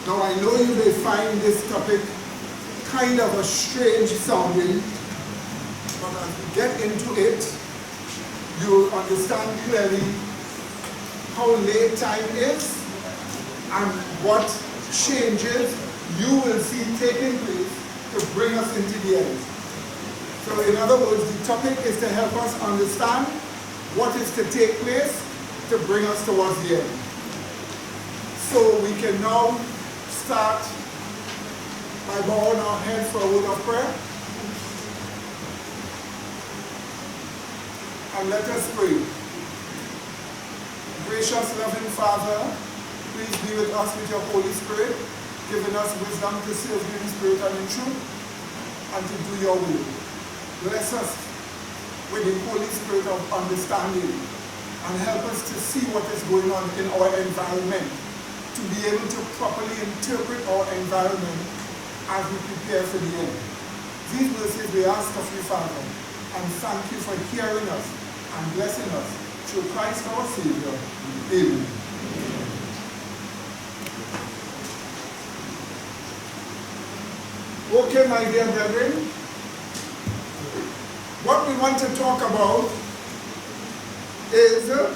Now I know you may find this topic kind of a strange sounding, but as we get into it, you'll understand clearly how late time is and what changes you will see taking place to bring us into the end. So in other words, the topic is to help us understand what is to take place to bring us towards the end. So we can now start by bowing our heads for a word of prayer. And let us pray. Gracious, loving Father, please be with us with your Holy Spirit, giving us wisdom to serve you in spirit and in truth, and to do your will. Bless us with the Holy Spirit of understanding, and help us to see what is going on in our environment, to be able to properly interpret our environment as we prepare for the end. These verses we ask of you, Father, and thank you for hearing us and blessing us through Christ our Savior. Amen. Okay, my dear brethren, what we want to talk about is the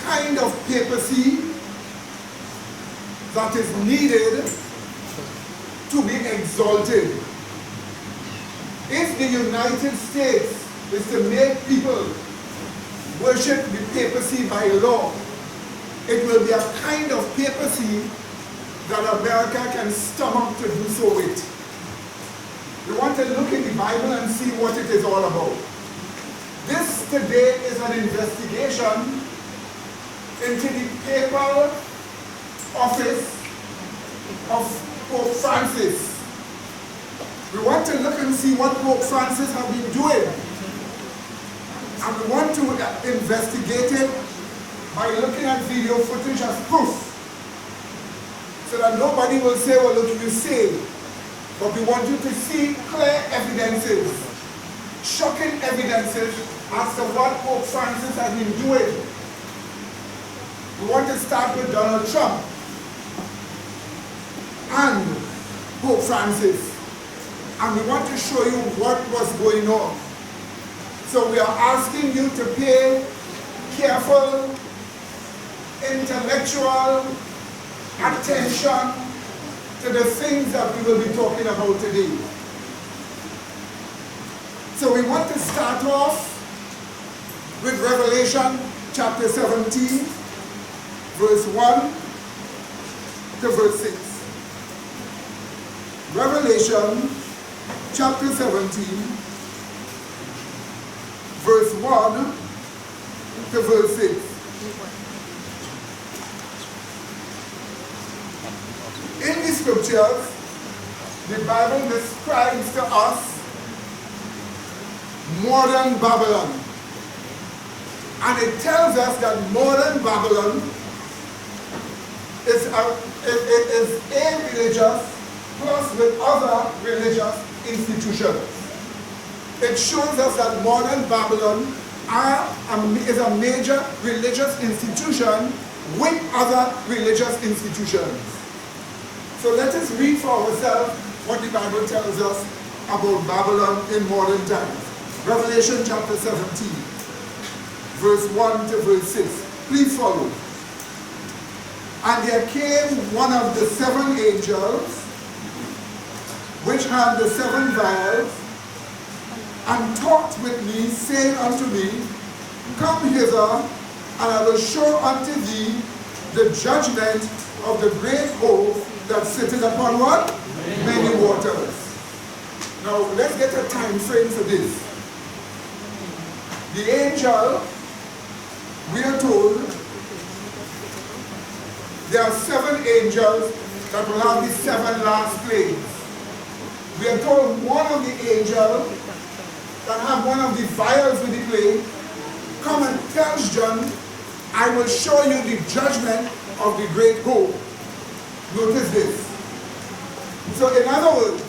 kind of papacy that is needed to be exalted. If the United States is to make people worship the papacy by law, it will be a kind of papacy that America can stomach to do so with. We want to look in the Bible and see what it is all about. This today is an investigation into the papal office of Pope Francis. We want to look and see what Pope Francis has been doing. And we want to investigate it by looking at video footage as proof, so that nobody will say, well, look, you say. But we want you to see clear evidences, shocking evidences as to what Pope Francis has been doing. We want to start with Donald Trump and Pope Francis. And we want to show you what was going on. So we are asking you to pay careful, intellectual attention to the things that we will be talking about today. So we want to start off with Revelation chapter 17, verse 1 to verse 6. Revelation chapter 17, verse 1 to verse 6. In the scriptures, the Bible describes to us modern Babylon. And it tells us that modern Babylon is a religious plus with other religious institutions. It shows us that modern Babylon is a major religious institution with other religious institutions. So let us read for ourselves what the Bible tells us about Babylon in modern times. Revelation chapter 17, verse 1 to verse 6. Please follow. And there came one of the seven angels, which had the seven vials, and talked with me, saying unto me, Come hither, and I will show unto thee the judgment of the great oak that sitteth upon what? Many waters. Now let's get a time frame for this. The angel, we are told, there are seven angels that will have the seven last plagues. We are told one of the angels that have one of the vials with the plague, come and tells John, I will show you the judgment of the great whore. Notice this. So in other words,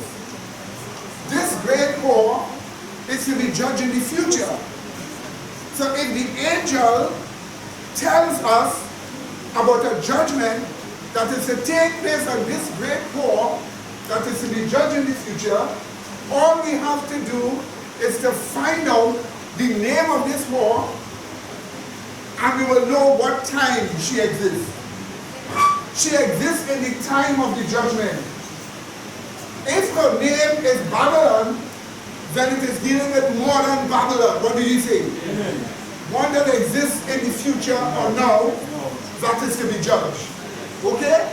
this great whore is to be judged in the future. So if the angel tells us about a judgment that is to take place on this great war that is to be judged in the future, all we have to do is to find out the name of this war, and we will know what time she exists. She exists in the time of the judgment. If her name is Babylon, then it is dealing with modern Babylon. What do you say? Amen. One that exists in the future or now, that is to be judged. Okay?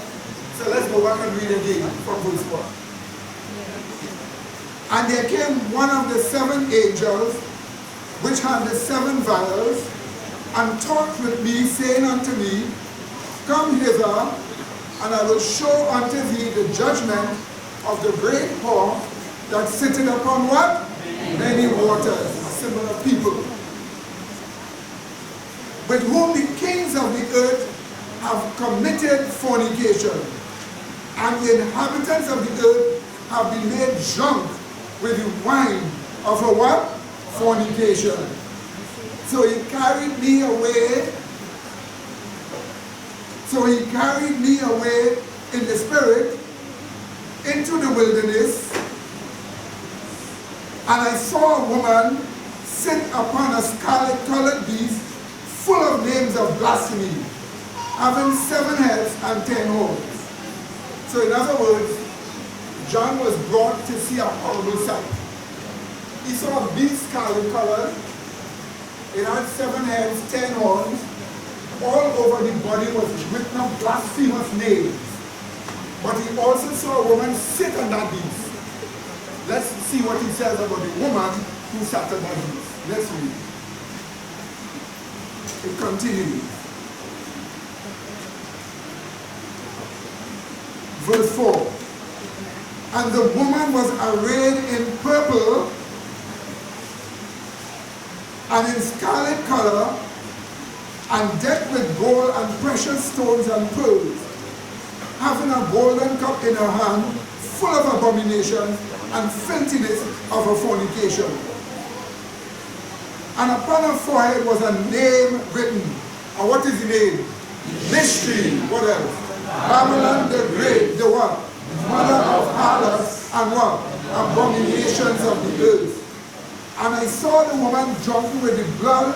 So let's go back and read again from verse 1. And there came one of the 7 angels, which had the 7 vials, and talked with me, saying unto me, Come hither, and I will show unto thee the judgment of the great whore that sitteth upon what? Many waters, a symbol of people, with whom the kings of the earth have committed fornication, and the inhabitants of the earth have been made drunk with the wine of her what? Fornication. So he carried me away. So he carried me away in the spirit into the wilderness, and I saw a woman sit upon a scarlet-colored beast, full of names of blasphemy, having 7 heads and 10 horns. So in other words, John was brought to see a horrible sight. He saw a beast scarlet-colored. It had 7 heads, 10 horns. All over the body was written up blasphemous names. But he also saw a woman sit on that beast. Let's see what he says about the woman who sat on that beast. Let's read. It continues. Verse 4. And the woman was arrayed in purple and in scarlet color, and decked with gold and precious stones and pearls, having a golden cup in her hand, full of abominations and filthiness of her fornication. And upon her forehead was a name written. And what is the name? Mystery. What else? Babylon the Great, the what? Mother of harlots and what? Abominations of the earth. And I saw the woman drunken with the blood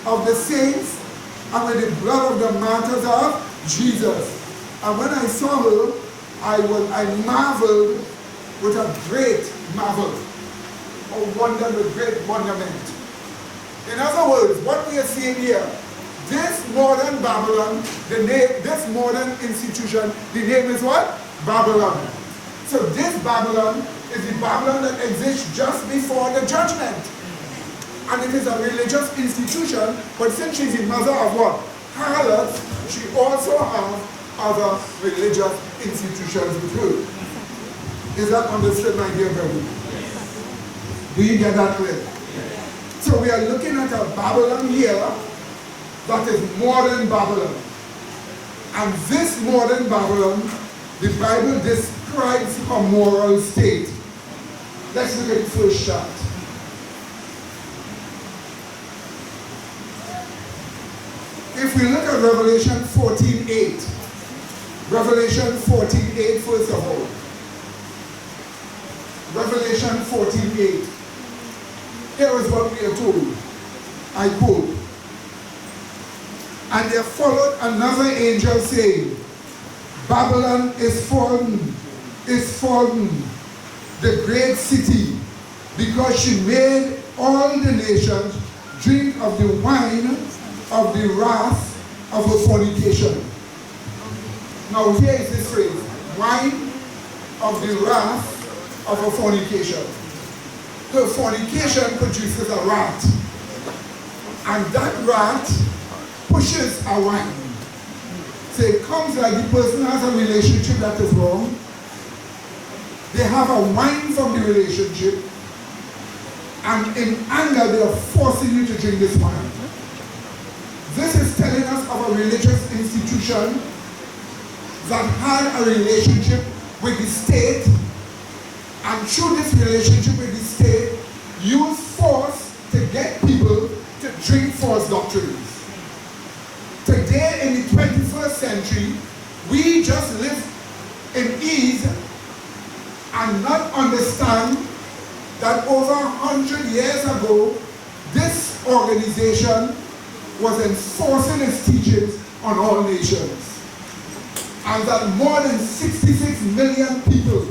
of the saints and with the blood of the martyrs of Jesus. And when I saw her, I marveled with a great marvel, or wonder with great wonderment. In other words, what we are seeing here, this modern Babylon, this modern institution, the name is what? Babylon. So this Babylon is the Babylon that exists just before the judgment. And it is a religious institution, but since she's the mother of what? Harlots, she also has other religious institutions with her. Is that understood, my dear brother? Do you get that clear? So we are looking at a Babylon here that is modern Babylon. And this modern Babylon, the Bible describes her moral state. Let's look at the first chart. If we look at Revelation 14:8, Revelation 14:8 first of all. Revelation 14:8. Here is what we are told. I quote. And there followed another angel saying, Babylon is fallen, the great city, because she made all the nations drink of the wine of the wrath of her fornication. Now here is this phrase, wine of the wrath of her fornication. Her fornication produces a rat, and that rat pushes a wine. So it comes like the person has a relationship that is wrong. They have a wine from the relationship, and in anger they are forcing you to drink this wine. This is telling us of a religious institution that had a relationship with the state, and through this relationship with the state, used force to get people to drink false doctrines. Today in the 21st century, We just live in ease and not understand that over 100 years ago, this organization was enforcing its teachings on all nations. And that more than 66 million people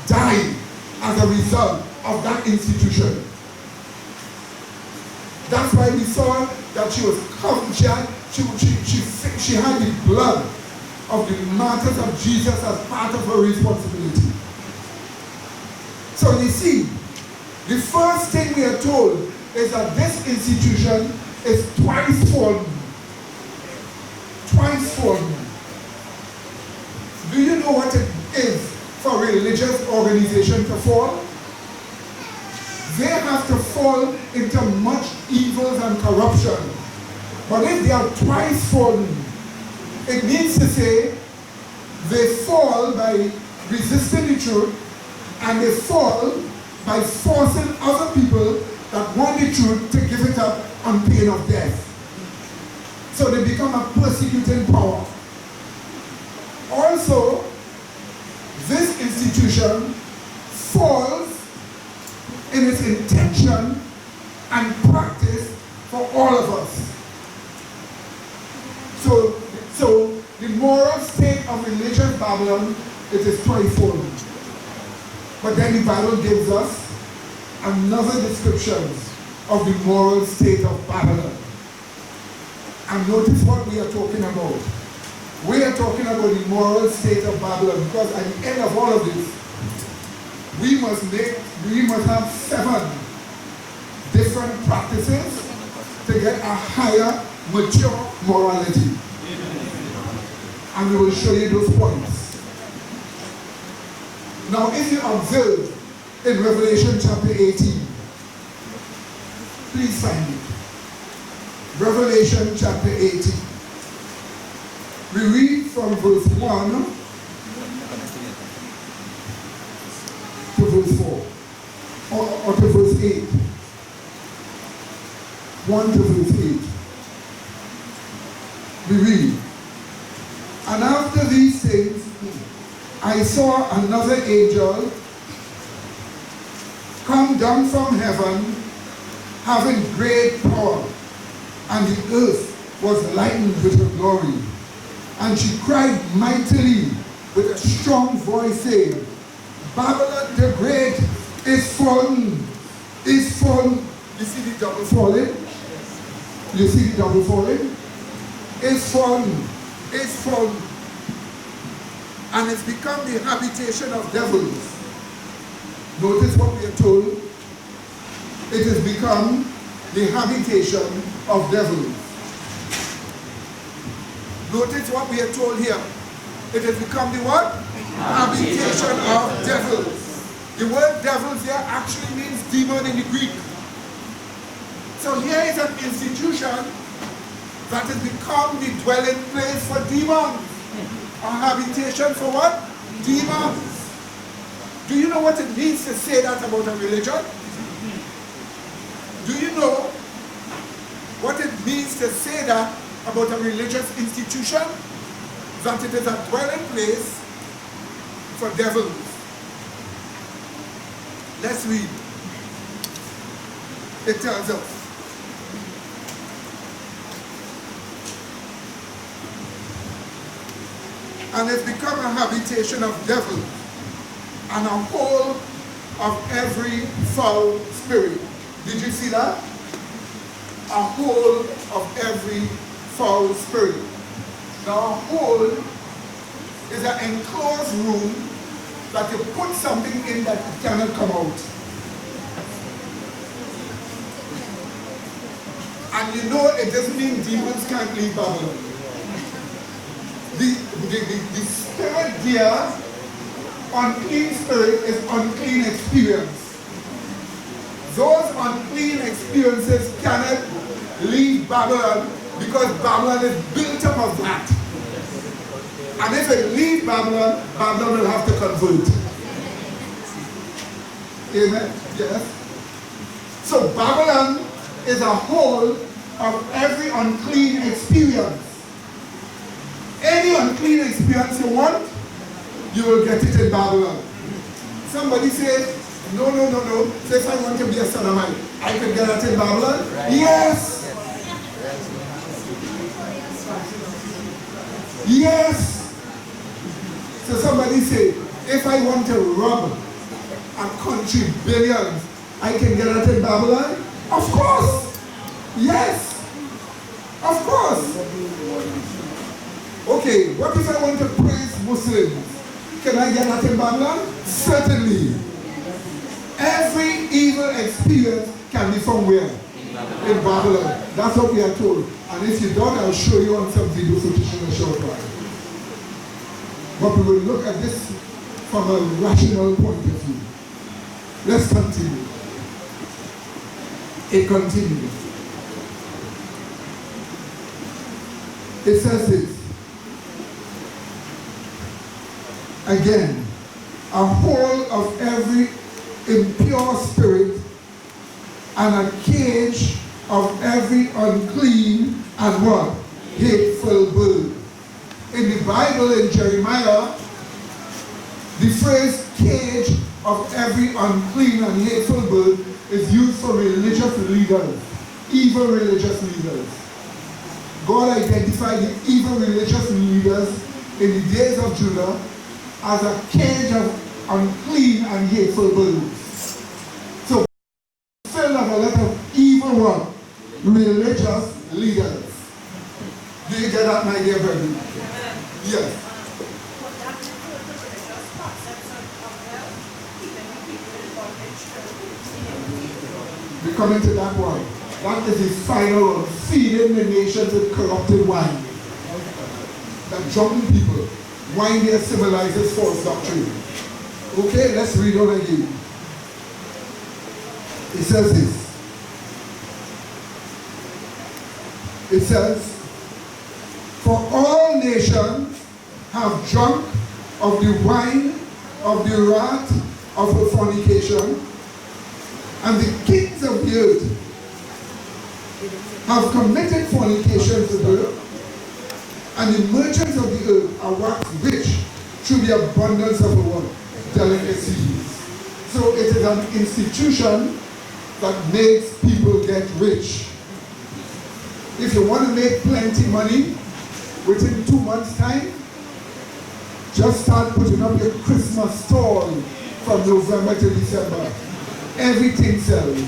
died as a result of that institution. That's why we saw that she was covered, she had the blood of the martyrs of Jesus as part of her responsibility. So you see, the first thing we are told is that this institution is twice fallen. Twice fallen. Do you know what it is for a religious organization to fall? They have to fall into much evils and corruption. But if they are twice fallen, it means to say they fall by resisting the truth, and they fall by forcing other people that want the truth to give it up on pain of death. So they become a persecuting power. Also, this institution falls in its intention and practice for all of us. So the moral state of religious Babylon, it is twice-fold. But then the Bible gives us another description of the moral state of Babylon. And notice what we are talking about. We are talking about the moral state of Babylon, because at the end of all of this, we must have 7 different practices to get a higher, mature morality. And we will show you those points. Now, if you observe in Revelation chapter 18, please find it. Revelation chapter 18. We read from verse 1 to verse 4, or to verse 8. 1 to verse 8. We read, "And after these things, I saw another angel come down from heaven, having great power, and the earth was lightened with her glory. And she cried mightily with a strong voice, saying, Babylon the Great is fallen, is fallen." You see the double falling? You see the double falling? Is fallen, is fallen. And it's become the habitation of devils. Notice what we are told. It has become the habitation of devils. Notice what we are told here. It has become the what? Habitation of devils. The word devils here actually means demon in the Greek. So here is an institution that has become the dwelling place for demons. A habitation for what? Demons. Do you know what it means to say that about a religion? Do you know what it means to say that about a religious institution? That it is a dwelling place for devils. Let's read. It tells us. And it's become a habitation of devils and a hole of every foul spirit. Did you see that? A hole of every foul spirit. Now a hole is an enclosed room that you put something in that it cannot come out. And you know it doesn't mean demons can't leave Babylon. The spirit here, unclean spirit, is unclean experience. Those unclean experiences cannot leave Babylon because Babylon is built up of that. And if it leaves Babylon, Babylon will have to convert. Amen? Yes? So Babylon is a whole of every unclean experience. Any unclean experience you want, you will get it in Babylon. Somebody said, no. Say if I want to be a sodomite, I can get that in Babylon? Right. Yes. Yes. So somebody say, if I want to rob a country billions, I can get that in Babylon? Of course. Yes. Of course. Okay, what if I want to praise Muslims? Can I get that in Babylon? Certainly. Every evil experience can be from where? In Babylon. That's what we are told. And if you don't, I'll show you on some video footage in a short while. But we will look at this from a rational point of view. Let's continue. It continues. It says this. Again, a whole of every impure spirit and a cage of every unclean and what? Hateful bird. In the Bible, in Jeremiah, the phrase cage of every unclean and hateful bird is used for religious leaders, evil religious leaders. God identified the evil religious leaders in the days of Judah as a cage of unclean and hateful birds. So, filled of a lot of evil what? Religious leaders. Do you get that, my dear brethren? Yes. We're coming to that one. That is the final one. Feeding the nations with corrupted wine. That drunken people. Wine there symbolizes false doctrine. Okay, let's read on again. It says this. It says, for all nations have drunk of the wine of the wrath of her fornication, and the kings of the earth have committed fornication with her, and the merchants of the earth are waxed rich through the abundance of her delicacies. So it is an institution that makes people get rich. If you want to make plenty money within 2 months' time, just start putting up your Christmas stall from November to December. Everything sells.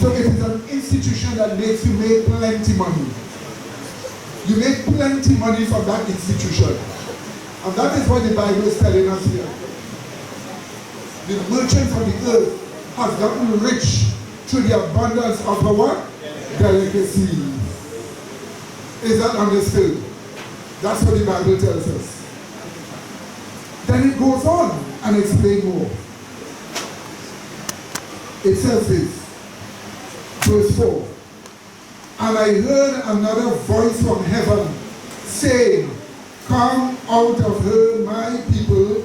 So it is an institution that makes you make plenty money. You make plenty money from that institution. And that is what the Bible is telling us here. The merchants of the earth have gotten rich through the abundance of her what? Delicacy. Is that understood? That's what the Bible tells us. Then it goes on and explains more. It says this, verse 4. And I heard another voice from heaven saying, come out of her, my people,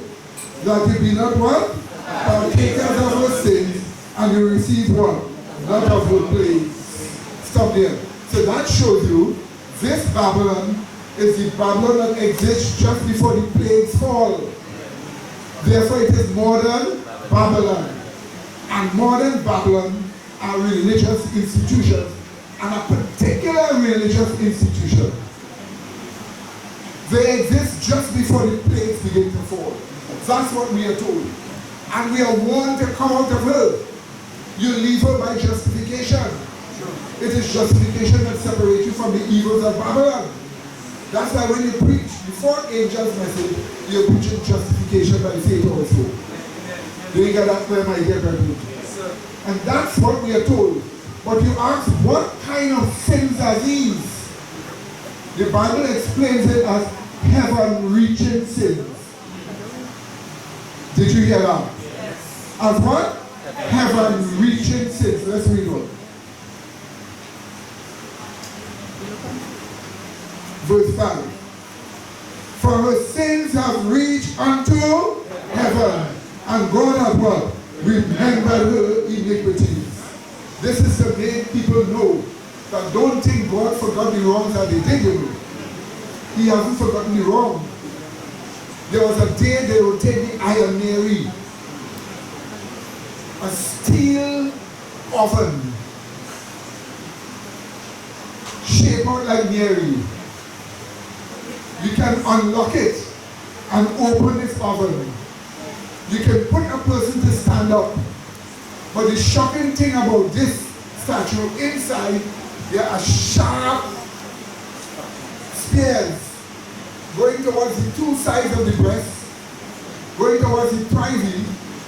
that you be not what? Partakers of her sins, and you receive what? Not of her plagues. Stop there. So that shows you, this Babylon is the Babylon that exists just before the plagues fall. Therefore it is modern Babylon. And modern Babylon are religious institutions, and a particular religious institution. They exist just before the plagues begin to fall. That's what we are told. And we are warned to come out of her. You leave her by justification. It is justification that separates you from the evils of Babylon. That's why when you preach before angels' message, you're preaching justification by faith also. Do you get that clear, my dear brethren? And that's what we are told. But you ask, what kind of sins are these? The Bible explains it as heaven-reaching sins. Did you hear that? Yes. As what? Heaven-reaching sins. Let's read on. Verse 5. For her sins have reached unto heaven, and God hath what? Remembered her iniquities. This is to make people know that don't think God forgot the wrongs that they did, you know. He hasn't forgotten the wrong. There was a day they would take the Iron Mary, a steel oven, shaped out like Mary. You can unlock it and open this oven. You can put a person to stand up. But the shocking thing about this statue, inside, there are sharp spears going towards the two sides of the breast, going towards the privy,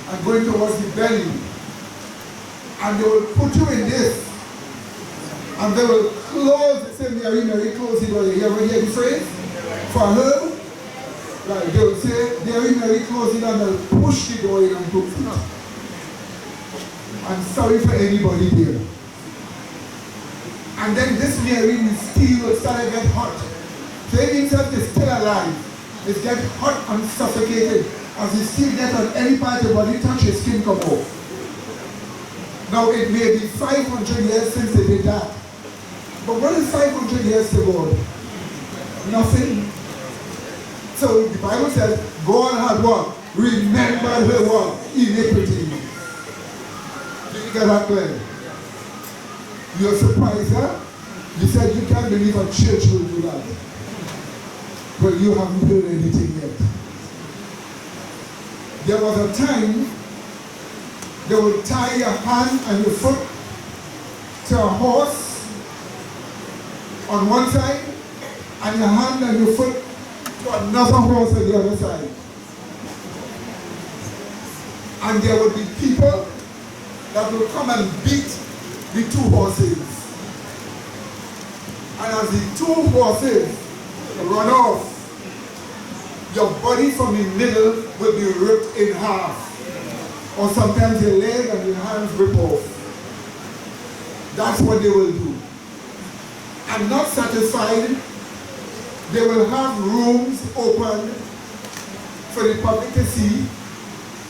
and going towards the belly. And they will put you in this, and they will close, say Mary, Mary, close the door. You ever hear the phrase? For her, right, they will say, Mary, Mary, close it, and they'll push the door in and put it. I'm sorry for anybody there. And then this Mary, the steel will start to get hot. So it means that it's still alive. It gets hot and suffocated. As the steel gets on any part of the body, touch his skin come off. Now it may be 500 years since they did that. But what is 500 years to God? Nothing. So the Bible says, God had what? Remembered her what? Iniquity. Did you get that clear? You're surprised, huh? You said you can't believe a church will do that. But you haven't heard anything yet. There was a time they would tie your hand and your foot to a horse on one side, and your hand and your foot to another horse on the other side. And there would be people that would come and beat the two horses. And as the two horses run off, your body from the middle will be ripped in half. Or sometimes your leg and your hands rip off. That's what they will do. And not satisfied, they will have rooms open for the public to see.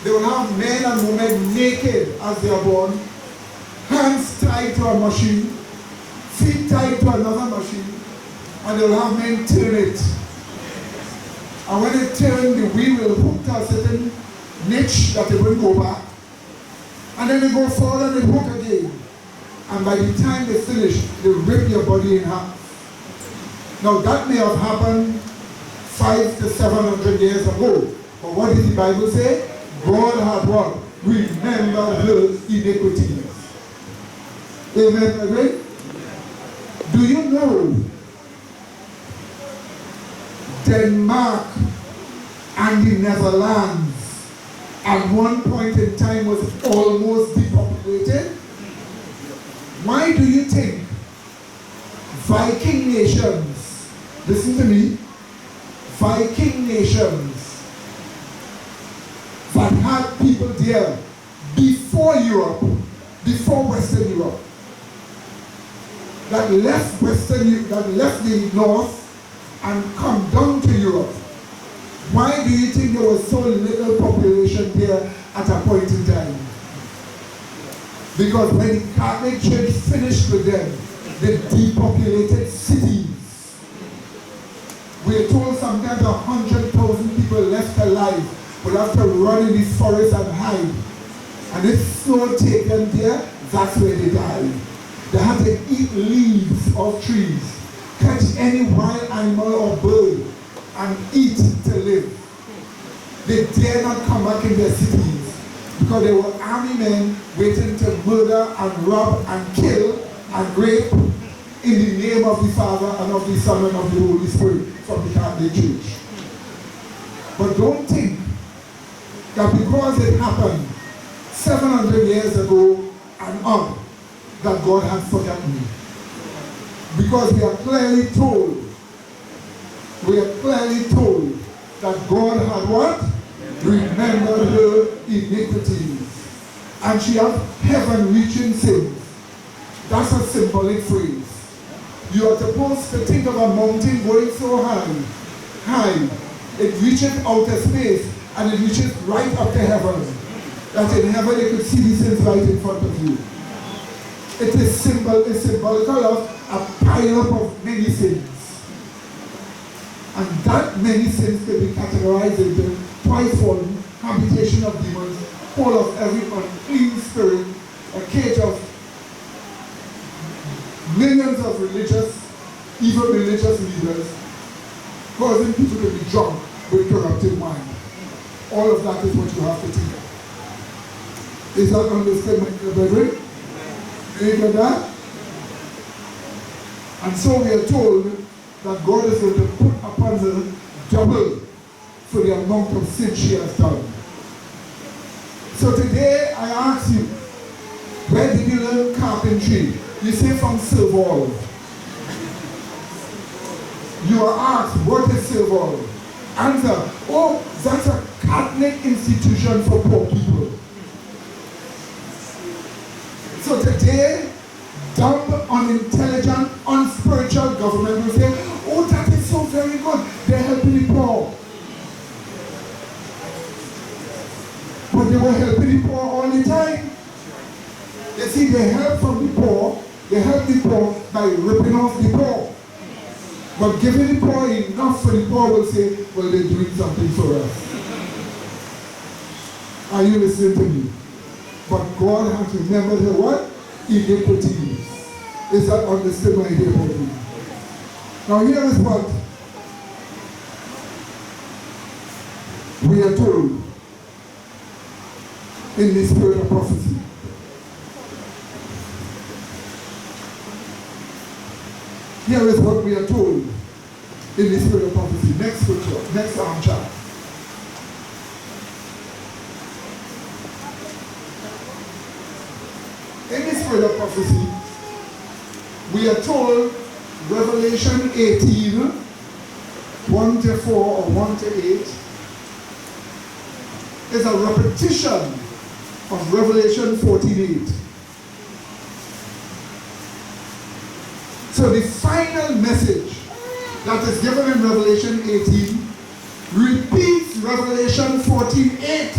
They will have men and women naked as they are born, hands tied to a machine, feet tied to another machine, and they will have men turn it. And when they turn, the wheel will hook to a certain niche that they will go back. And then they go forward and they hook again. And by the time they finish, they rip your body in half. Now that may have happened 500 to 700 years ago. But what did the Bible say? God had what? Remembered her iniquities. Amen, agree? Do you know Denmark and the Netherlands at one point in time was almost depopulated? Why do you think Viking nations, listen to me, Viking nations that had people there before Europe, before Western Europe, that left the north and come down to Europe? Why do you think there was so little population there at a point in time? Because when the Catholic Church finished with them, they depopulated cities. We are told sometimes 100,000 people left alive would have to run in the forest and hide. And if snow take them there, that's where they died. They had to eat leaves of trees, catch any wild animal or bird, and eat to live. They dare not come back in their cities because they were army men waiting to murder and rob and kill and rape in the name of the Father and of the Son and of the Holy Spirit from the Catholic Church. But don't think that because it happened 700 years ago and up, that God had forgotten me. Because we are clearly told that God had what? Remembered her iniquities. And she had heaven-reaching sins. That's a symbolic phrase. You are supposed to think of a mountain going so high, it reaches outer space and it reaches right up to heaven. That in heaven you could see the sins right in front of you. It is symbolical of a pile-up of many sins. And that many sins can be categorized into twice fallen, habitation of demons, hold of every unclean spirit, a cage of millions of even religious leaders, causing people to be drunk with corrupted wine. All of that is what you have to take. Is that understood, my brethren? Do you get that? And so we are told that God is going to put upon her double for the amount of sin she has done. So today I ask you, where did you learn carpentry? You say from Silval. You are asked, what is Silval? Answer, oh, that's a Catholic institution for poor people. So today, dumb, unintelligent, unspiritual government will say, oh, that is so very good. They're helping the poor. But they were helping the poor all the time. You see, they help from the poor. They help the poor by ripping off the poor. But giving the poor enough for the poor will say, well, they're doing something for us. Are you listening to me? But God has remembered her what? Iniquities. Is that understood, my dear brethren? Now here is what we are told in the spirit of prophecy. Here is what we are told in the spirit of prophecy. Next scripture, next chapter. In the spirit of prophecy, we are told Revelation 18, 1 to 4 or 1 to 8 is a repetition of Revelation 14:8. So the final message that is given in Revelation 18 repeats Revelation 14:8.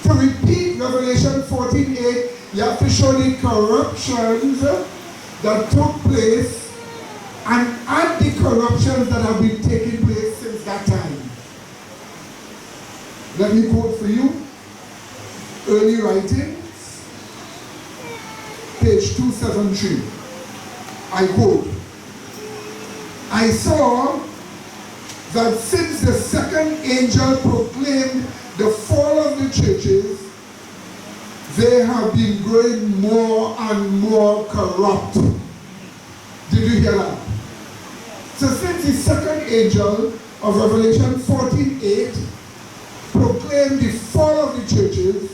To repeat Revelation 14:8, you have to show the corruptions that took place and add the corruptions that have been taking place since that time. Let me quote for you. Early writings, page 273. I quote, I saw that since the second angel proclaimed the fall of the churches, they have been growing more and more corrupt. Did you hear that? So since the second angel of Revelation 14:8 proclaimed the fall of the churches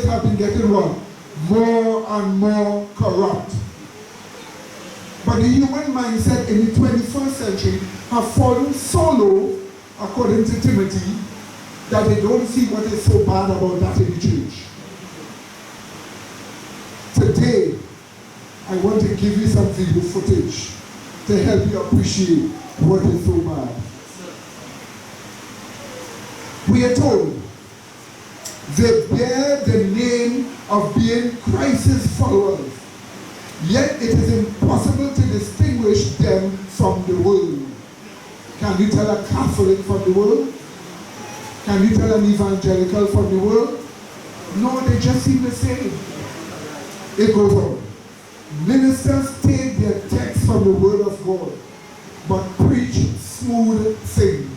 have been getting what? More and more corrupt. But the human mindset in the 21st century have fallen so low, according to Timothy, that they don't see what is so bad about that in the church. Today, I want to give you some video footage to help you appreciate what is so bad. We are told they bear the name of being Christ's followers, yet it is impossible to distinguish them from the world. Can you tell a Catholic from the world? Can you tell an evangelical from the world? No, they just seem the same. It goes on. Ministers take their text from the word of God, but preach smooth things.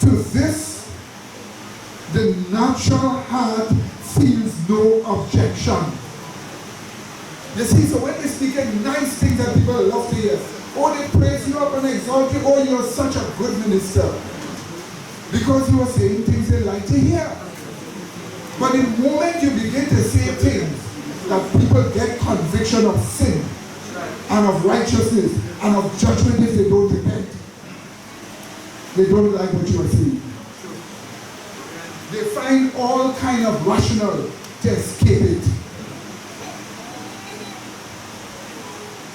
To this, the natural heart feels no objection. You see, so when they speak nice things that people love to hear, oh, they praise you up and exalt you, oh, you're such a good minister. Because you are saying things they like to hear. But the moment you begin to say things that people get conviction of sin and of righteousness and of judgment if they don't repent, they don't like what you are saying. They find all kind of rationale to escape it.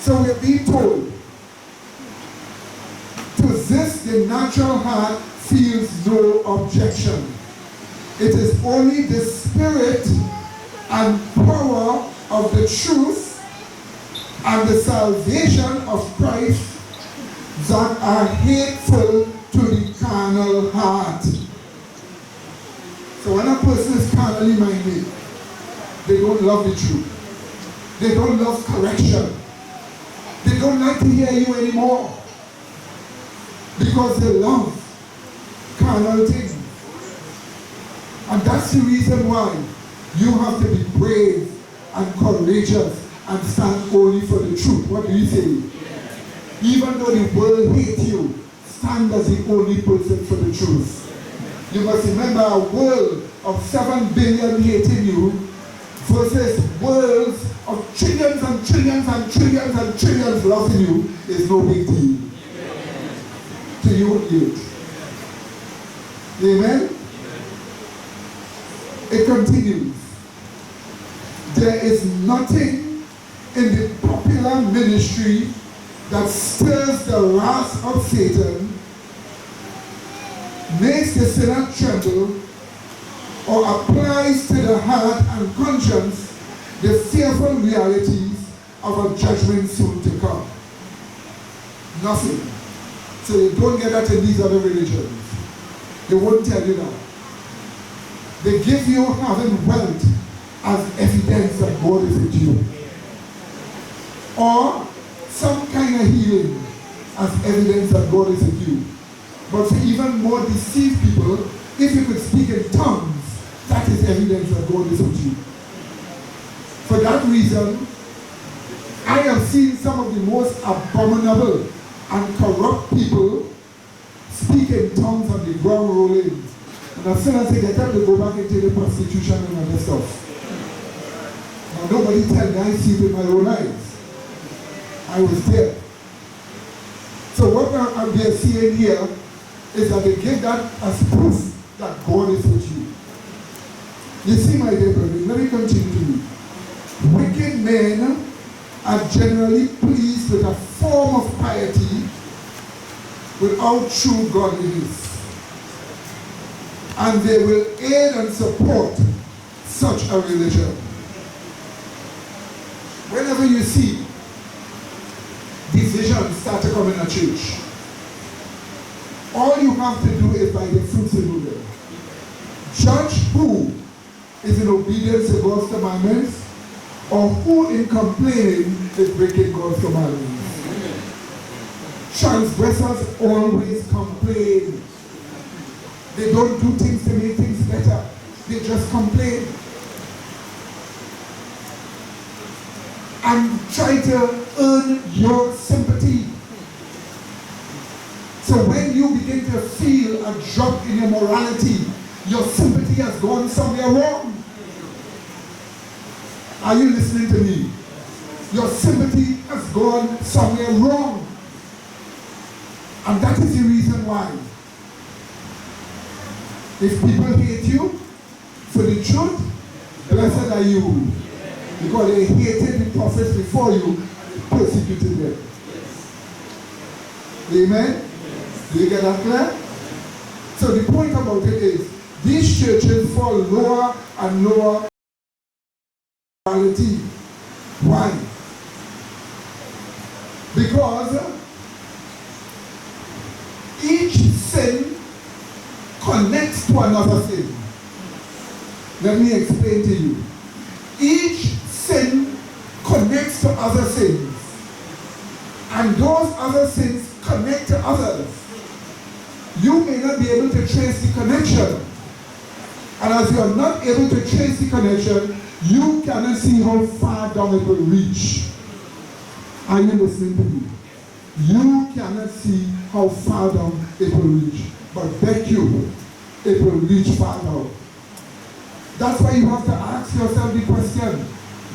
So we are being told, to this the natural heart feels no objection. It is only the spirit and power of the truth and the salvation of Christ that are hateful to the carnal heart. So when a person is carnally minded, they don't love the truth. They don't love correction. They don't like to hear you anymore because they love carnal things. And that's the reason why you have to be brave and courageous and stand only for the truth. What do you say? Even though the world hates you, stand as the only person for the truth. You must remember a world of 7 billion hating you versus worlds of trillions and trillions and trillions and trillions loving you is no big deal. To you youth. Amen? It continues. There is nothing in the popular ministry that stirs the wrath of Satan, makes the sinner tremble, or applies to the heart and conscience the fearful realities of a judgment soon to come. Nothing. So you don't get that in these other religions. They won't tell you that. They give you having wealth as evidence that God is with you. Or some kind of healing as evidence that God is with you. But to even more deceive people, if you could speak in tongues, that is evidence that God is with you. For that reason, I have seen some of the most abominable and corrupt people speak in tongues on the ground rolling. And as soon as they get up, they go back into the prostitution and other stuff. Now nobody tell me, I see it with my own eyes. I was there. So what we are seeing here is that they give that as proof that God is with you. You see, my dear brethren, let me continue to read. Wicked men are generally pleased with a form of piety without true godliness. And they will aid and support such a religion. Whenever you see division start to come in a church, all you have to do is by the fruits you know them. Judge who is in obedience to God's commandments, or who in complaining is breaking God's commandments. Transgressors always complain. They don't do things to make things better. They just complain. And try to earn your sympathy. So when you begin to feel a drop in your morality, your sympathy has gone somewhere wrong. Are you listening to me? Your sympathy has gone somewhere wrong. And that is the reason why. If people hate you for the truth, blessed are you. Because they hated the prophets before you and persecuted them. Amen? Do you get that clear? So the point about it is, these churches fall lower and lower morality. Why? Because each sin connects to another sin. Let me explain to you. Each sin connects to other sins. And those other sins connect to others. You may not be able to trace the connection. And as you are not able to trace the connection, you cannot see how far down it will reach. Are you listening to me? You cannot see how far down it will reach. But bet you, it will reach far down. That's why you have to ask yourself the question,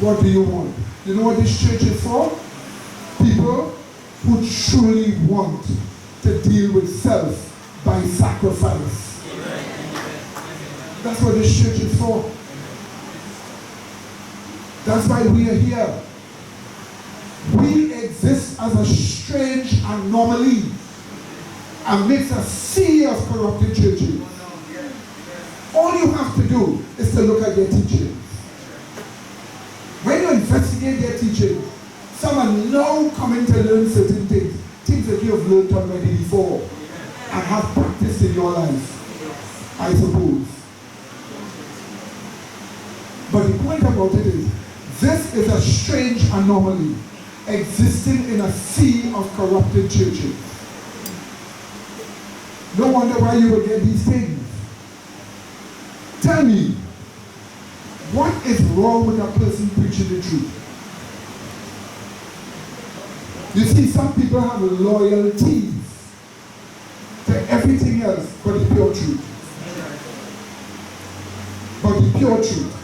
what do you want? You know what this church is for? People who truly want to deal with self by sacrifice. That's what this church is for. That's why we are here. We exist as a strange anomaly amidst a sea of corrupted churches. All you have to do is to look at their teachings. When you investigate their teachings, some are in your life, I suppose. But the point about it is, this is a strange anomaly existing in a sea of corrupted churches. No wonder why you will get these things. Tell me, what is wrong with a person preaching the truth? You see, some people have loyalties to everything else but the pure truth. But the pure truth.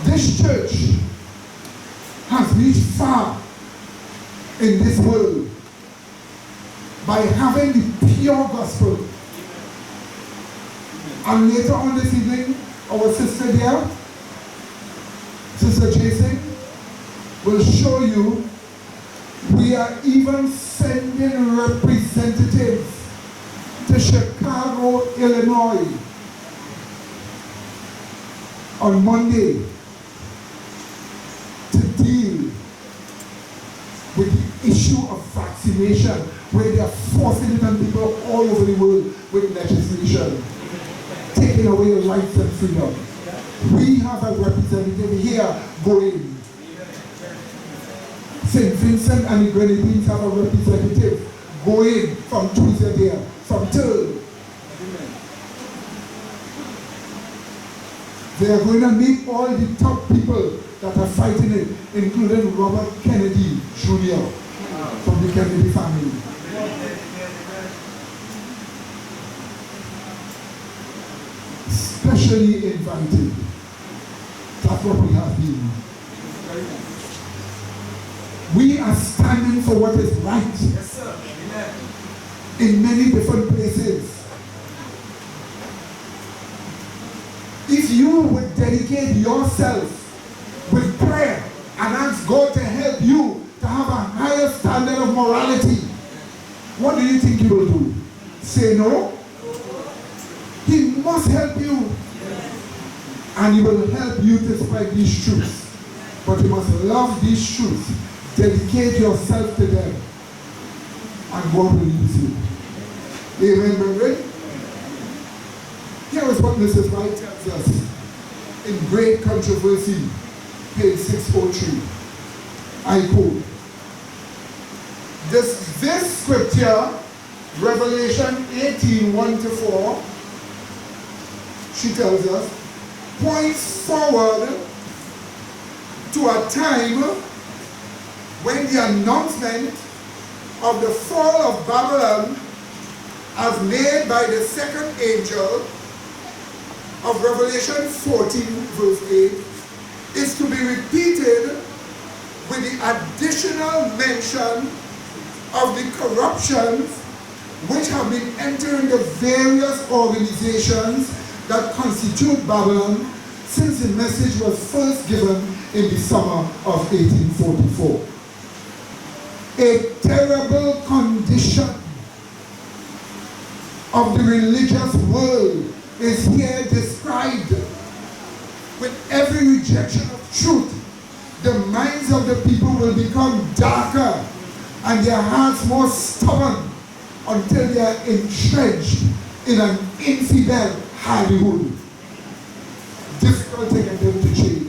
This church has reached far in this world by having the pure gospel. And later on this evening, our sister there, Sister Jason, will show you we are even sending representatives to Chicago, Illinois on Monday to deal with the issue of vaccination, where they are forcing it on people all over the world with legislation, taking away the rights and freedom. We have a representative here going. St. Vincent and the Grenadines have a representative going from Tuesday there, from Third. They are going to meet all the top people that are fighting it, including Robert Kennedy Jr. from the Kennedy family. Specially invited. That's what we have been. We are standing for what is right. Yes, sir. In many different places. If you would dedicate yourself with prayer and ask God to help you to have a higher standard of morality, what do you think He will do? Say no? He must help you. And He will help you to spread these truths. But you must love these truths. Dedicate yourself to them. And God will use you. Amen, brethren? Here is what Mrs. Wright tells us in Great Controversy, page 603. I quote, This scripture, Revelation 18, 1-4, she tells us, points forward to a time when the announcement of the fall of Babylon as made by the second angel of Revelation 14 verse 8 is to be repeated with the additional mention of the corruptions which have been entering the various organizations that constitute Babylon since the message was first given in the summer of 1844. A terrible condition of the religious world is here described. With every rejection of truth, the minds of the people will become darker and their hearts more stubborn until they are entrenched in an infidel Hollywood. Difficult to get them to change.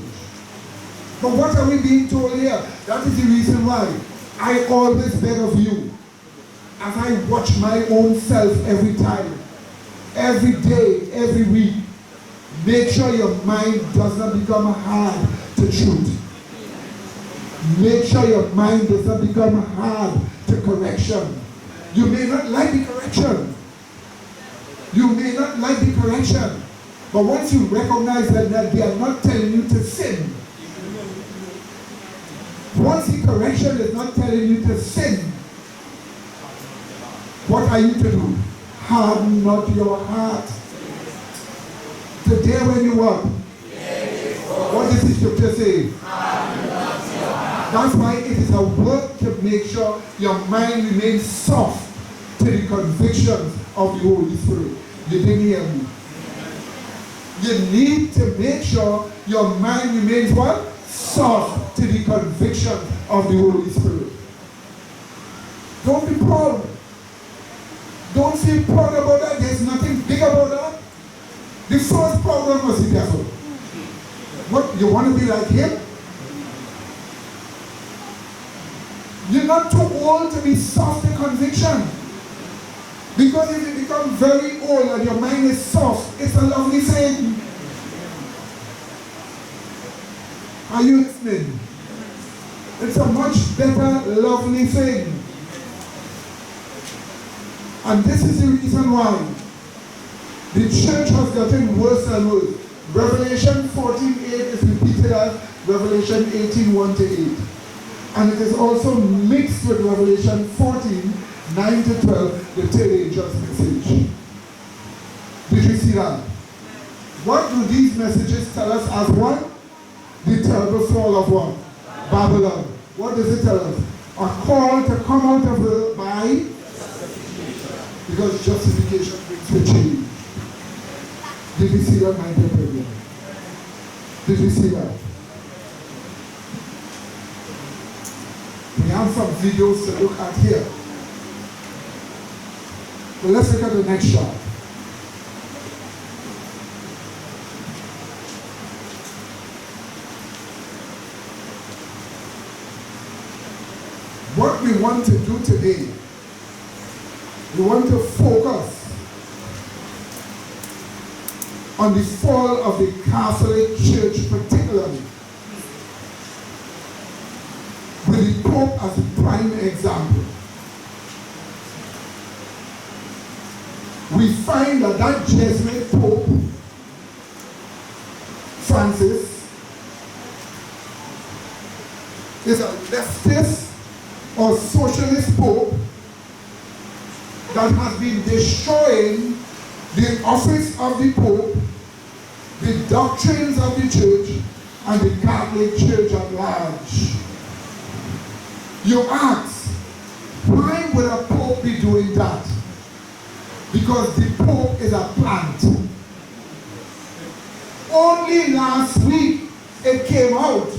But what are we being told here? That is the reason why I always beg of you, as I watch my own self every time, every day, every week, make sure your mind does not become hard to truth. Make sure your mind does not become hard to correction. You may not like the correction. You may not like the correction. But once you recognize that they are not telling you to sin, once the correction is not telling you to sin, what are you to do? Harden not your heart. Today when you what? What does the scripture say? That's why it is a work to make sure your mind remains soft to the convictions of the Holy Spirit. You didn't hear me. You need to make sure your mind remains what? Soft to the conviction of the Holy Spirit. Don't be proud. feel proud about that. There's nothing big about that. The first problem was the devil. What, you want to be like him? You're not too old to be soft in conviction. Because if you become very old and your mind is soft, it's a lovely thing. Are you listening? It's a much better, lovely thing. And this is the reason why the church has gotten worse and worse. Revelation 14:8 is repeated as Revelation 18:1 to 8. And it is also mixed with Revelation 14:9 to 12, the third angel's message. Did you see that? What do these messages tell us as one? The terrible fall of what? Babylon. What does it tell us? A call to come out of her by? Because justification brings the change. Did you see that, my dear brethren? Did you see that? We have some videos to look at here. But let's look at the next shot. What we want to do today, we want to focus on the fall of the Catholic Church particularly, with the Pope as a prime example. We find that Jesuit Pope, Francis, is a leftist or socialist Pope that has been destroying the office of the Pope, the doctrines of the church, and the Catholic Church at large. You ask, why would a Pope be doing that? Because the Pope is a plant. Only last week it came out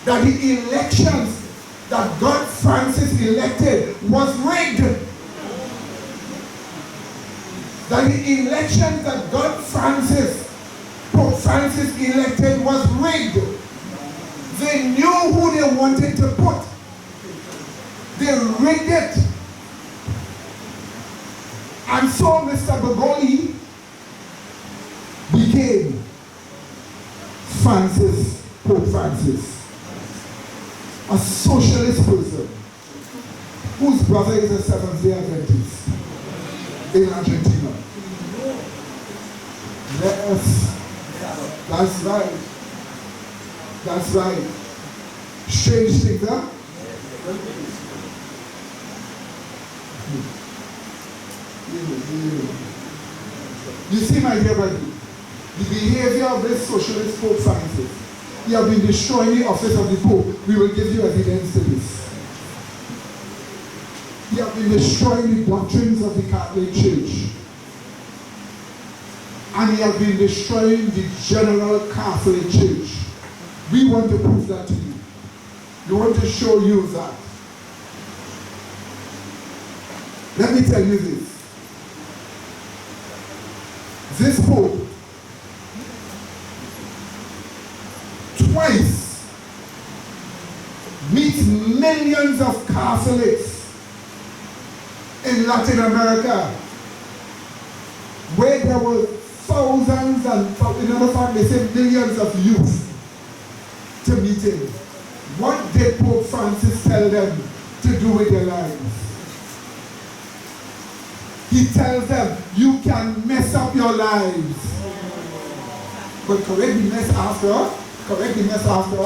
that the elections that God Francis elected was rigged. That the elections that God Francis, Pope Francis elected was rigged. They knew who they wanted to put. They rigged it. And so Mr. Bergoglio became Pope Francis. A socialist person whose brother is a Seventh-day Adventist in Argentina. Yes, that's right. That's right. Strange thing, huh? You see, my dear brother, the behavior of this socialist Pope Francis. You have been destroying the office of the Pope. We will give you evidence to this. You have been destroying the doctrines of the Catholic Church. And you have been destroying the general Catholic Church. We want to prove that to you. We want to show you that. Let me tell you this. This Pope twice meets millions of Catholics in Latin America, where there were thousands and, in other fact, they say millions of youth to meet him. What did Pope Francis tell them to do with their lives? He tells them, you can mess up your lives, but correct the mess after. Correct the mess after.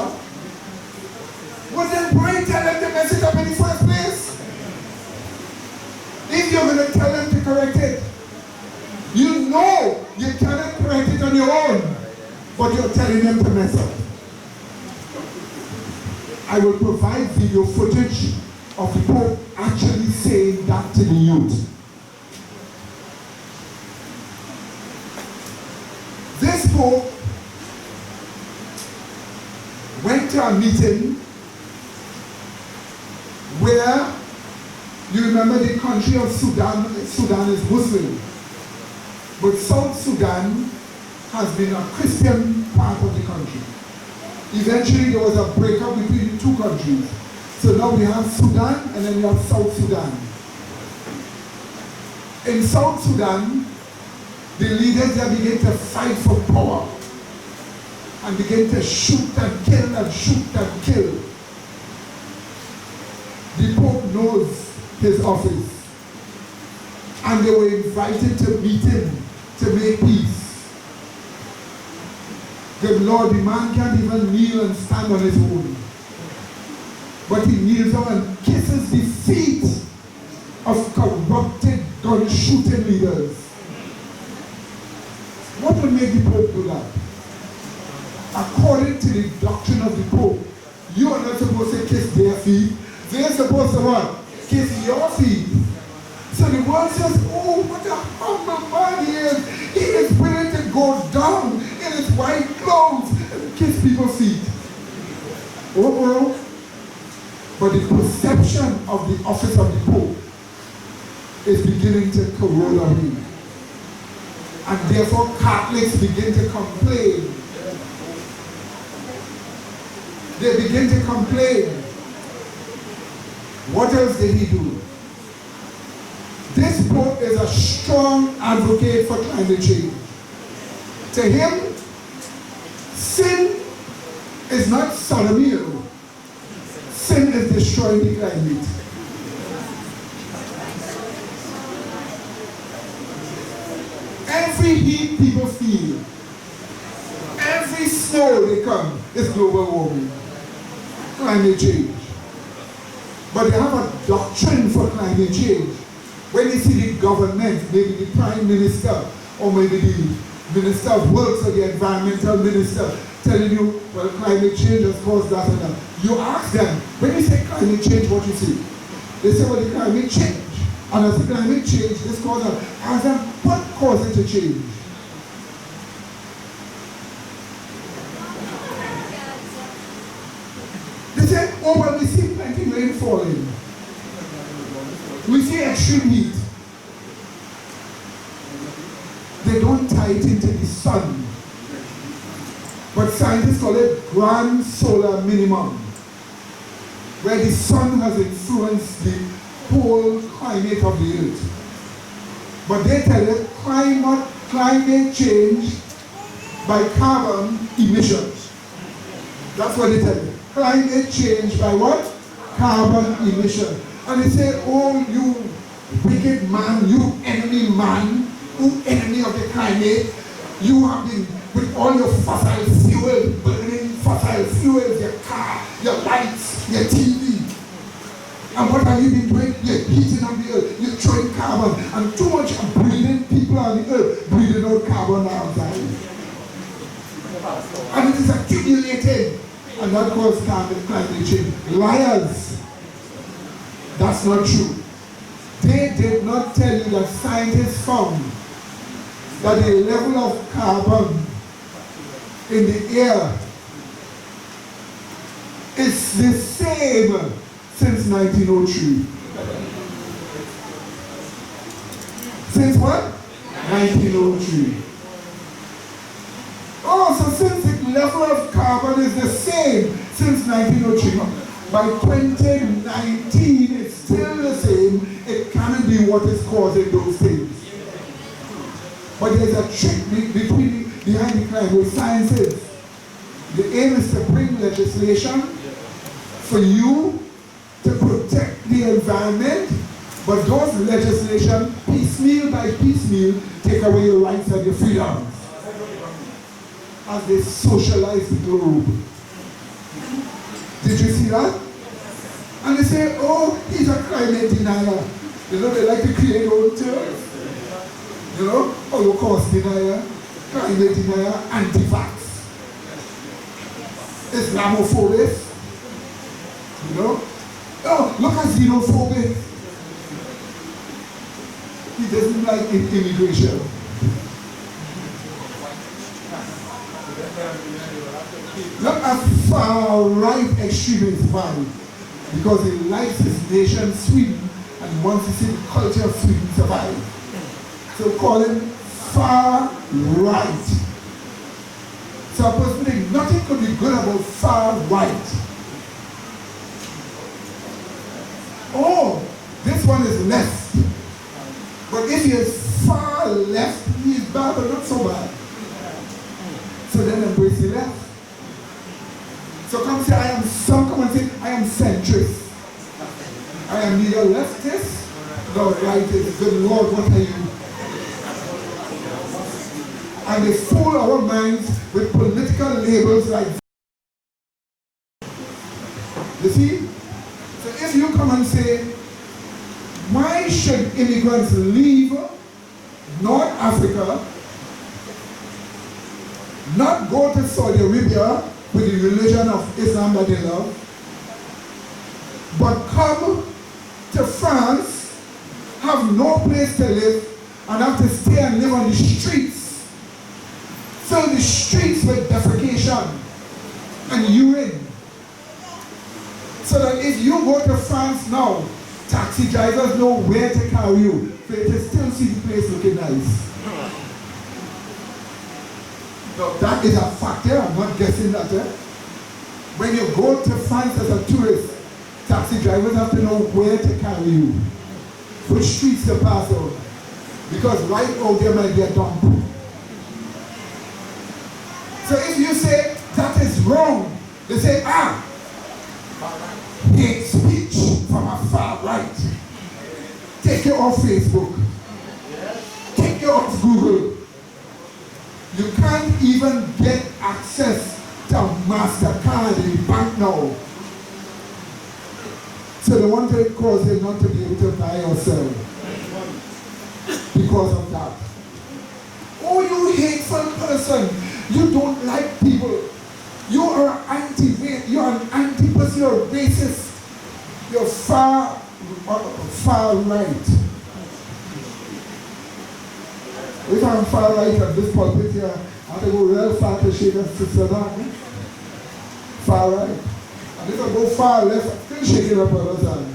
Well, then why tell them to mess it up in the first place? If you're going to tell them to correct it, you know you cannot correct it on your own, but you're telling them to mess up. I will provide video footage of the Pope actually saying that to the youth. This Pope went to a meeting where You remember the country of Sudan. Sudan is Muslim. But South Sudan has been a Christian part of the country. Eventually there was a breakup between the two countries. So now we have Sudan and then we have South Sudan. In South Sudan, the leaders there begin to fight for power and begin to shoot and kill and shoot and kill. The Pope knows his office and they were invited to meet him to make peace. Good Lord, the man can't even kneel and stand on his own. But he kneels down and kisses the feet of corrupted, gun-shooting leaders. What would make the Pope do that? According to the doctrine of the Pope, you are not supposed to kiss their feet. They're supposed to what? Kiss your feet. So the world says, oh, what a humble man he is. He is willing to go down in his white clothes and kiss people's feet. Oh. But the perception of the office of the Pope is beginning to corrode away. And therefore Catholics begin to complain. They begin to complain. What else did he do? This Pope is a strong advocate for climate change. To him, sin is not sodomy. Sin is destroying the climate. Every heat people feel, every snow they come, is global warming, climate change. But they have a doctrine for climate change. When you see the government, maybe the Prime Minister, or maybe the Minister of Works or the Environmental Minister, telling you, well, climate change has caused that and that. You ask them, when you say climate change, what you see? They say, well, the climate change. And as the climate change, this causes that. Ask them, what caused it to change? They say, oh, well, we see plenty rain falling. We see extreme heat. They don't tie it into the sun. But scientists call it grand solar minimum, where the sun has influenced the whole climate of the earth. But they tell you climate change by carbon emissions. That's what they tell you. Climate change by what? Carbon emission. And they say, oh, you wicked man, you enemy man, you enemy of the climate, you have been with all your fossil fuel, burning fossil fuels, your car, your lights, your TV. And what have you been doing? You're heating up the earth, you're throwing carbon, and too much breathing people on the earth, breathing out carbon outside. And it is accumulated, and that causes climate change. Liars. That's not true. They did not tell you that scientists found that the level of carbon in the air is the same since 1903. Since what? 1903. Oh, so since the level of carbon is the same since 1903, by 2019 it's still the same. It cannot be what is causing those things. But there's a trick behind the climate sciences. The aim is to bring legislation for you to protect the environment, but those legislation, piecemeal by piecemeal, take away your rights and your freedoms as they socialize the globe. Did you see that? And they say, oh, he's a climate denier. You know, they like to create old terms. You know, Holocaust denier, climate denier, anti-vax, Islamophobic. You know? Oh, look at xenophobic. He doesn't like immigration. Look at far right extremist man, because he likes his nation Sweden and and wants to see the culture of Sweden survive. So call him far right. So a person thinks nothing could be good about far right. Oh, this one is left. But if he is far left, he is bad but not so bad. So then embrace the left. So come say, come and say, I am centrist. I am neither leftist nor rightist. Good Lord, what are you? And they fool our minds with political labels like this. You see? So if you come and say, why should immigrants leave North Africa, not go to Saudi Arabia with the religion of Islam that they love, but come to France, have no place to live, and have to stay and live on the streets. Fill the streets with defecation and urine. So that if you go to France now, taxi drivers know where to carry you. So you can still see the place looking nice. Now that is a factor, I'm not guessing that. When you go to France as a tourist, taxi drivers have to know where to carry you, which streets to pass on. Because right out there might be a dump. So if you say that is wrong, they say, hate speech from a far right. Take it off Facebook. Take it off Google. You can't even get access to MasterCard in the bank now. So they want to cause you not to be able to buy or sell because of that. Oh, you hateful person. You don't like people. You are anti-race. You are an anti-person. You're a racist. You're far right. If I'm far right at this pulpit here, I have to go real far to shake and sister down. Far right. And if I go far left, I'm still shaking up others and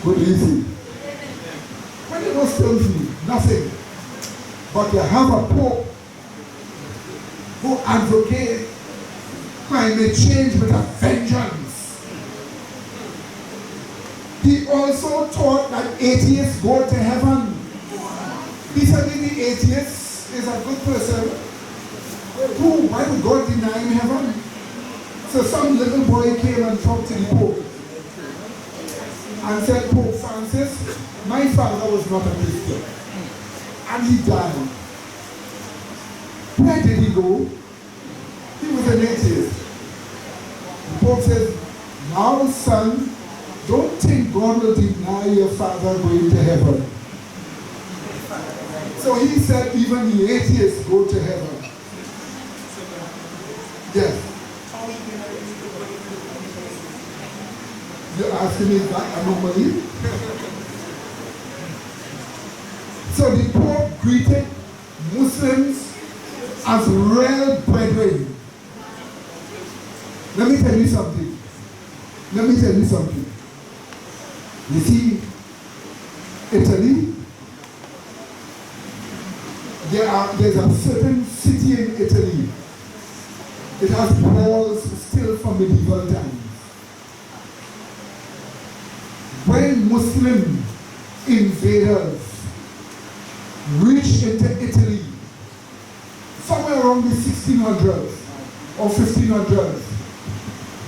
good easy. When you go still free, nothing. But you have a pope who advocates climate change with a vengeance. He also taught that atheists go to heaven. He said the atheist is a good person. Who? Why would God deny him heaven? So some little boy came and talked to the Pope and said, Pope Francis, my father was not a Christian. And he died. Where did he go? He was an atheist. The Pope says, now son, don't think God will deny your father going to heaven. So he said even the atheists go to heaven. Yes. You're asking me if that anomaly? So the Pope greeted Muslims as real brethren. Let me tell you something. You see, Italy, there's a certain city in Italy. It has walls still from medieval times. When Muslim invaders reached into Italy, somewhere around the 1600s or 1500s,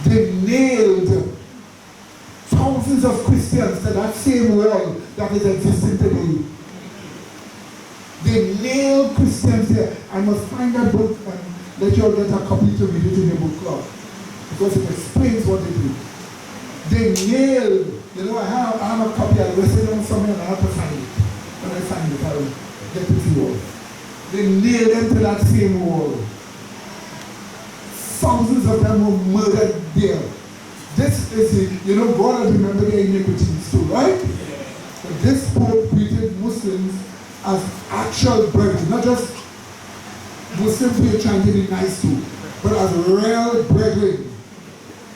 they nailed thousands of Christians to that same wall that is existing today. They nailed Christians there. I must find that book and let you all get a copy to read it in your book club, because it explains what they did. They nailed, I have a copy, I will sit down somewhere and I have to find it. When I find it, I will get it to you all. They nailed them to that same wall. Thousands of them were murdered there. This is God has remembered their iniquities too, right? But this Pope greeted Muslims as actual brethren, not just Muslims who are trying to be nice to, but as real brethren.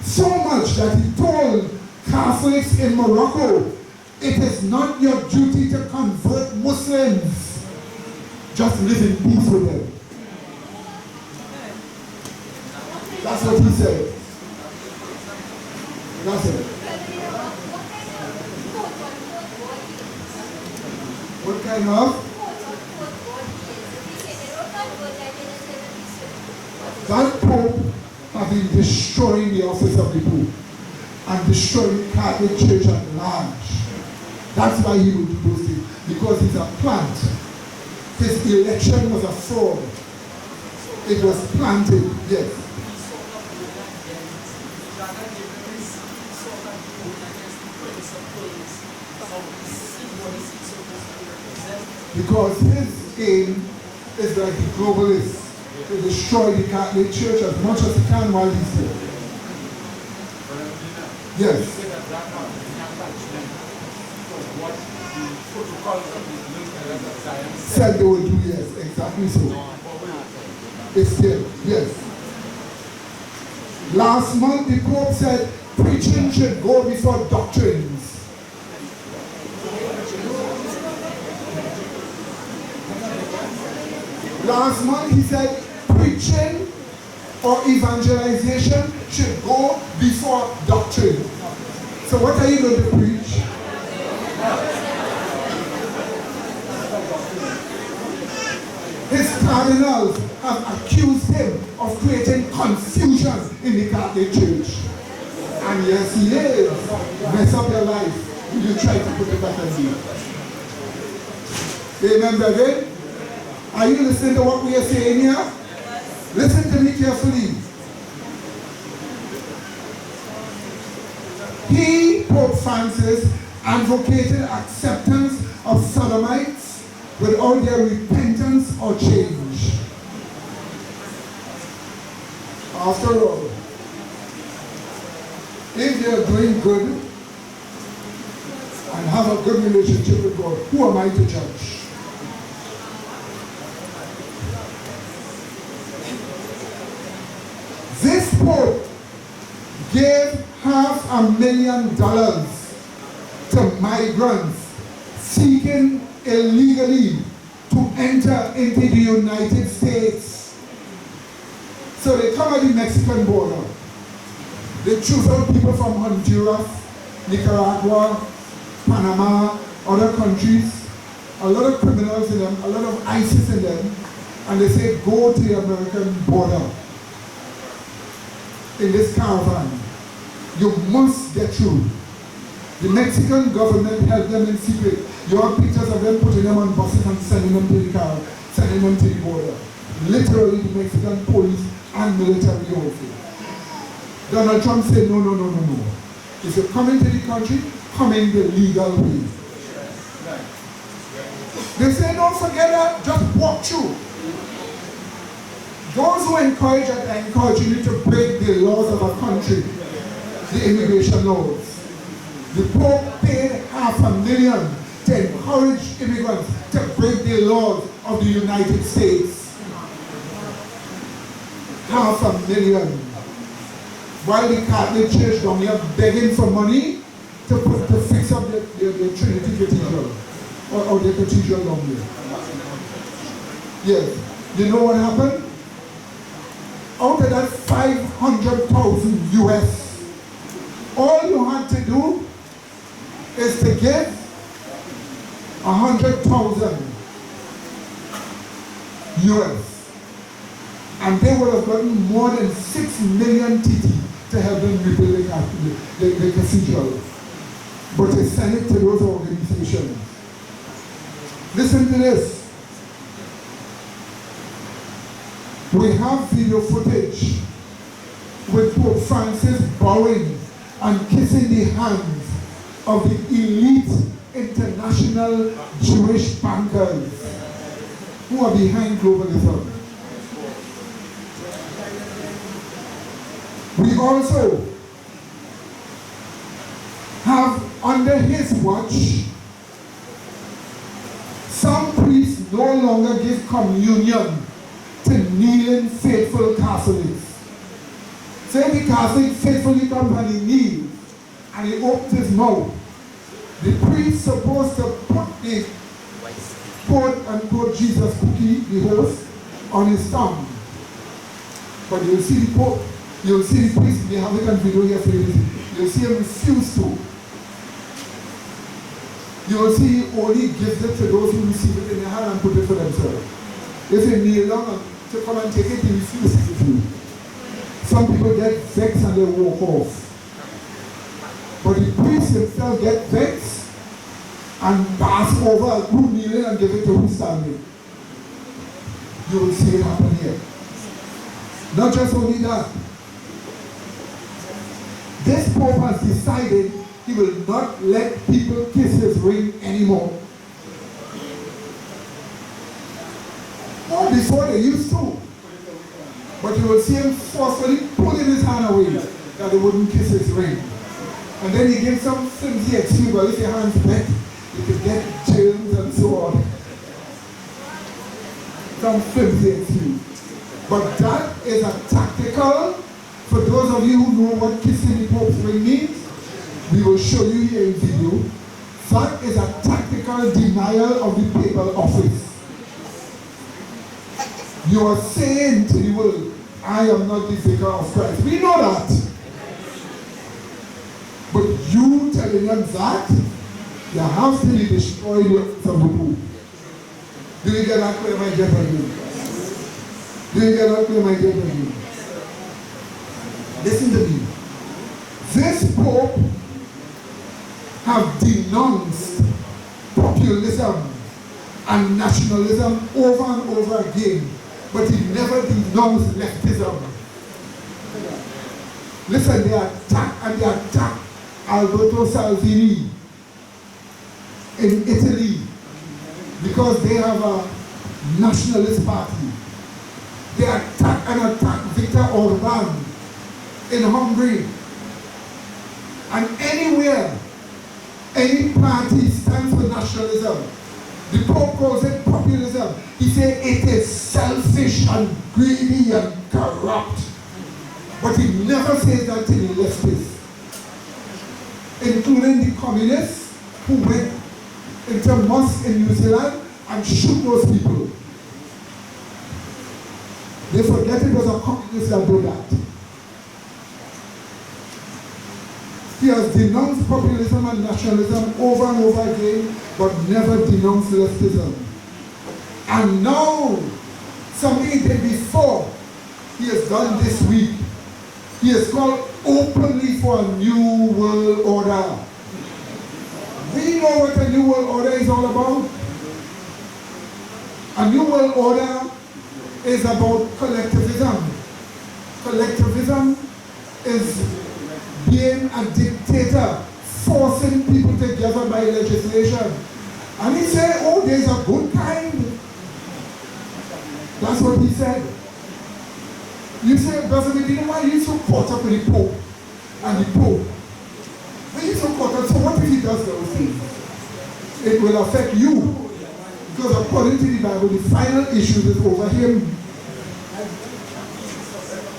So much that he told Catholics in Morocco, it is not your duty to convert Muslims. Just live in peace with them. That's what he said. That's it. What kind of? That Pope has been destroying the office of the Pope and destroying the Catholic Church at large. That's why he will do those things. Because he's a plant. His election was a fraud. It was planted, yes. Because his aim is like the globalist, to destroy the Catholic Church as much as he can while he's there. Yes. Said they will do, yes, exactly so. It's there, yes. Last month the Pope said preaching should go before doctrines. Last month he said preaching or evangelization should go before doctrine. So what are you going to preach? His cardinals have accused him of creating confusion in the Catholic Church. And yes, he is. Mess up your life when you try to put it back on you. Amen, brethren? Are you listening to what we are saying here? Listen to me carefully. He, Pope Francis, advocated acceptance of sodomites without their repentance or change. After all, if they are doing good and have a good relationship with God, who am I to judge? This Pope gave $500,000 to migrants seeking illegally to enter into the United States. So they come at the Mexican border. They choose out people from Honduras, Nicaragua, Panama, other countries, a lot of criminals in them, a lot of ISIS in them, and they say go to the American border. In this caravan, you must get through. The Mexican government held them in secret. You have pictures of them putting them on buses and sending them to the car, sending them to the border. Literally, the Mexican police and military also. Donald Trump said, no, no, no, no, no. If you're coming to the country, come in the legal way. They say, don't forget that, just walk through. Those who encourage you to break the laws of a country, the immigration laws. The Pope paid $500,000 to encourage immigrants to break the laws of the United States. $500,000. While the Catholic Church down here begging for money to fix up the Trinity Cathedral or the cathedral down here. Yes. You know what happened? Out of that 500,000 US, all you had to do is to give 100,000 US, and they would have gotten more than 6 million TT to help them rebuild the cathedral. But they sent it to those organizations. Listen to this. We have video footage with Pope Francis bowing and kissing the hands of the elite international Jewish bankers who are behind globalism. We also have, under his watch, some priests no longer give communion to kneeling faithful Catholics. So if the Catholic faithfully comes and he kneels and he opens his mouth, the priest supposed to put the quote-unquote Jesus cookie, the host, on his tongue. But you'll see the Pope, you'll see the priest, they have it on video here for you. You'll see him refuse to. You'll see he only gives it to those who receive it in their hand and put it for themselves. If you kneel down to come and take it, he refuses to. Some people get vexed and they walk off. But the priest himself gets vexed and pass over who kneeling and give it to who standing. You will see it happen here. Not just only that. This Pope has decided he will not let people kiss his ring anymore. Or before they used to. But you will see him forcefully pulling his hand away that they wouldn't kiss his ring. And then he gives some flimsy excuse, well, if your hand's wet, you could get germs and so on. Some flimsy excuse. But that is a tactical, for those of you who know what kissing the Pope's ring means, we will show you here in video. That is a tactical denial of the papal office. You are saying to the world, I am not the vicar of Christ. We know that. But you telling them that, you have to be destroyed from the Pope. Do you get that clear, my gentlemen? Do you get that clear, my gentlemen? Listen to me. This Pope have denounced populism and nationalism over and over again, but he never denounced leftism. Listen, they attack Alberto Salvini in Italy because they have a nationalist party. They attack Viktor Orban in Hungary. And anywhere any party stands for nationalism, the Pope calls it populism. He says it is selfish and greedy and corrupt. But he never says that to the leftists, including the communists who went into mosques in New Zealand and shoot those people. They forget it was a communist that did that. He has denounced populism and nationalism over and over again, but never denounced leftism. And now, something he did before, he has done this week. He has called openly for a new world order. We know what a new world order is all about. A new world order is about collectivism. Collectivism is being a dictator, forcing people together by legislation. And he said, oh, there's a good kind. That's what he said. You say, Brother Medina, why are you so caught up with the Pope and the Pope? Why are you so caught up? So what if he does those things? It will affect you. Because according to the Bible, the final issue is over him.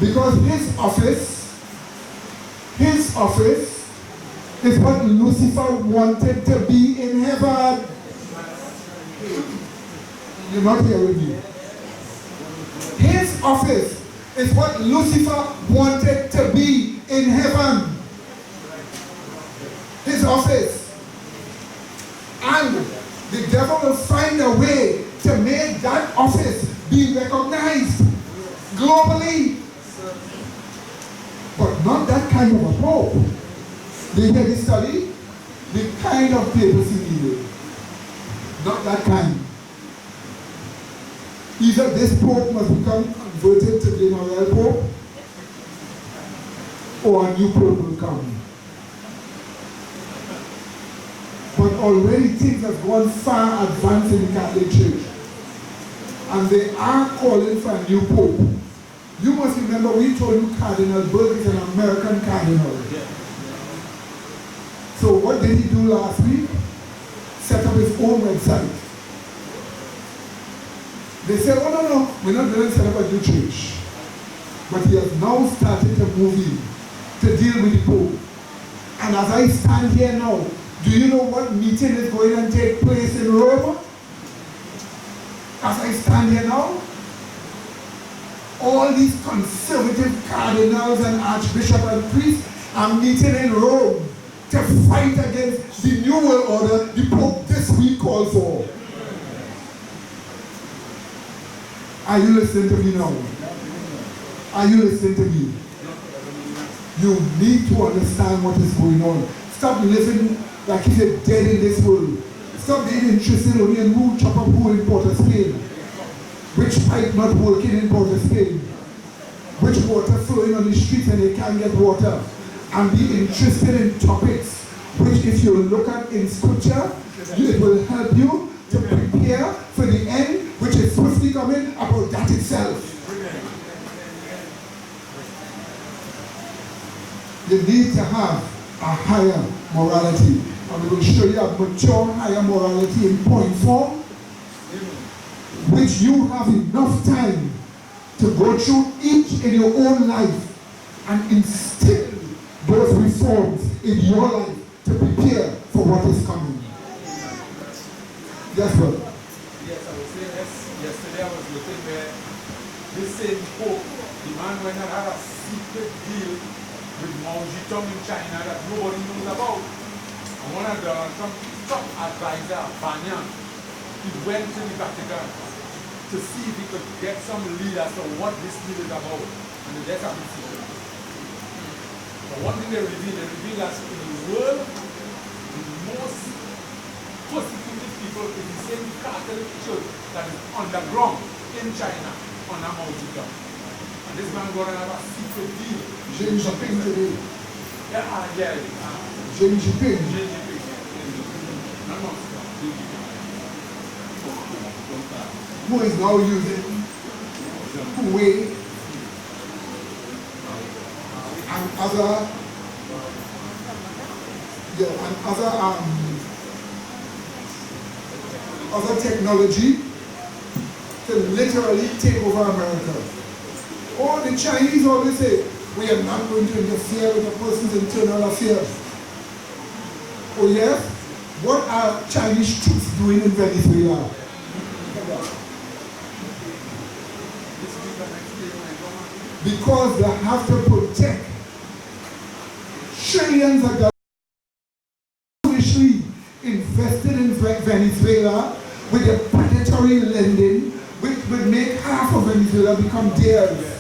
Because his office is what Lucifer wanted to be in heaven. You're not hearing me. His office is what Lucifer wanted to be in heaven. His office. And the devil will find a way to make that office be recognized globally. But not that kind of a pope. They hear the study? The kind of papacy needed. Not that kind. Either this pope must become converted to being a real pope, or a new pope will come. But already things have gone far advanced in the Catholic Church. And they are calling for a new pope. You must remember, we told you Cardinal Burke is an American cardinal. So what did he do last week? Set up his own website. They said, oh no, we're not going to set up a new church. But he has now started to move in to deal with the Pope. And as I stand here now, Do you know what meeting is going to take place in Rome? As I stand here now, all these conservative cardinals and archbishops and priests are meeting in Rome to fight against the New World Order the Pope this week called for. Are you listening to me now? Are you listening to me? You need to understand what is going on. Stop living like if you're dead in this world. Stop being interested only in who chop up who in Port of Spain. Which pipe not working in Port of Spain. Which water flowing on the streets and they can't get water. And be interested in topics which if you look at in scripture, it will help you to prepare for the end which is swiftly coming about that itself. You need to have a higher morality. And we will show you a mature higher morality in point form, which you have enough time to go through each in your own life and instill those reforms in your life to prepare for what is coming. Yes, brother. Yes, I was saying this. Yesterday I was looking there. This same Pope, the man went and had a secret deal with Mao Zedong in China that nobody knows about. And one of the top advisor, Banyan, he went to the Vatican to see if he could get some lead as to what this deal is about. And the death of the secret. But one thing they reveal that in the world, the most persecuted people is the same Catholic church that is underground in China under Mao Zedong. And this man got another secret deal. Xi Jinping today. Yeah. Xi Jinping. Who is now using Huawei and other technology to literally take over America. Or the Chinese always say, we are not going to interfere with a person's internal affairs. Oh yes? What are Chinese troops doing in Venezuela? Because they have to protect trillions of dollars foolishly invested in Venezuela with the predatory lending, which would make half of Venezuela become theirs.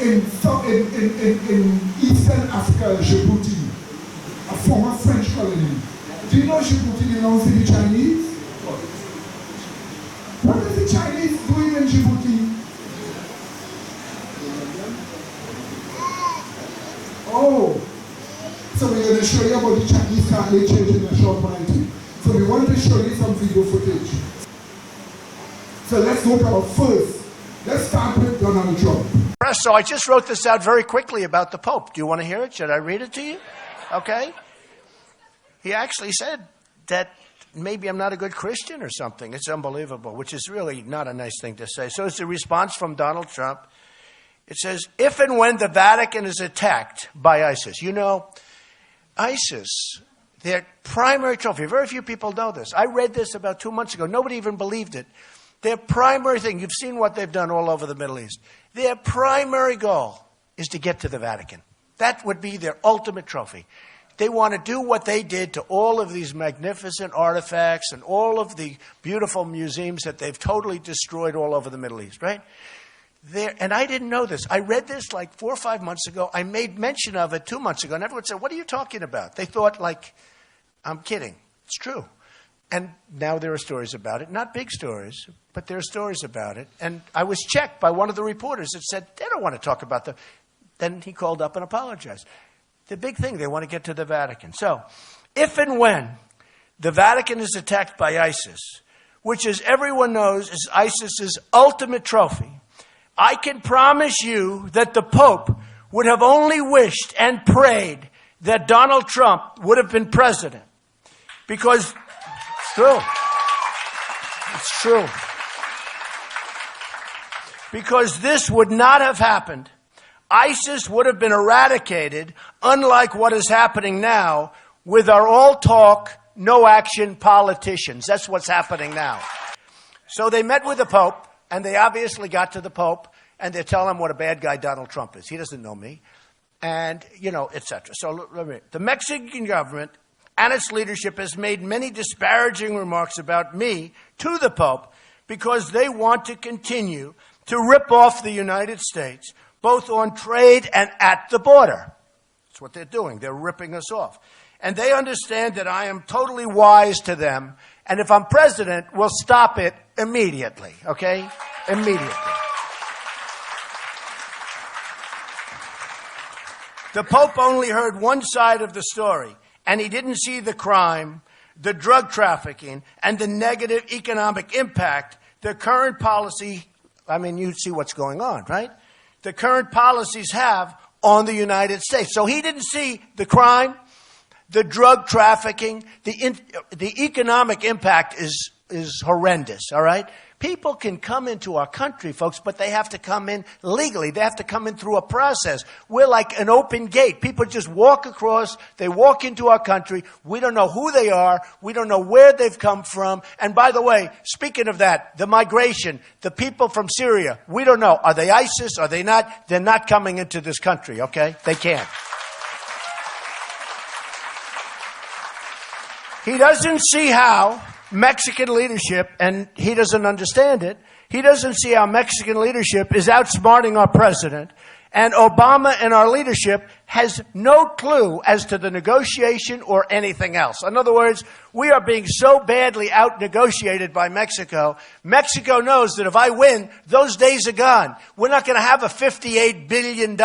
In Eastern Africa, Djibouti, a former French colony. Do you know Djibouti belongs to the Chinese? What are the Chinese doing in Djibouti? Oh, so we're going to show you about the Chinese Catholic Church in a short while too. So we want to show you some video footage. So let's go to our first. Let's start with Donald Trump. So I just wrote this out very quickly about the Pope. Do you want to hear it? Should I read it to you? Okay. He actually said that maybe I'm not a good Christian or something. It's unbelievable, which is really not a nice thing to say. So it's a response from Donald Trump. It says, if and when the Vatican is attacked by ISIS. You know, ISIS, their primary trophy, very few people know this. I read this about 2 months ago. Nobody even believed it. Their primary thing, you've seen what they've done all over the Middle East. Their primary goal is to get to the Vatican. That would be their ultimate trophy. They want to do what they did to all of these magnificent artifacts and all of the beautiful museums that they've totally destroyed all over the Middle East, right? And I didn't know this. I read this like 4 or 5 months ago. I made mention of it 2 months ago, and everyone said, what are you talking about? They thought, like, I'm kidding. It's true. And now there are stories about it. Not big stories, but there are stories about it. And I was checked by one of the reporters that said, they don't want to talk about them. Then he called up and apologized. The big thing, they want to get to the Vatican. So, if and when the Vatican is attacked by ISIS, which, as everyone knows, is ISIS's ultimate trophy, I can promise you that the Pope would have only wished and prayed that Donald Trump would have been president. Because it's true. It's true. Because this would not have happened ISIS would have been eradicated, unlike what is happening now with our all talk, no action politicians. That's what's happening now. So they met with the Pope, and they obviously got to the Pope, and they're telling him what a bad guy Donald Trump is. He doesn't know me, and, etc. So the Mexican government and its leadership has made many disparaging remarks about me to the Pope because they want to continue to rip off the United States, both on trade and at the border. That's what they're doing. They're ripping us off. And they understand that I am totally wise to them, and if I'm president, we'll stop it immediately, okay? Immediately. The Pope only heard one side of the story, and he didn't see the crime, the drug trafficking, and the negative economic impact the current policy, you see what's going on, right? The current policies have on the United States. So he didn't see the crime, the drug trafficking, the economic impact is horrendous, all right? People can come into our country, folks, but they have to come in legally. They have to come in through a process. We're like an open gate. People just walk across. They walk into our country. We don't know who they are. We don't know where they've come from. And by the way, speaking of that, the migration, the people from Syria, we don't know. Are they ISIS? Are they not? They're not coming into this country, okay? They can't. He doesn't see how Mexican leadership, and he doesn't understand it, he doesn't see how Mexican leadership is outsmarting our president, and Obama and our leadership has no clue as to the negotiation or anything else. In other words, we are being so badly out-negotiated by Mexico. Mexico knows that if I win, those days are gone. We're not going to have a $58 billion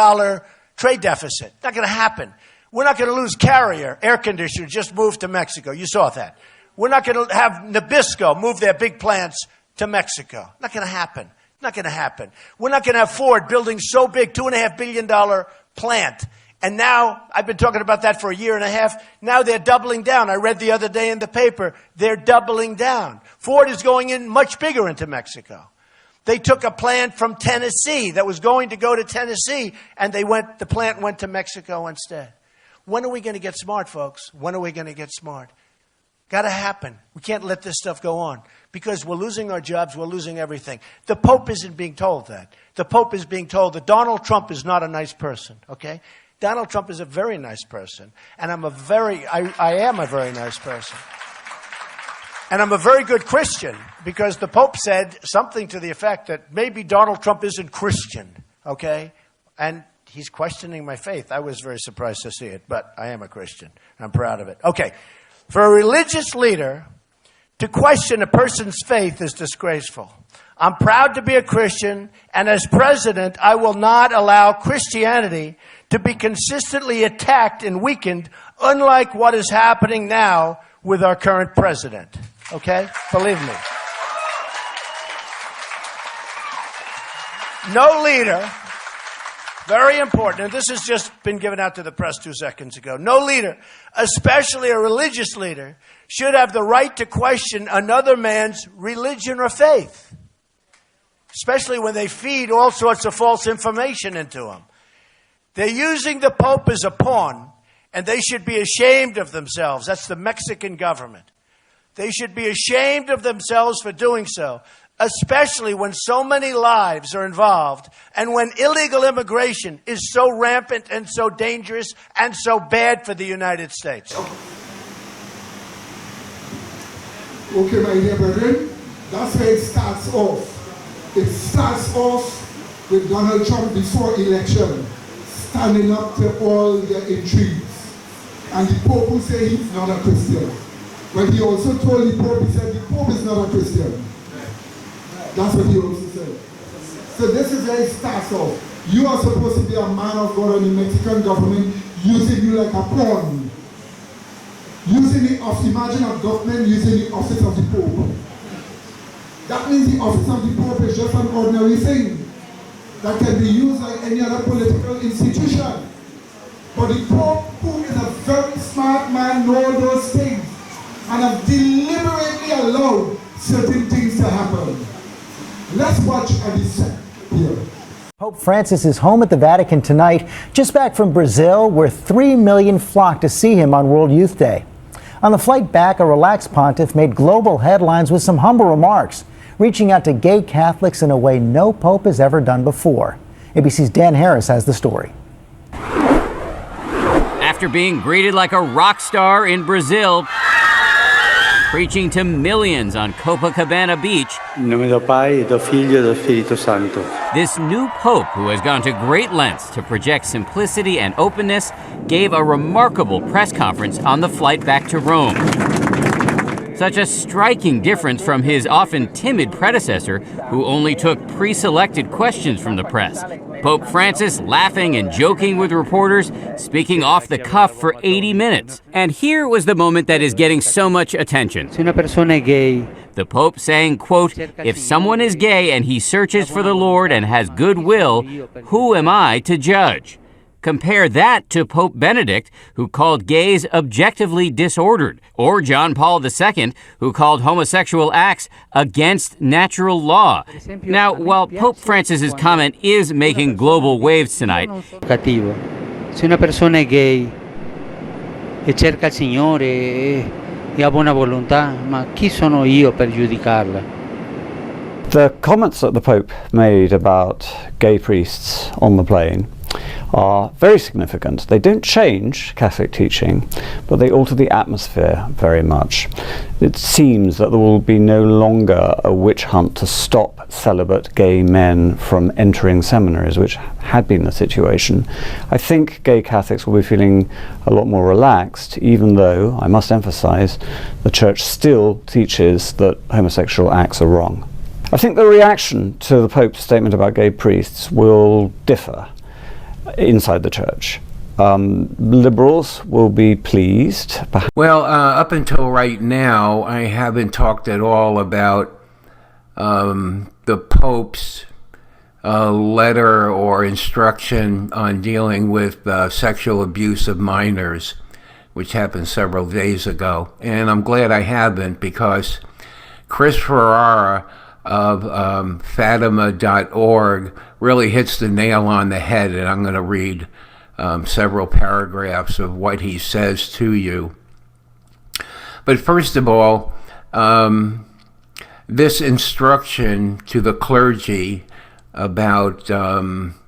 trade deficit. Not going to happen. We're not going to lose Carrier, air conditioners, just moved to Mexico. You saw that. We're not going to have Nabisco move their big plants to Mexico. Not going to happen. Not going to happen. We're not going to have Ford building so big, $2.5 billion plant. And now, I've been talking about that for a year and a half. Now they're doubling down. I read the other day in the paper, they're doubling down. Ford is going in much bigger into Mexico. They took a plant from Tennessee that was going to go to Tennessee, and the plant went to Mexico instead. When are we going to get smart, folks? When are we going to get smart? Got to happen. We can't let this stuff go on because we're losing our jobs. We're losing everything. The Pope isn't being told that. The Pope is being told that Donald Trump is not a nice person, okay? Donald Trump is a very nice person, and I am a very nice person. And I'm a very good Christian because the Pope said something to the effect that maybe Donald Trump isn't Christian, okay? And he's questioning my faith. I was very surprised to see it, but I am a Christian. I'm proud of it. Okay. For a religious leader to question a person's faith is disgraceful. I'm proud to be a Christian, and as president, I will not allow Christianity to be consistently attacked and weakened, unlike what is happening now with our current president. Okay? Believe me. No leader, very important, and this has just been given out to the press 2 seconds ago. No leader, especially a religious leader, should have the right to question another man's religion or faith, especially when they feed all sorts of false information into him. They're using the Pope as a pawn, and they should be ashamed of themselves. That's the Mexican government. They should be ashamed of themselves for doing so, especially when so many lives are involved and when illegal immigration is so rampant and so dangerous and so bad for the United States. Okay, my dear brethren, that's where it starts off. It starts off with Donald Trump before election, standing up to all the intrigues. And the Pope will say he's not a Christian. But he also told the Pope, he said the Pope is not a Christian. That's what he also said. So this is where it starts off. You are supposed to be a man of God, and the Mexican government using you like a pawn. Using the office, imagine a government using the office of the Pope. That means the office of the Pope is just an ordinary thing that can be used like any other political institution. But the Pope, who is a very smart man, knows those things and have deliberately allowed certain things to happen. Let's watch a dissent here. Pope Francis is home at the Vatican tonight, just back from Brazil, where 3 million flocked to see him on World Youth Day. On the flight back, a relaxed pontiff made global headlines with some humble remarks, reaching out to gay Catholics in a way no pope has ever done before. ABC's Dan Harris has the story. After being greeted like a rock star in Brazil, preaching to millions on Copacabana Beach, In nome do Pai, do Filho e do Spirito Santo. this new pope, who has gone to great lengths to project simplicity and openness, gave a remarkable press conference on the flight back to Rome. Such a striking difference from his often timid predecessor, who only took pre-selected questions from the press. Pope Francis laughing and joking with reporters, speaking off the cuff for 80 minutes. And here was the moment that is getting so much attention. Se una persona è gay, The Pope saying, quote, "If someone is gay and he searches for the Lord and has goodwill, who am I to judge?" Compare that to Pope Benedict, who called gays objectively disordered, or John Paul II, who called homosexual acts against natural law. Now, while Pope Francis's comment is making global waves tonight, cattivo. Se una persona è gay e cerca il Signore e ha buona volontà, ma chi sono io per giudicarla? The comments that the Pope made about gay priests on the plane are very significant. They don't change Catholic teaching, but they alter the atmosphere very much. It seems that there will be no longer a witch hunt to stop celibate gay men from entering seminaries, which had been the situation. I think gay Catholics will be feeling a lot more relaxed, even though, I must emphasize, the Church still teaches that homosexual acts are wrong. I think the reaction to the Pope's statement about gay priests will differ inside the Church. Liberals will be pleased. Well, up until right now, I haven't talked at all about the Pope's letter or instruction on dealing with sexual abuse of minors, which happened several days ago. And I'm glad I haven't, because Chris Ferrara of Fatima.org really hits the nail on the head, and I'm going to read several paragraphs of what he says to you. But first of all, this instruction to the clergy about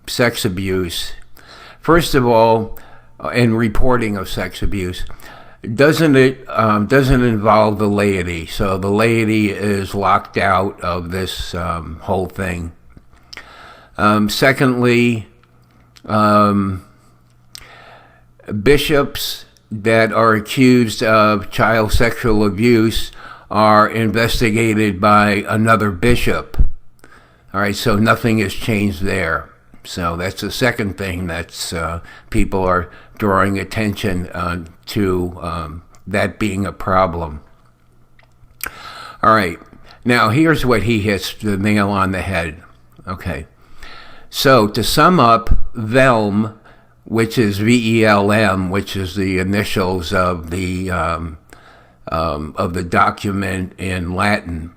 sex abuse, first of all, and reporting of sex abuse, doesn't involve the laity. So the laity is locked out of this whole thing. Secondly, bishops that are accused of child sexual abuse are investigated by another bishop. All right, so nothing has changed there. So that's the second thing that's people are drawing attention to that being a problem. All right, now here's what he hits the nail on the head. Okay, so to sum up, VELM, which is VELM, which is the initials of the document in Latin,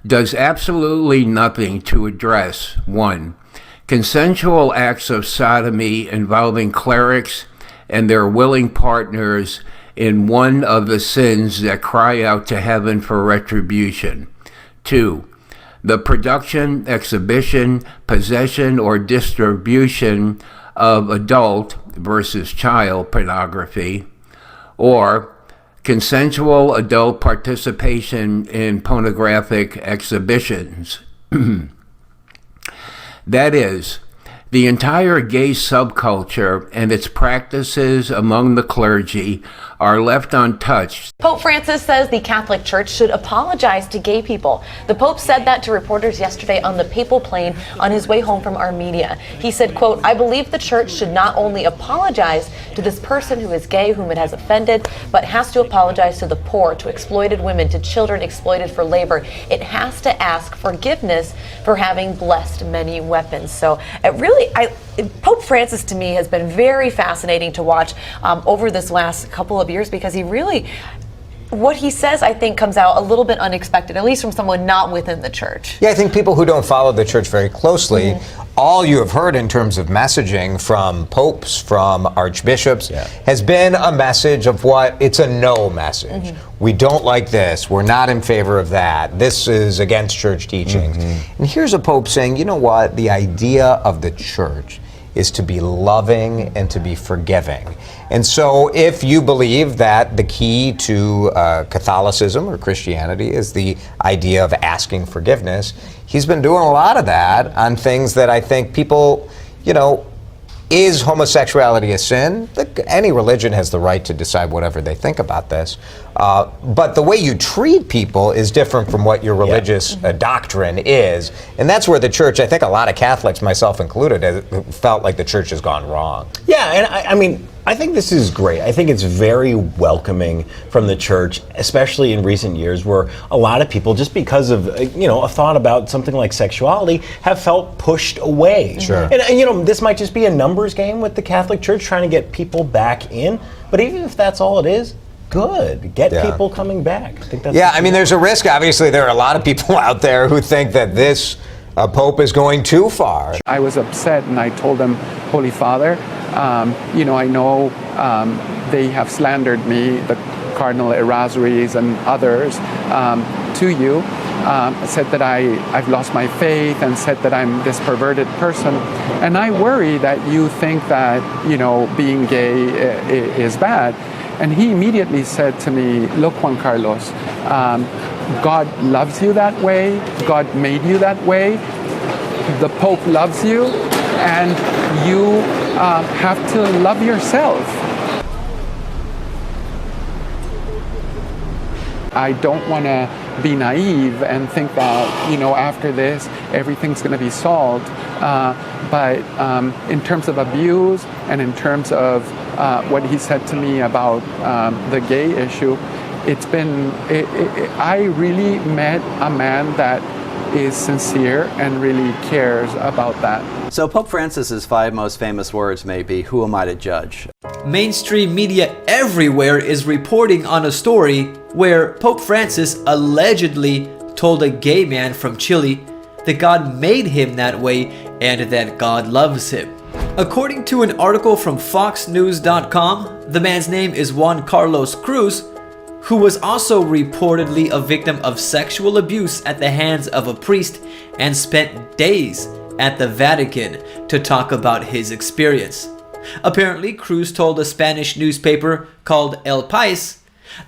does absolutely nothing to address, one, consensual acts of sodomy involving clerics and their willing partners in one of the sins that cry out to heaven for retribution. Two, the production, exhibition, possession, or distribution of adult versus child pornography, or consensual adult participation in pornographic exhibitions. That is, the entire gay subculture and its practices among the clergy are left untouched. Pope Francis says the Catholic Church should apologize to gay people. The Pope said that to reporters yesterday on the papal plane on his way home from Armenia. He said, quote, "I believe the Church should not only apologize to this person who is gay, whom it has offended, but has to apologize to the poor, to exploited women, to children exploited for labor. It has to ask forgiveness for having blessed many weapons." So it really, Pope Francis to me has been very fascinating to watch over this last couple of years, because he really what he says, I think, comes out a little bit unexpected, at least from someone not within the church. Yeah, I think people who don't follow the church very closely, all you have heard in terms of messaging from popes, from archbishops, has been a message of what it's a no message. We don't like this. We're not in favor of that. This is against church teachings. And here's a pope saying, you know what? The idea of the church is to be loving and to be forgiving. And so if you believe that the key to Catholicism or Christianity is the idea of asking forgiveness, he's been doing a lot of that on things that I think people, you know, is homosexuality a sin? Look, any religion has the right to decide whatever they think about this. But the way you treat people is different from what your religious doctrine is. And that's where the church, I think a lot of Catholics, myself included, felt like the church has gone wrong. Yeah, and I mean, I think this is great. I think it's very welcoming from the church, especially in recent years where a lot of people, just because of, you know, a thought about something like sexuality, have felt pushed away. Sure. And you know, this might just be a numbers game with the Catholic Church trying to get people back in. But even if that's all it is, good. Get people coming back. I think that's I mean, there's a risk. Obviously, there are a lot of people out there who think that this Pope is going too far. I was upset and I told him, Holy Father, you know, I know they have slandered me, the Cardinal Errázuriz and others, to you. Said that I've lost my faith and said that I'm this perverted person. And I worry that you think that, you know, being gay is bad. And he immediately said to me, look, Juan Carlos, God loves you that way. God made you that way. The Pope loves you, and you have to love yourself. I don't want to be naive and think that, you know, after this, everything's going to be solved. But in terms of abuse and in terms of what he said to me about the gay issue, it's been, I really met a man that is sincere and really cares about that. So Pope Francis's 5 most famous words may be, "Who am I to judge?" Mainstream media everywhere is reporting on a story where Pope Francis allegedly told a gay man from Chile that God made him that way and that God loves him. According to an article from FoxNews.com, the man's name is Juan Carlos Cruz, who was also reportedly a victim of sexual abuse at the hands of a priest and spent days at the Vatican to talk about his experience. Apparently, Cruz told a Spanish newspaper called El País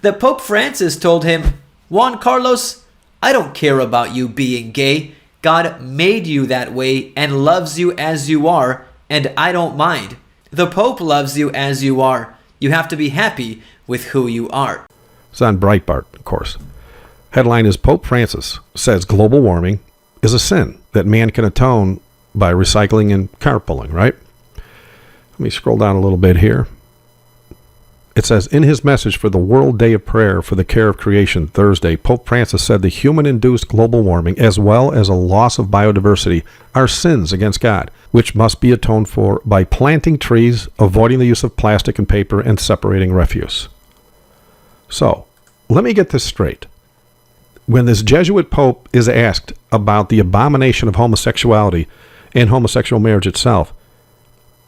that Pope Francis told him, "Juan Carlos, I don't care about you being gay. God made you that way and loves you as you are, and I don't mind. The Pope loves you as you are. You have to be happy with who you are." It's on Breitbart, of course. Headline is Pope Francis says global warming is a sin that man can atone by recycling and carpooling, right? Let me scroll down a little bit here. It says, in his message for the World Day of Prayer for the Care of Creation Thursday, Pope Francis said the human-induced global warming, as well as a loss of biodiversity, are sins against God, which must be atoned for by planting trees, avoiding the use of plastic and paper, and separating refuse. So, let me get this straight. When this Jesuit Pope is asked about the abomination of homosexuality and homosexual marriage itself,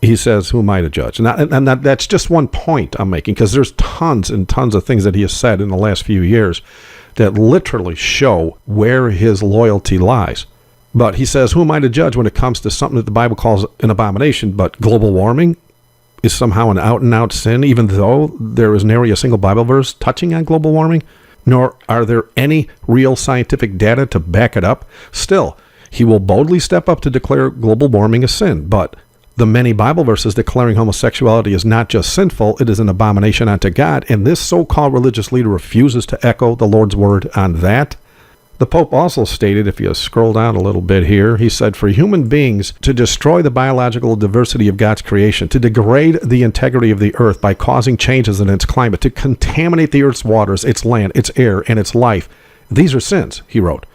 he says, who am I to judge? And that's just one point I'm making, because there's tons and tons of things that he has said in the last few years that literally show where his loyalty lies. But he says, who am I to judge when it comes to something that the Bible calls an abomination, but global warming is somehow an out-and-out sin, even though there is nary a single Bible verse touching on global warming, nor are there any real scientific data to back it up. Still, he will boldly step up to declare global warming a sin, but the many Bible verses declaring homosexuality is not just sinful, it is an abomination unto God, and this so-called religious leader refuses to echo the Lord's word on that. The Pope also stated, if you scroll down a little bit here, he said, for human beings to destroy the biological diversity of God's creation, to degrade the integrity of the earth by causing changes in its climate, to contaminate the earth's waters, its land, its air, and its life, these are sins, he wrote.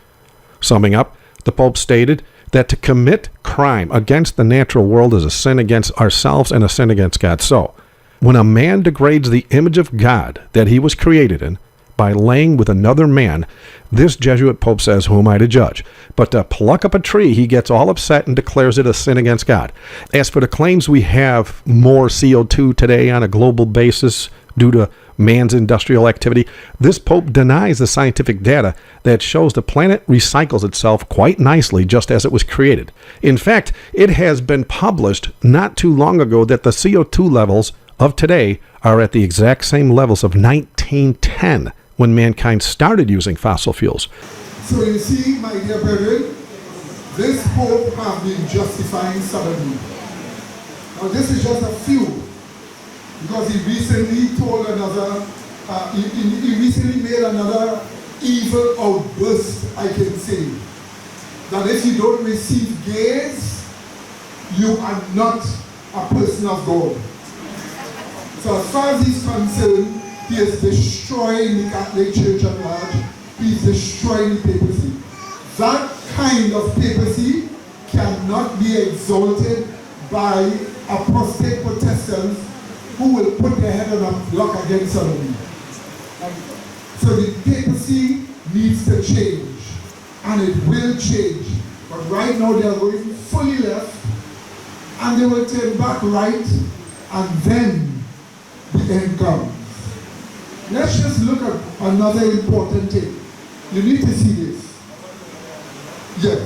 Summing up, the Pope stated that to commit crime against the natural world is a sin against ourselves and a sin against God. So, when a man degrades the image of God that he was created in by laying with another man, this Jesuit pope says, who am I to judge? But to pluck up a tree, he gets all upset and declares it a sin against God. As for the claims we have more CO2 today on a global basis due to man's industrial activity, this pope denies the scientific data that shows the planet recycles itself quite nicely just as it was created. In fact, it has been published not too long ago that the CO2 levels of today are at the exact same levels of 1910, when mankind started using fossil fuels. So you see, my dear brethren, this pope has been justifying sodomy. Now this is just a few, because he recently told another, he recently made another evil outburst, I can say, that if you don't receive gays, you are not a person of God. So as far as he's concerned, he is destroying the Catholic Church at large. He's destroying the papacy. That kind of papacy cannot be exalted by apostate Protestants who will put their head on a block against somebody. So the papacy needs to change, and it will change. But right now they are going fully left, and they will turn back right, and then the end comes. Let's just look at another important thing. You need to see this. Yes.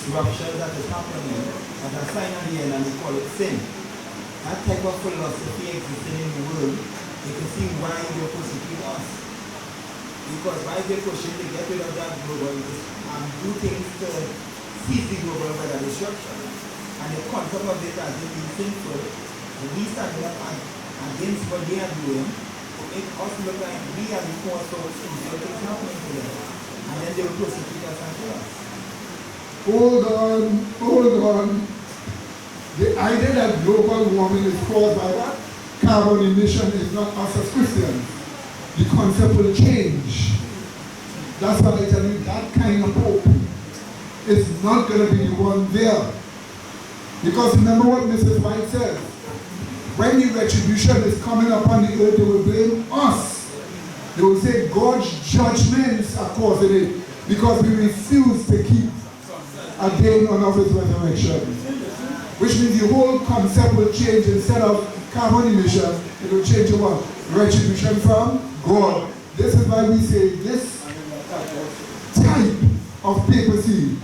Rupture that is happening as a sign of the end, and we call it sin. That type of philosophy existing in the world, you can see why they persecute us. Because why they pushing to get rid of that global and do things to seize the global weather destruction. And the concept of it as it being sinful, and we standing up against what they are doing, to make us look like we are the cause of things happening to them. And then they will persecute us and kill us. Hold on. The idea that global warming is caused by what? Carbon emission is not us as Christians. The concept will change. That's why I tell you, that kind of hope is not going to be the one there. Because remember what Mrs. White said, when the retribution is coming upon the earth, they will blame us. They will say God's judgments are causing it because we refuse to keep a day of his resurrection. Which means the whole concept will change. Instead of carbon emission, it will change to what? Retribution from God. This is why we say this type of papacy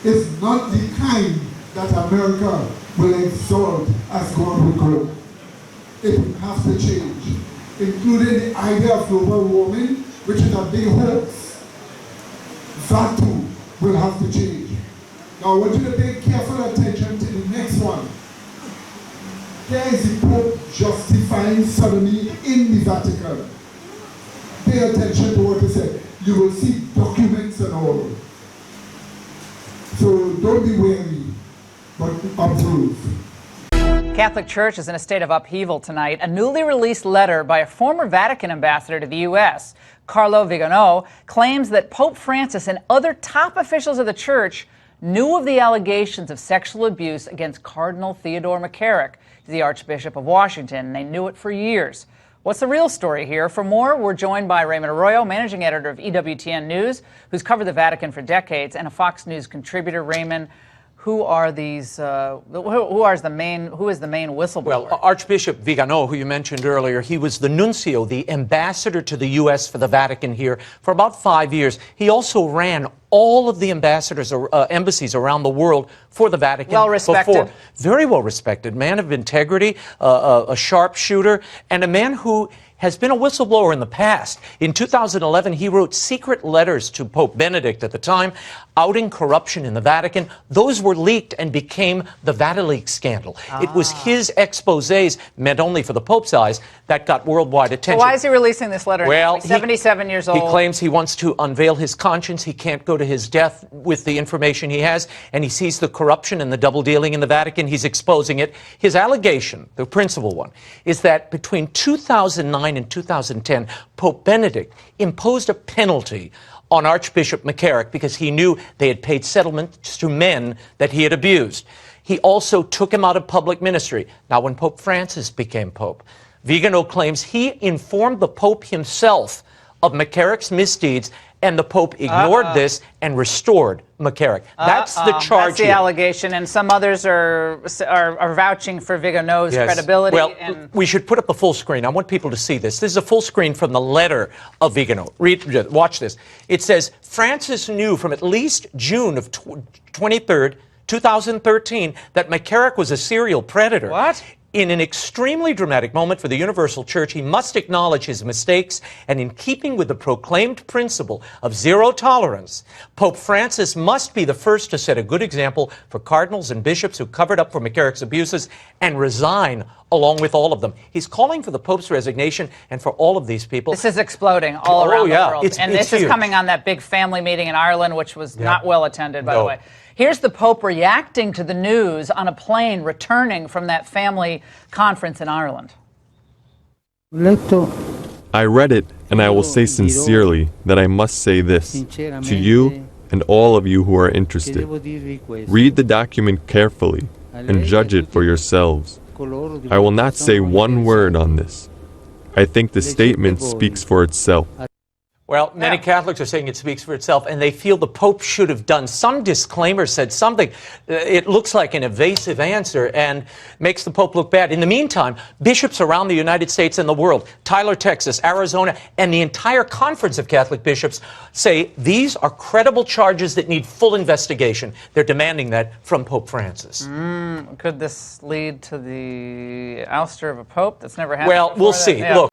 is not the kind that America will exalt as God will grow. It will have to change, including the idea of global warming, which is a big hoax. That too will have to change. Now I want you to pay careful attention to the next one. There is the Pope justifying sodomy in the Vatican. Pay attention to what he said. You will see documents and all. So don't be wary, but observe. Catholic Church is in a state of upheaval tonight. A newly released letter by a former Vatican ambassador to the U.S., Carlo Vigano, claims that Pope Francis and other top officials of the Church knew of the allegations of sexual abuse against Cardinal Theodore McCarrick, the Archbishop of Washington, and they knew it for years. What's the real story here? For more, we're joined by Raymond Arroyo, managing editor of EWTN News, who's covered the Vatican for decades, and a Fox News contributor. Raymond, who are these? Who is the main whistleblower? Well, Archbishop Vigano, who you mentioned earlier, he was the nuncio, the ambassador to the U.S. for the Vatican here for about 5 years. He also ran all of the embassies around the world for the Vatican. Well respected. Before. Very well respected. Man of integrity, a sharpshooter, and a man who has been a whistleblower in the past. In 2011, he wrote secret letters to Pope Benedict at the time, outing corruption in the Vatican. Those were leaked and became the VatiLeaks scandal. It was his exposés, meant only for the Pope's eyes, that got worldwide attention. So why is he releasing this letter? Well, He's 77 years old. He claims he wants to unveil his conscience. He can't go to his death with the information he has, and he sees the corruption and the double dealing in the Vatican. He's exposing it. His allegation, the principal one, is that between 2009 and 2010, Pope Benedict imposed a penalty on Archbishop McCarrick because he knew they had paid settlements to men that he had abused. He also took him out of public ministry. Now, when Pope Francis became Pope, Vigano claims he informed the Pope himself of McCarrick's misdeeds, and the Pope ignored this and restored McCarrick. That's the charge. That's the allegation, and some others are vouching for Vigano's credibility. Well, we should put up the full screen. I want people to see this. This is a full screen from the letter of Vigano. Watch this. It says, Francis knew from at least June of 23rd, 2013, that McCarrick was a serial predator. What? In an extremely dramatic moment for the Universal Church, he must acknowledge his mistakes, and in keeping with the proclaimed principle of zero tolerance, Pope Francis must be the first to set a good example for cardinals and bishops who covered up for McCarrick's abuses and resign along with all of them. He's calling for the Pope's resignation and for all of these people. This is exploding all around the world. It's this huge. is coming on that big family meeting in Ireland, which was not well attended, by the way. Here's the Pope reacting to the news on a plane returning from that family conference in Ireland. I read it, and I will say sincerely that I must say this to you and all of you who are interested. Read the document carefully and judge it for yourselves. I will not say one word on this. I think the statement speaks for itself. Well, many Catholics are saying it speaks for itself, and they feel the Pope should have done some disclaimer, said something. It looks like an evasive answer and makes the Pope look bad. In the meantime, bishops around the United States and the world, Tyler, Texas, Arizona, and the entire Conference of Catholic Bishops say these are credible charges that need full investigation. They're demanding that from Pope Francis. Could this lead to the ouster of a Pope? That's never happened Well, before. we'll see. Yeah. Look.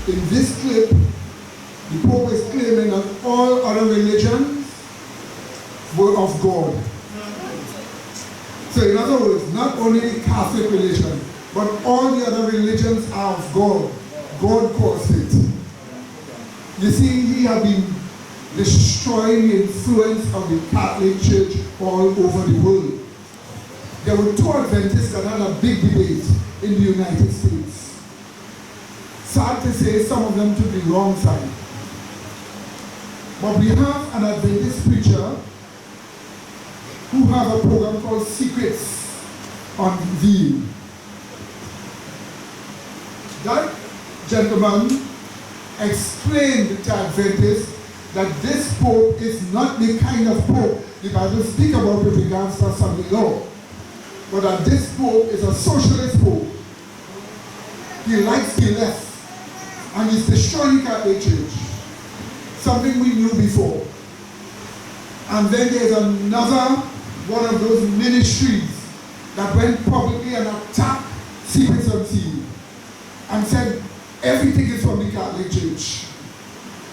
In this clip, the Pope is claiming that all other religions were of God. So in other words, not only the Catholic religion, but all the other religions are of God. God caused it. You see, he has been destroying the influence of the Catholic Church all over the world. There were two Adventists that had a big debate in the United States. Sad to say, some of them took the wrong side. But we have an Adventist preacher who has a program called Secrets Unveiled. That gentleman explained to Adventists that this Pope is not the kind of Pope the Bible speaks about with regards to Sunday law, but that this Pope is a socialist Pope. He likes the left, and he's destroying the Catholic Church. Something we knew before. And then there's another one of those ministries that went publicly and attacked Secrets Unsealed and said everything is from the Catholic Church.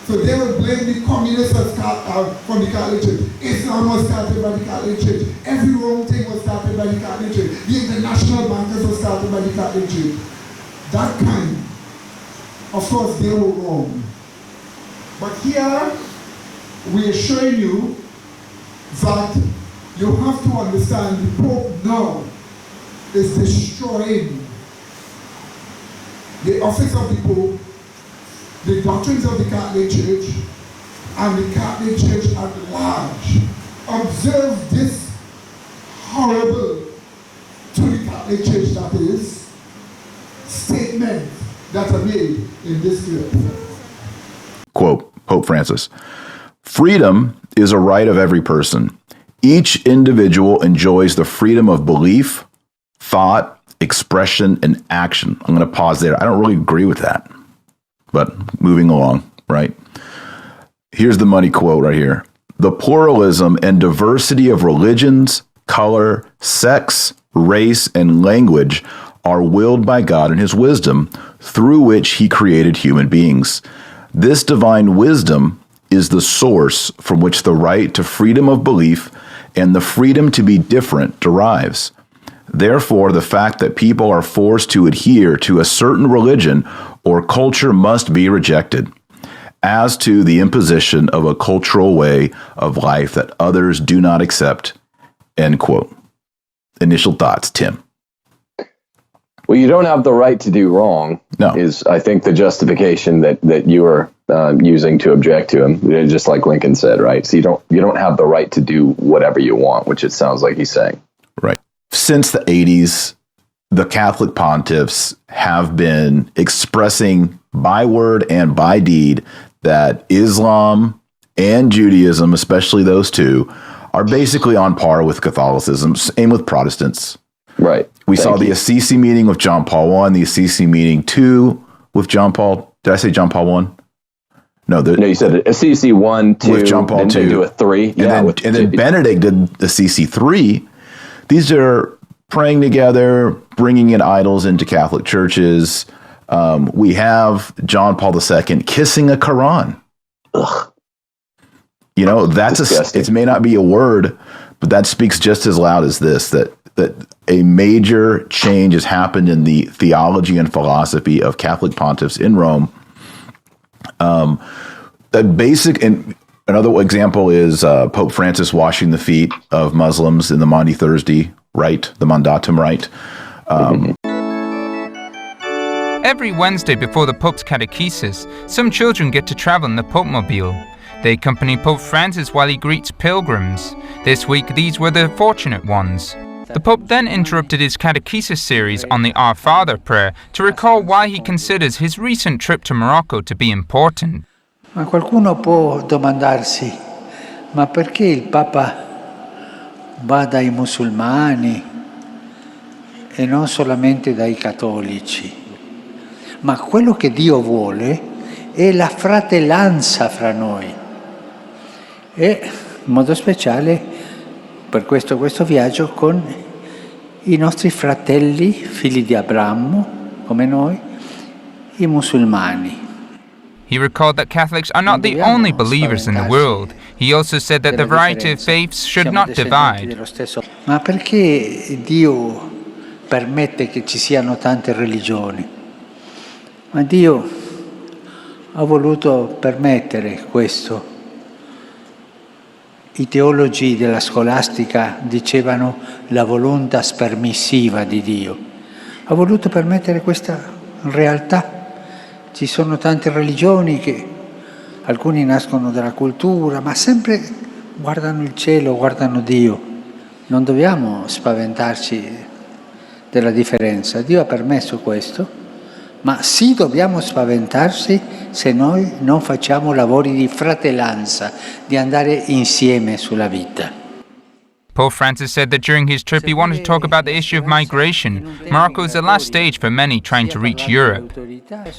So they will blame the communists from the Catholic Church. Islam was started by the Catholic Church. Every wrong thing was started by the Catholic Church. The international bankers were started by the Catholic Church. That kind, of course, they were wrong. But here, we are showing you that you have to understand the Pope now is destroying the office of the Pope, the doctrines of the Catholic Church, and the Catholic Church at large. Observe this horrible, to the Catholic Church that is, statement that are made in this clip. Quote, Pope Francis, "Freedom is a right of every person. Each individual enjoys the freedom of belief, thought, expression, and action. I'm going to pause there. I don't really agree with that. But moving along, right? Here's the money quote right here. The pluralism and diversity of religions, color, sex, race, and language are willed by God in his wisdom, through which he created human beings. This divine wisdom is the source from which the right to freedom of belief and the freedom to be different derives. Therefore, the fact that people are forced to adhere to a certain religion or culture must be rejected. As to the imposition of a cultural way of life that others do not accept, end quote. Initial thoughts, Tim. Well, you don't have the right to do wrong. No. Is, I think, the justification that you are using to object to him, just like Lincoln said, right? So you don't have the right to do whatever you want, which it sounds like he's saying. Right. Since the 80s, the Catholic pontiffs have been expressing by word and by deed that Islam and Judaism, especially those two, are basically on par with Catholicism, same with Protestants. Right. We saw the Assisi meeting with John Paul I, the Assisi meeting 2 with John Paul. Did I say John Paul I? No, you said Assisi 1, 2, with John Paul then II. they do a 3. And then Benedict did Assisi 3. These are praying together, bringing in idols into Catholic churches. We have John Paul II kissing a Quran. Ugh. You know, that's it may not be a word, but that speaks just as loud as this, that a major change has happened in the theology and philosophy of Catholic pontiffs in Rome. The basic, and another example is Pope Francis washing the feet of Muslims in the Maundy Thursday rite, the Mandatum rite. Every Wednesday before the Pope's catechesis, some children get to travel in the Pope-mobile. They accompany Pope Francis while he greets pilgrims. This week, these were the fortunate ones. The Pope then interrupted his catechesis series on the Our Father prayer to recall why he considers his recent trip to Morocco to be important. Ma qualcuno può domandarsi, ma perché il Papa va dai musulmani e non solamente dai cattolici? Ma quello che Dio vuole è la fratellanza fra noi. E in modo speciale per questo viaggio con i nostri fratelli, figli di Abramo, come noi, i musulmani. He recalled that Catholics are not the only believers in the world. He also said that the variety of faiths should not divide. Ma perché Dio permette che ci siano tante religioni? Ma Dio ha voluto permettere questo. I teologi della scolastica dicevano la voluntas permissiva di Dio. Ha voluto permettere questa realtà. Ci sono tante religioni che alcuni nascono dalla cultura, ma sempre guardano il cielo, guardano Dio. Non dobbiamo spaventarci della differenza. Dio ha permesso questo, ma sì dobbiamo spaventarci se noi non facciamo lavori di fratellanza, di andare insieme sulla vita. Pope Francis said that during his trip he wanted to talk about the issue of migration. Morocco is the last stage for many trying to reach Europe.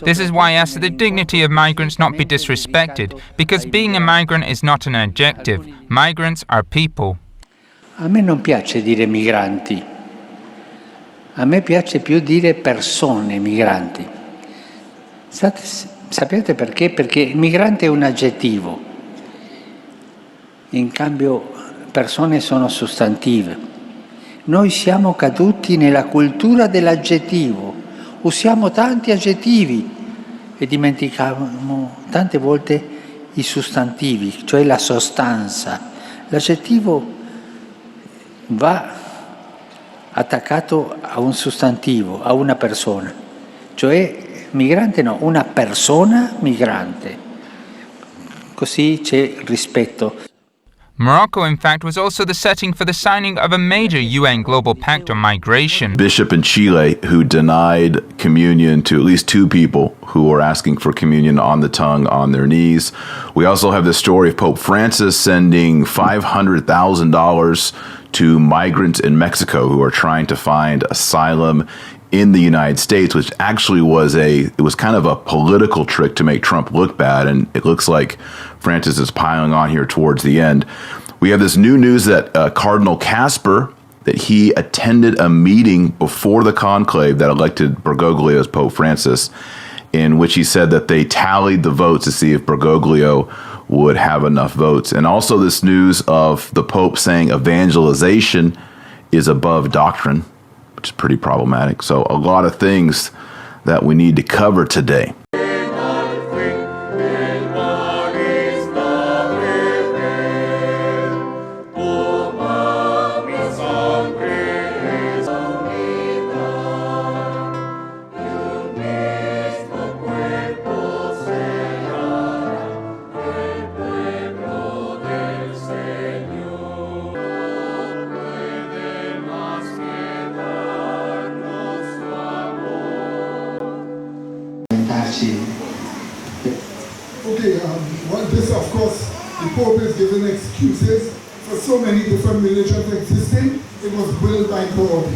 This is why he asked that the dignity of migrants not be disrespected, because being a migrant is not an adjective. Migrants are people. A me non piace dire migranti, a me piace più dire persone migranti. Sapete perché? Perché il migrante è un aggettivo, in cambio persone sono sostantive. Noi siamo caduti nella cultura dell'aggettivo, usiamo tanti aggettivi e dimentichiamo tante volte i sostantivi, cioè la sostanza. L'aggettivo va attaccato a un sostantivo, a una persona, cioè migrante no, una persona migrante. Così c'è rispetto. Morocco, in fact, was also the setting for the signing of a major UN Global Pact on Migration. Bishop in Chile who denied communion to at least 2 people who were asking for communion on the tongue on their knees. We also have the story of Pope Francis sending $500,000 to migrants in Mexico who are trying to find asylum in the United States, which actually was kind of a political trick to make Trump look bad, and it looks like Francis is piling on here towards the end. We have this new news that Cardinal Casper, that he attended a meeting before the conclave that elected Bergoglio as Pope Francis, in which he said that they tallied the votes to see if Bergoglio would have enough votes. And also this news of the Pope saying evangelization is above doctrine, which is pretty problematic. So a lot of things that we need to cover today. Well, this, of course, the Pope is giving excuses for so many different religions existing. It was built by God.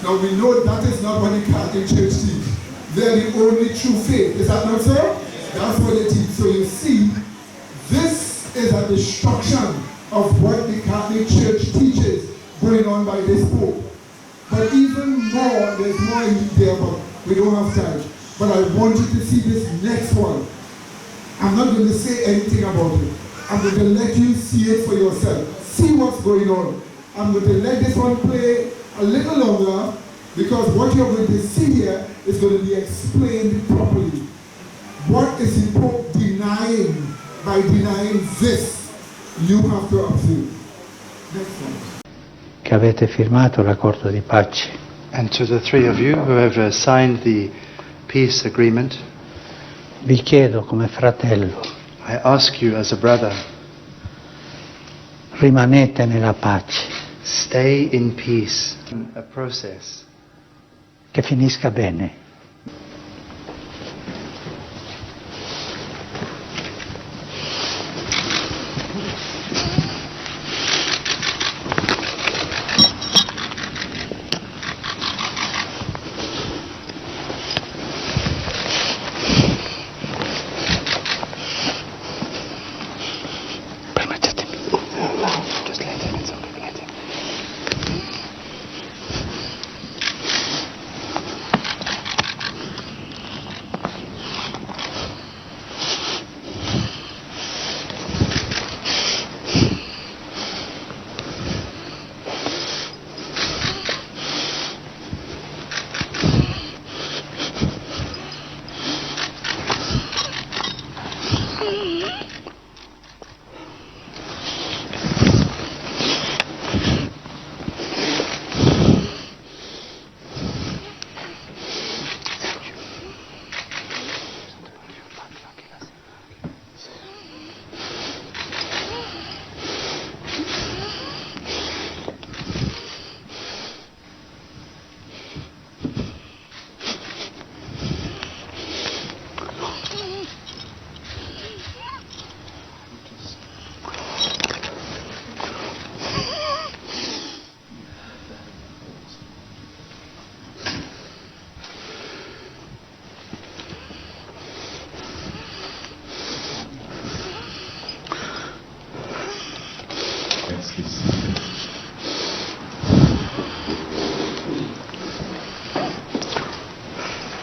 Now we know that is not what the Catholic Church teaches. They're the only true faith. Is that not so? That's what they teach. So you see, this is a destruction of what the Catholic Church teaches going on by this Pope. But even more, there's more in there, but we don't have time. But I want you to see this next one. I'm not going to say anything about it. I'm going to let you see it for yourself. See what's going on. I'm going to let this one play a little longer because what you're going to see here is going to be explained properly. What is the Pope denying by denying this? You have to observe. Next one. Che avete firmato l'accordo di pace. And to the 3 of you who have signed the peace agreement, vi chiedo come fratello, I ask you as a brother, rimanete nella pace. Stay in peace. A process. Che finisca bene.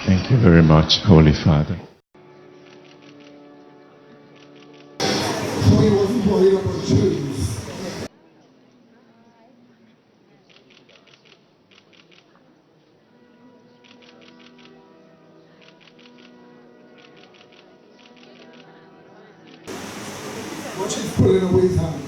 Thank you very much, Holy Father. So he wasn't worried about Jews. Watch him pulling away his hand.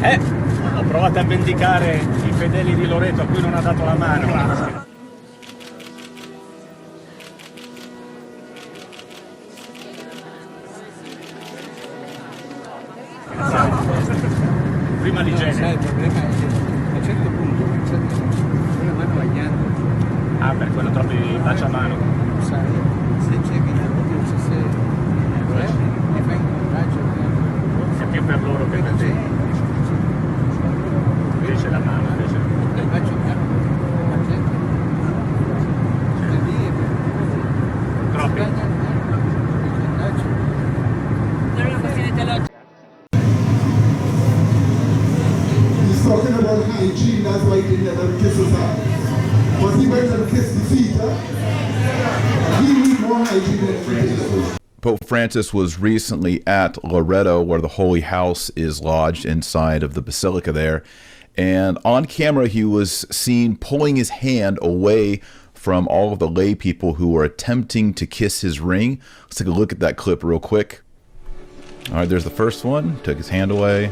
Ha provato a vendicare i fedeli di Loreto a cui non ha dato la mano. Prima l'igiene. Il problema è che a un certo punto con la mano bagnata. Ah, per quello troppi baciamano. Sai, se c'è che non so se e fai un contagio. È più per loro che per te. Invece la mano, invece. Il bacio la gente. Troppi. Non è una questione teologica. He's talking about hygiene, that's why he didn't let them kiss his hands. But he went and kissed the feet, he needs more hygiene than everything else. Pope Francis was recently at Loreto, where the Holy House is lodged inside of the basilica there. And on camera, he was seen pulling his hand away from all of the lay people who were attempting to kiss his ring. Let's take a look at that clip real quick. All right, there's the first one. Took his hand away.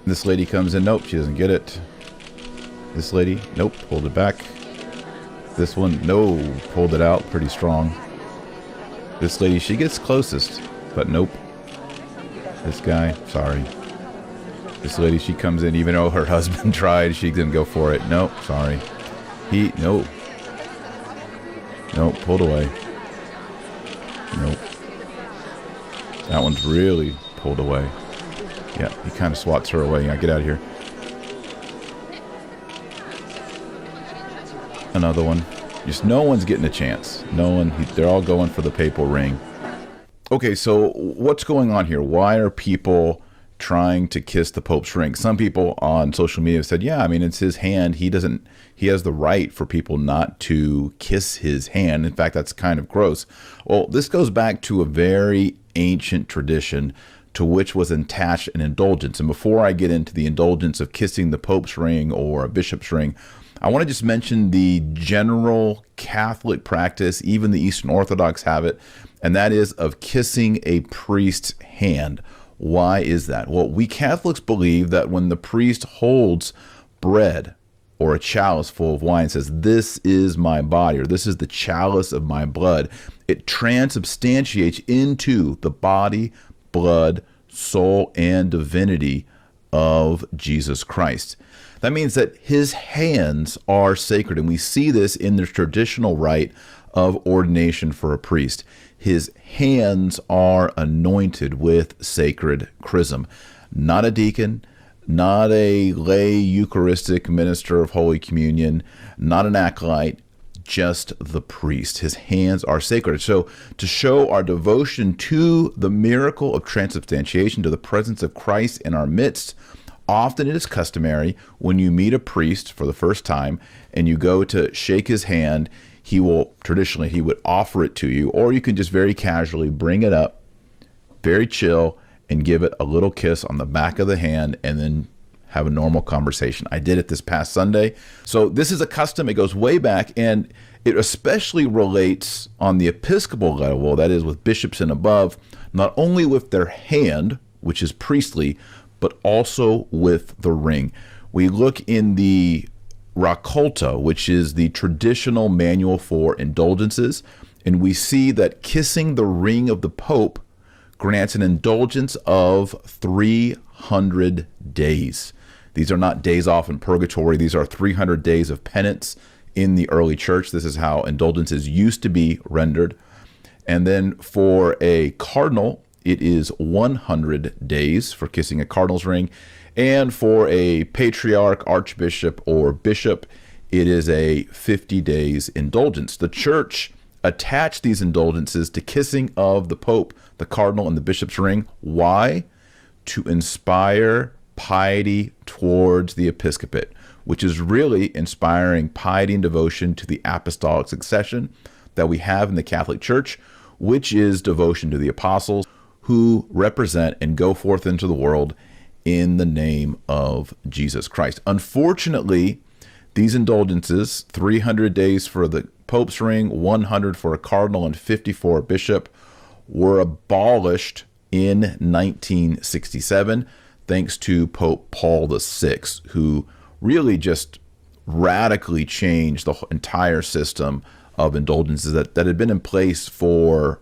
This lady comes in. Nope, she doesn't get it. This lady, nope, pulled it back. This one, no, pulled it out pretty strong. This lady, she gets closest, but nope. This guy, sorry. This lady, she comes in, even though her husband tried, she didn't go for it. Nope, sorry. Nope. Nope, pulled away. Nope. That one's really pulled away. Yeah, he kind of swats her away. Yeah, get out of here. Another one. Just no one's getting a chance. No one. They're all going for the papal ring. Okay, so what's going on here? Why are people trying to kiss the Pope's ring? Some people on social media said, yeah, I mean, it's his hand. He has the right for people not to kiss his hand. In fact, that's kind of gross. Well, this goes back to a very ancient tradition to which was attached an indulgence. And before I get into the indulgence of kissing the Pope's ring or a bishop's ring, I want to just mention the general Catholic practice, even the Eastern Orthodox have it, and that is of kissing a priest's hand. Why is that? Well, we Catholics believe that when the priest holds bread or a chalice full of wine and says, this is my body, or this is the chalice of my blood, it transubstantiates into the body, blood, soul, and divinity of Jesus Christ. That means that his hands are sacred, and we see this in the traditional rite of ordination for a priest. His hands are anointed with sacred chrism. Not a deacon, not a lay Eucharistic minister of Holy Communion, not an acolyte, just the priest. His hands are sacred. So to show our devotion to the miracle of transubstantiation, to the presence of Christ in our midst, often it is customary when you meet a priest for the first time and you go to shake his hand, he would offer it to you, or you can just very casually bring it up, very chill, and give it a little kiss on the back of the hand and then have a normal conversation. I did it this past Sunday. So this is a custom. It goes way back, and it especially relates on the Episcopal level, that is with bishops and above, not only with their hand, which is priestly, but also with the ring. We look in the Raccolta, which is the traditional manual for indulgences, and we see that kissing the ring of the Pope grants an indulgence of 300 days. These are not days off in purgatory. These are 300 days of penance in the early church. This is how indulgences used to be rendered. And then for a cardinal, it is 100 days for kissing a cardinal's ring. And for a patriarch, archbishop, or bishop, it is a 50 days indulgence. The church attached these indulgences to kissing of the Pope, the cardinal, and the bishop's ring. Why? To inspire piety towards the episcopate, which is really inspiring piety and devotion to the apostolic succession that we have in the Catholic Church, which is devotion to the apostles who represent and go forth into the world in the name of Jesus Christ. Unfortunately, These indulgences, 300 days for the Pope's ring, 100 for a cardinal, and 50 for a bishop, were abolished in 1967, thanks to Pope Paul VI, who really just radically changed the entire system of indulgences that had been in place for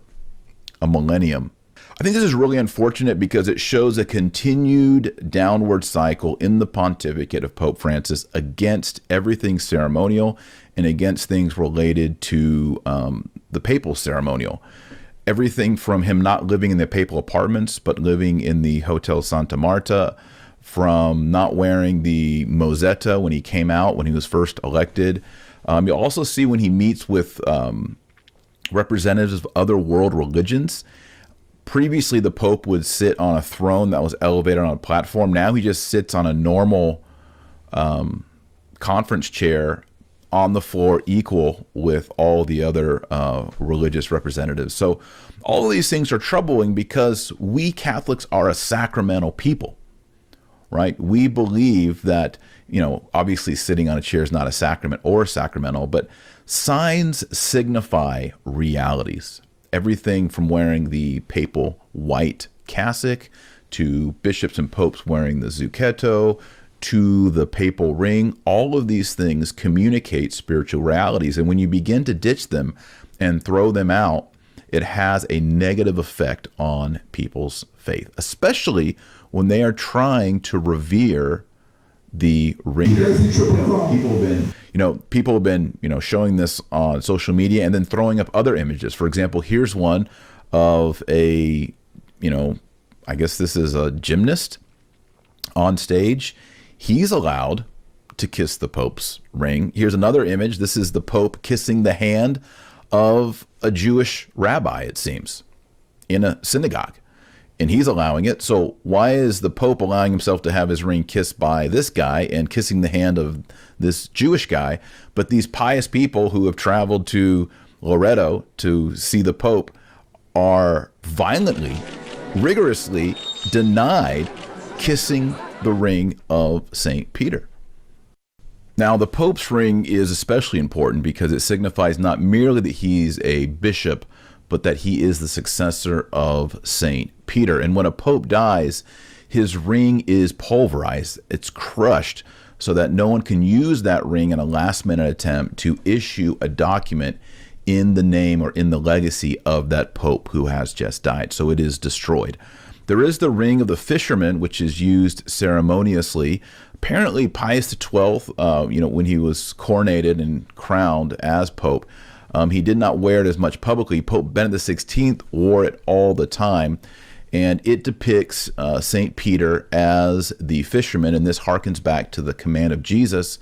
a millennium. I think this is really unfortunate because it shows a continued downward cycle in the pontificate of Pope Francis against everything ceremonial and against things related to the papal ceremonial. Everything from him not living in the papal apartments, but living in the Hotel Santa Marta, from not wearing the mozzetta when he came out, when he was first elected. You'll also see when he meets with representatives of other world religions. Previously, the Pope would sit on a throne that was elevated on a platform. Now he just sits on a normal conference chair on the floor, equal with all the other religious representatives. So all of these things are troubling because we Catholics are a sacramental people, right? We believe that, obviously sitting on a chair is not a sacrament or sacramental, but signs signify realities. Everything from wearing the papal white cassock to bishops and popes wearing the zucchetto to the papal ring, all of these things communicate spiritual realities. And when you begin to ditch them and throw them out, it has a negative effect on people's faith, especially when they are trying to revere the ring. People have been showing this on social media and then throwing up other images. For example, here's one of a, I guess this is a gymnast on stage. He's allowed to kiss the Pope's ring. Here's another image. This is the Pope kissing the hand of a Jewish rabbi, it seems, in a synagogue. And he's allowing it. So why is the Pope allowing himself to have his ring kissed by this guy and kissing the hand of this Jewish guy? But these pious people who have traveled to Loreto to see the Pope are violently, rigorously denied kissing the ring of St. Peter. Now, the Pope's ring is especially important because it signifies not merely that he's a bishop, but that he is the successor of St. Peter. And when a pope dies, his ring is pulverized. It's crushed so that no one can use that ring in a last-minute attempt to issue a document in the name or in the legacy of that pope who has just died. So it is destroyed. There is the ring of the fisherman, which is used ceremoniously. Apparently, Pius XII, when he was coronated and crowned as pope, he did not wear it as much publicly. Pope Benedict XVI wore it all the time, and it depicts St. Peter as the fisherman, and this harkens back to the command of Jesus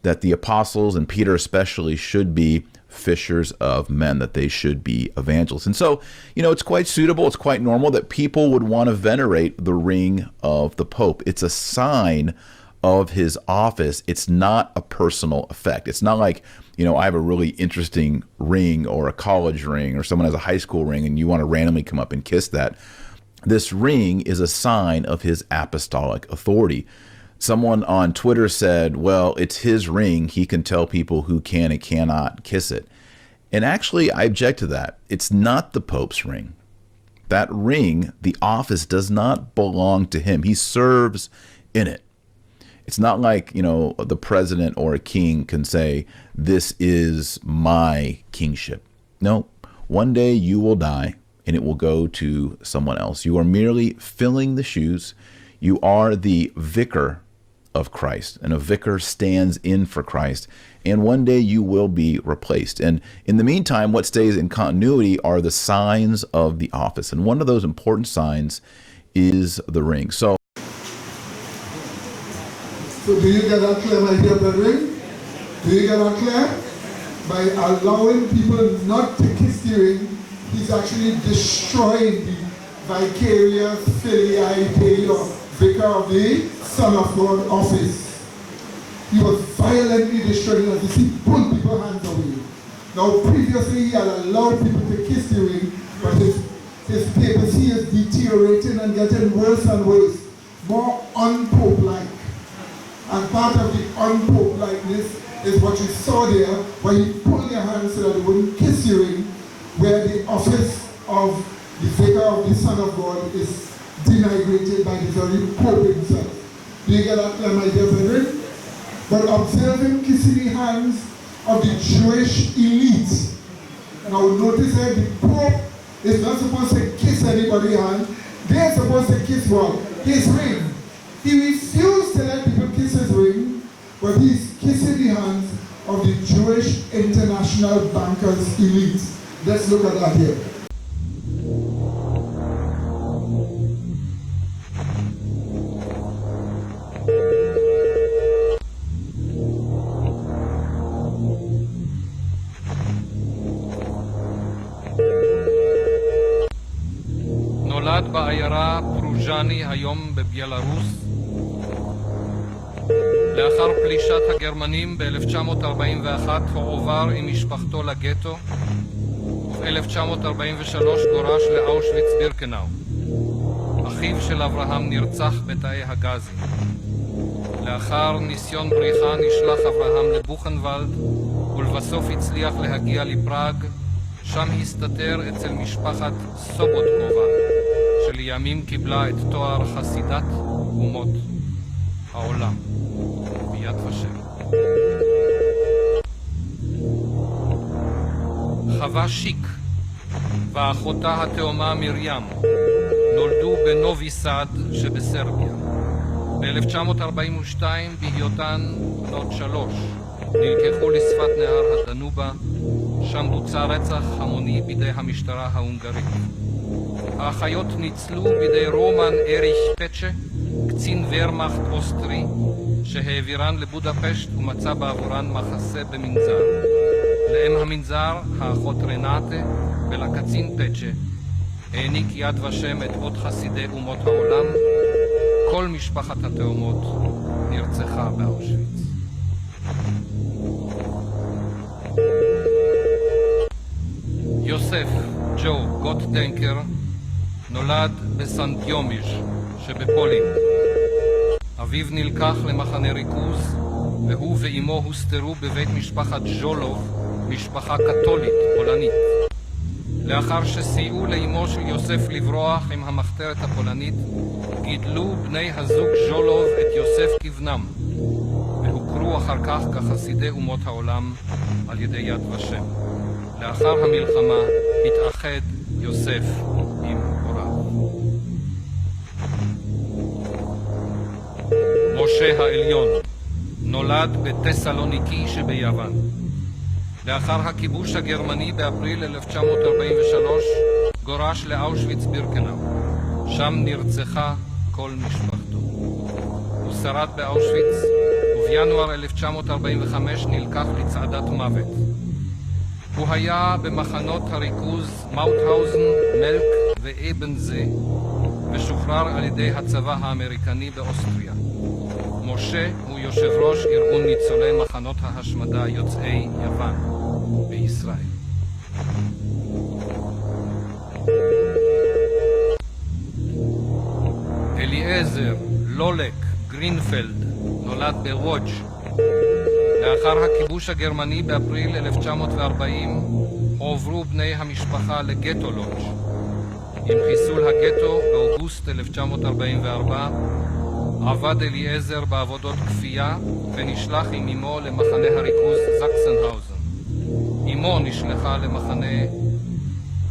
that the apostles, and Peter especially, should be fishers of men, that they should be evangelists. And so, it's quite suitable, it's quite normal that people would want to venerate the ring of the Pope. It's a sign of his office. It's not a personal effect. It's not like, I have a really interesting ring or a college ring or someone has a high school ring and you want to randomly come up and kiss that. This ring is a sign of his apostolic authority. Someone on Twitter said, well, it's his ring. He can tell people who can and cannot kiss it. And actually, I object to that. It's not the Pope's ring. That ring, the office, does not belong to him. He serves in it. It's not like, the president or a king can say, this is my kingship. No, one day you will die and it will go to someone else. You are merely filling the shoes. You are the vicar of Christ, and a vicar stands in for Christ, and one day you will be replaced. And in the meantime, what stays in continuity are the signs of the office, and one of those important signs is the ring. So do you get that clear, my dear brethren? Do you get that clear? By allowing people not to kiss the ring, he's actually destroying the vicarious filiae Dei or vicar of the Son of God office. He was violently destroying us. He pulled people's hands away. Now previously he had allowed people to kiss the ring, but his papacy is deteriorating and getting worse and worse, more unpope-like. And part of the unpope-likeness is what you saw there, where he pulled your hand so that they wouldn't kiss your ring, where the office of the vicar of the Son of God is denigrated by the very Pope himself. Do you get that, my dear brethren? But observing kissing the hands of the Jewish elite. Now notice that the Pope is not supposed to kiss anybody's hand. They're supposed to kiss what? His ring. He refused to let people kiss his ring, but he's kissing the hands of the Jewish international bankers elite. Let's look at that here. נולד בעיירה פרוז'ני היום בבלרוס. לאחר פלישת הגרמנים ב-1941 הועבר עם משפחתו לגטו, וב-1943 גורש לאושוויץ בירקנאו. אחיו של אברהם נרצח בתאי הגזים. לאחר ניסיון בריחה נשלח אברהם לבוכנוולד, ולבסוף הצליח להגיע לפראג, שם הסתתר אצל משפחת סובוטקובה, שלימים קיבלה את תואר חסידת אומות העולם, ביד ושם. חווה שיק ואחותה התאומה מרים נולדו בנובי סאד שבסרביה. ב-1942 בהיותן בנות 3 נלקחו לשפת נהר הדנובה, שם בוצע רצח המוני בידי המשטרה ההונגרית. האחיות ניצלו בידי רומן אריך פצ'ה, קצין ורמאכט אוסטרי, שהעבירן לבודפשט ומצא בעבורן מחסה במנזר. לאם המנזר, האחות רנאטה, ולקצין פצ'ה, העניק יד ושם את אות חסידי אומות העולם. כל משפחת התאומות נרצחה באושוויץ. יוסף ג'ו גוטדנקר נולד בסנטיומיז' שבפולין. אביו נלקח למחנה ריכוז, והוא ואימו הוסתרו בבית משפחת ז'ולוב, משפחה קתולית פולנית. לאחר שסייעו לאימו של יוסף לברוח עם המחתרת הפולנית, גידלו בני הזוג ז'ולוב את יוסף כבנם, והוכרו אחר כך כחסידי אומות העולם על ידי יד ושם. לאחר המלחמה התאחד יוסף עם הוריו. משה העליון נולד בטסלוניקי שביוון. לאחר הכיבוש הגרמני באפריל 1943 גורש לאושוויץ בירקנאו. שם נרצחה כל משפחתו. הוא שרד באושוויץ, ובינואר 1945 נלקח לצעדת מוות. הוא היה במחנות הריכוז מאוטהאוזן, מלק ואבנזה, ושוחרר על ידי הצבא האמריקני באוסטריה. משה הוא יושב ראש ארגון ניצולי מחנות ההשמדה יוצאי יוון בישראל. אליעזר לולק גרינפלד נולד בוודג'. לאחר הכיבוש הגרמני באפריל 1940 הועברו בני המשפחה לגטו לודג'. עם חיסול הגטו באוגוסט 1944 עבד אליעזר בעבודות כפייה ונשלח עם אמו למחנה הריכוז זקסנהאוזן. אמו נשלחה למחנה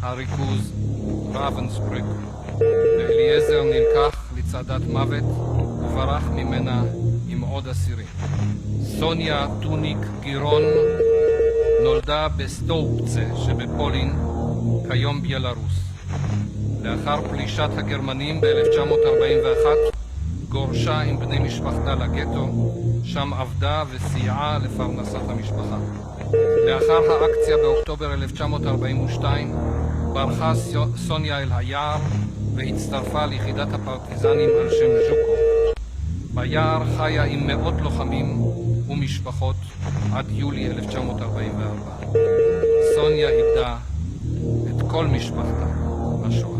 הריכוז ראבנסברג, ואליעזר נלקח לצעדת מוות וברח ממנה עם עוד אסירים. סוניה טוניק גירון נולדה בסטופצה שבפולין, כיום בלרוס. לאחר פלישת הגרמנים ב-1941 גורשה עם בני משפחתה לגטו, שם עבדה וסייעה לפרנסת המשפחה. לאחר האקציה באוקטובר 1942 ברחה סוניה אל היער והצטרפה ליחידת הפרטיזנים על שם ז'וקוב. ביער חיה עם מאות לוחמים ומשפחות עד יולי 1944. סוניה איבדה את כל משפחתה בשואה.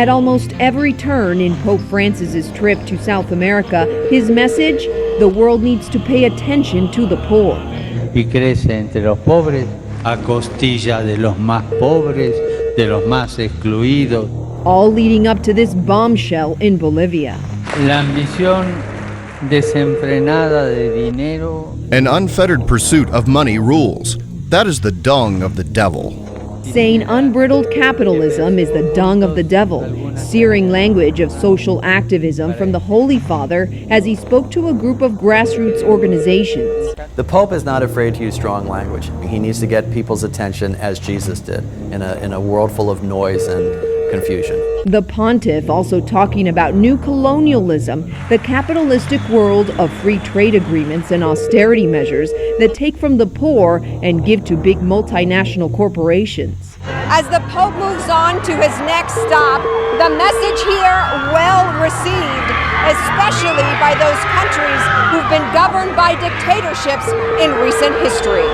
At almost every turn in Pope Francis's trip to South America, his message, the world needs to pay attention to the poor. Y crece entre los pobres a costilla de los más pobres, de los más excluidos. All leading up to this bombshell in Bolivia. La ambición desenfrenada de dinero. An unfettered pursuit of money rules. That is the dung of the devil. Saying unbridled capitalism is the dung of the devil, searing language of social activism from the Holy Father as he spoke to a group of grassroots organizations. The Pope is not afraid to use strong language. He needs to get people's attention as Jesus did in a world full of noise and confusion. The pontiff also talking about new colonialism, the capitalistic world of free trade agreements and austerity measures that take from the poor and give to big multinational corporations. As the Pope moves on to his next stop, the message here well received, especially by those countries who've been governed by dictatorships in recent history.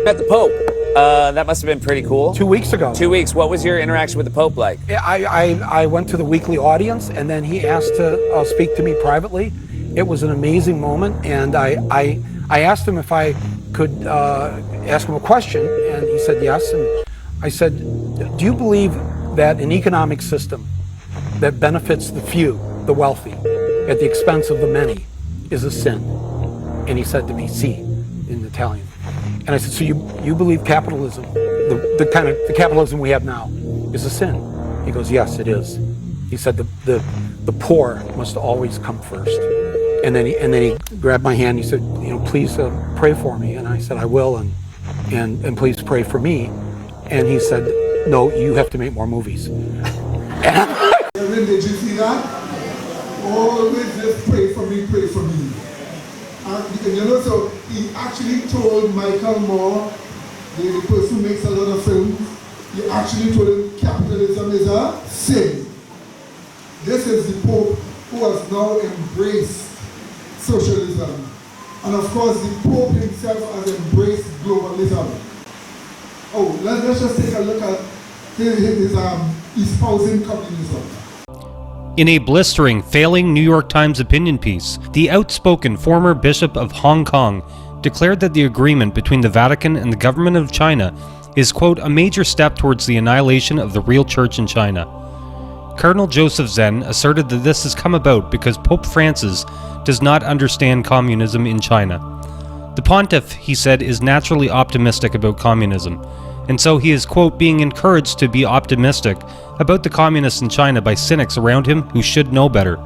Met the Pope. That must have been pretty cool. 2 weeks ago. 2 weeks. What was your interaction with the Pope like? I went to the weekly audience, and then he asked to speak to me privately. It was an amazing moment, and I asked him if I could ask him a question, and he said yes. And I said, do you believe that an economic system that benefits the few, the wealthy, at the expense of the many, is a sin? And he said to me, "Sì," in Italian. And I said, so you believe capitalism, the kind of the capitalism we have now, is a sin? He goes, yes, it is. He said the poor must always come first. And then he grabbed my hand. He said, please pray for me. And I said, I will, and please pray for me. And he said, no, you have to make more movies. Did you see that? Always just pray for me, pray for me. So he actually told Michael Moore, the person who makes a lot of films, he actually told him capitalism is a sin. This is the Pope who has now embraced socialism. And of course, the Pope himself has embraced globalism. Oh, let's just take a look at his espousing communism. In a blistering, failing New York Times opinion piece, the outspoken former Bishop of Hong Kong declared that the agreement between the Vatican and the government of China is, quote, a major step towards the annihilation of the real church in China. Cardinal Joseph Zen asserted that this has come about because Pope Francis does not understand communism in China. The pontiff, he said, is naturally optimistic about communism, and so he is, quote, being encouraged to be optimistic about the communists in China by cynics around him who should know better.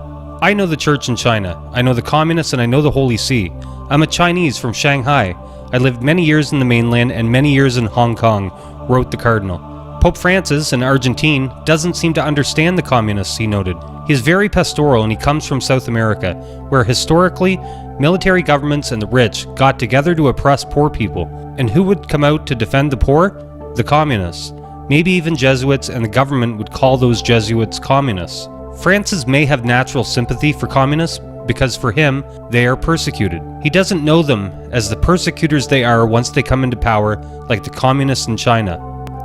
I know the church in China, I know the communists, and I know the Holy See. I'm a Chinese from Shanghai. I lived many years in the mainland and many years in Hong Kong, wrote the cardinal. Pope Francis, an Argentine, doesn't seem to understand the communists, he noted. He is very pastoral and he comes from South America, where historically, military governments and the rich got together to oppress poor people. And who would come out to defend the poor? The communists. Maybe even Jesuits, and the government would call those Jesuits communists. Francis may have natural sympathy for communists because for him, they are persecuted. He doesn't know them as the persecutors they are once they come into power, like the communists in China.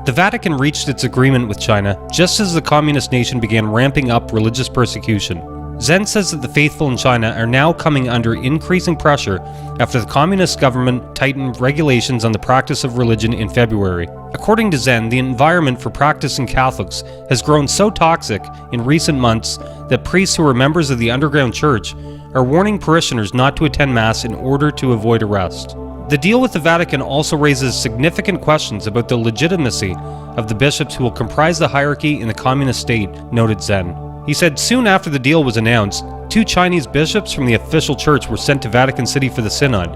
The Vatican reached its agreement with China just as the communist nation began ramping up religious persecution. Zen says that the faithful in China are now coming under increasing pressure after the communist government tightened regulations on the practice of religion in February. According to Zen, the environment for practicing Catholics has grown so toxic in recent months that priests who are members of the underground church are warning parishioners not to attend Mass in order to avoid arrest. The deal with the Vatican also raises significant questions about the legitimacy of the bishops who will comprise the hierarchy in the communist state, noted Zen. He said soon after the deal was announced, 2 Chinese bishops from the official church were sent to Vatican City for the synod,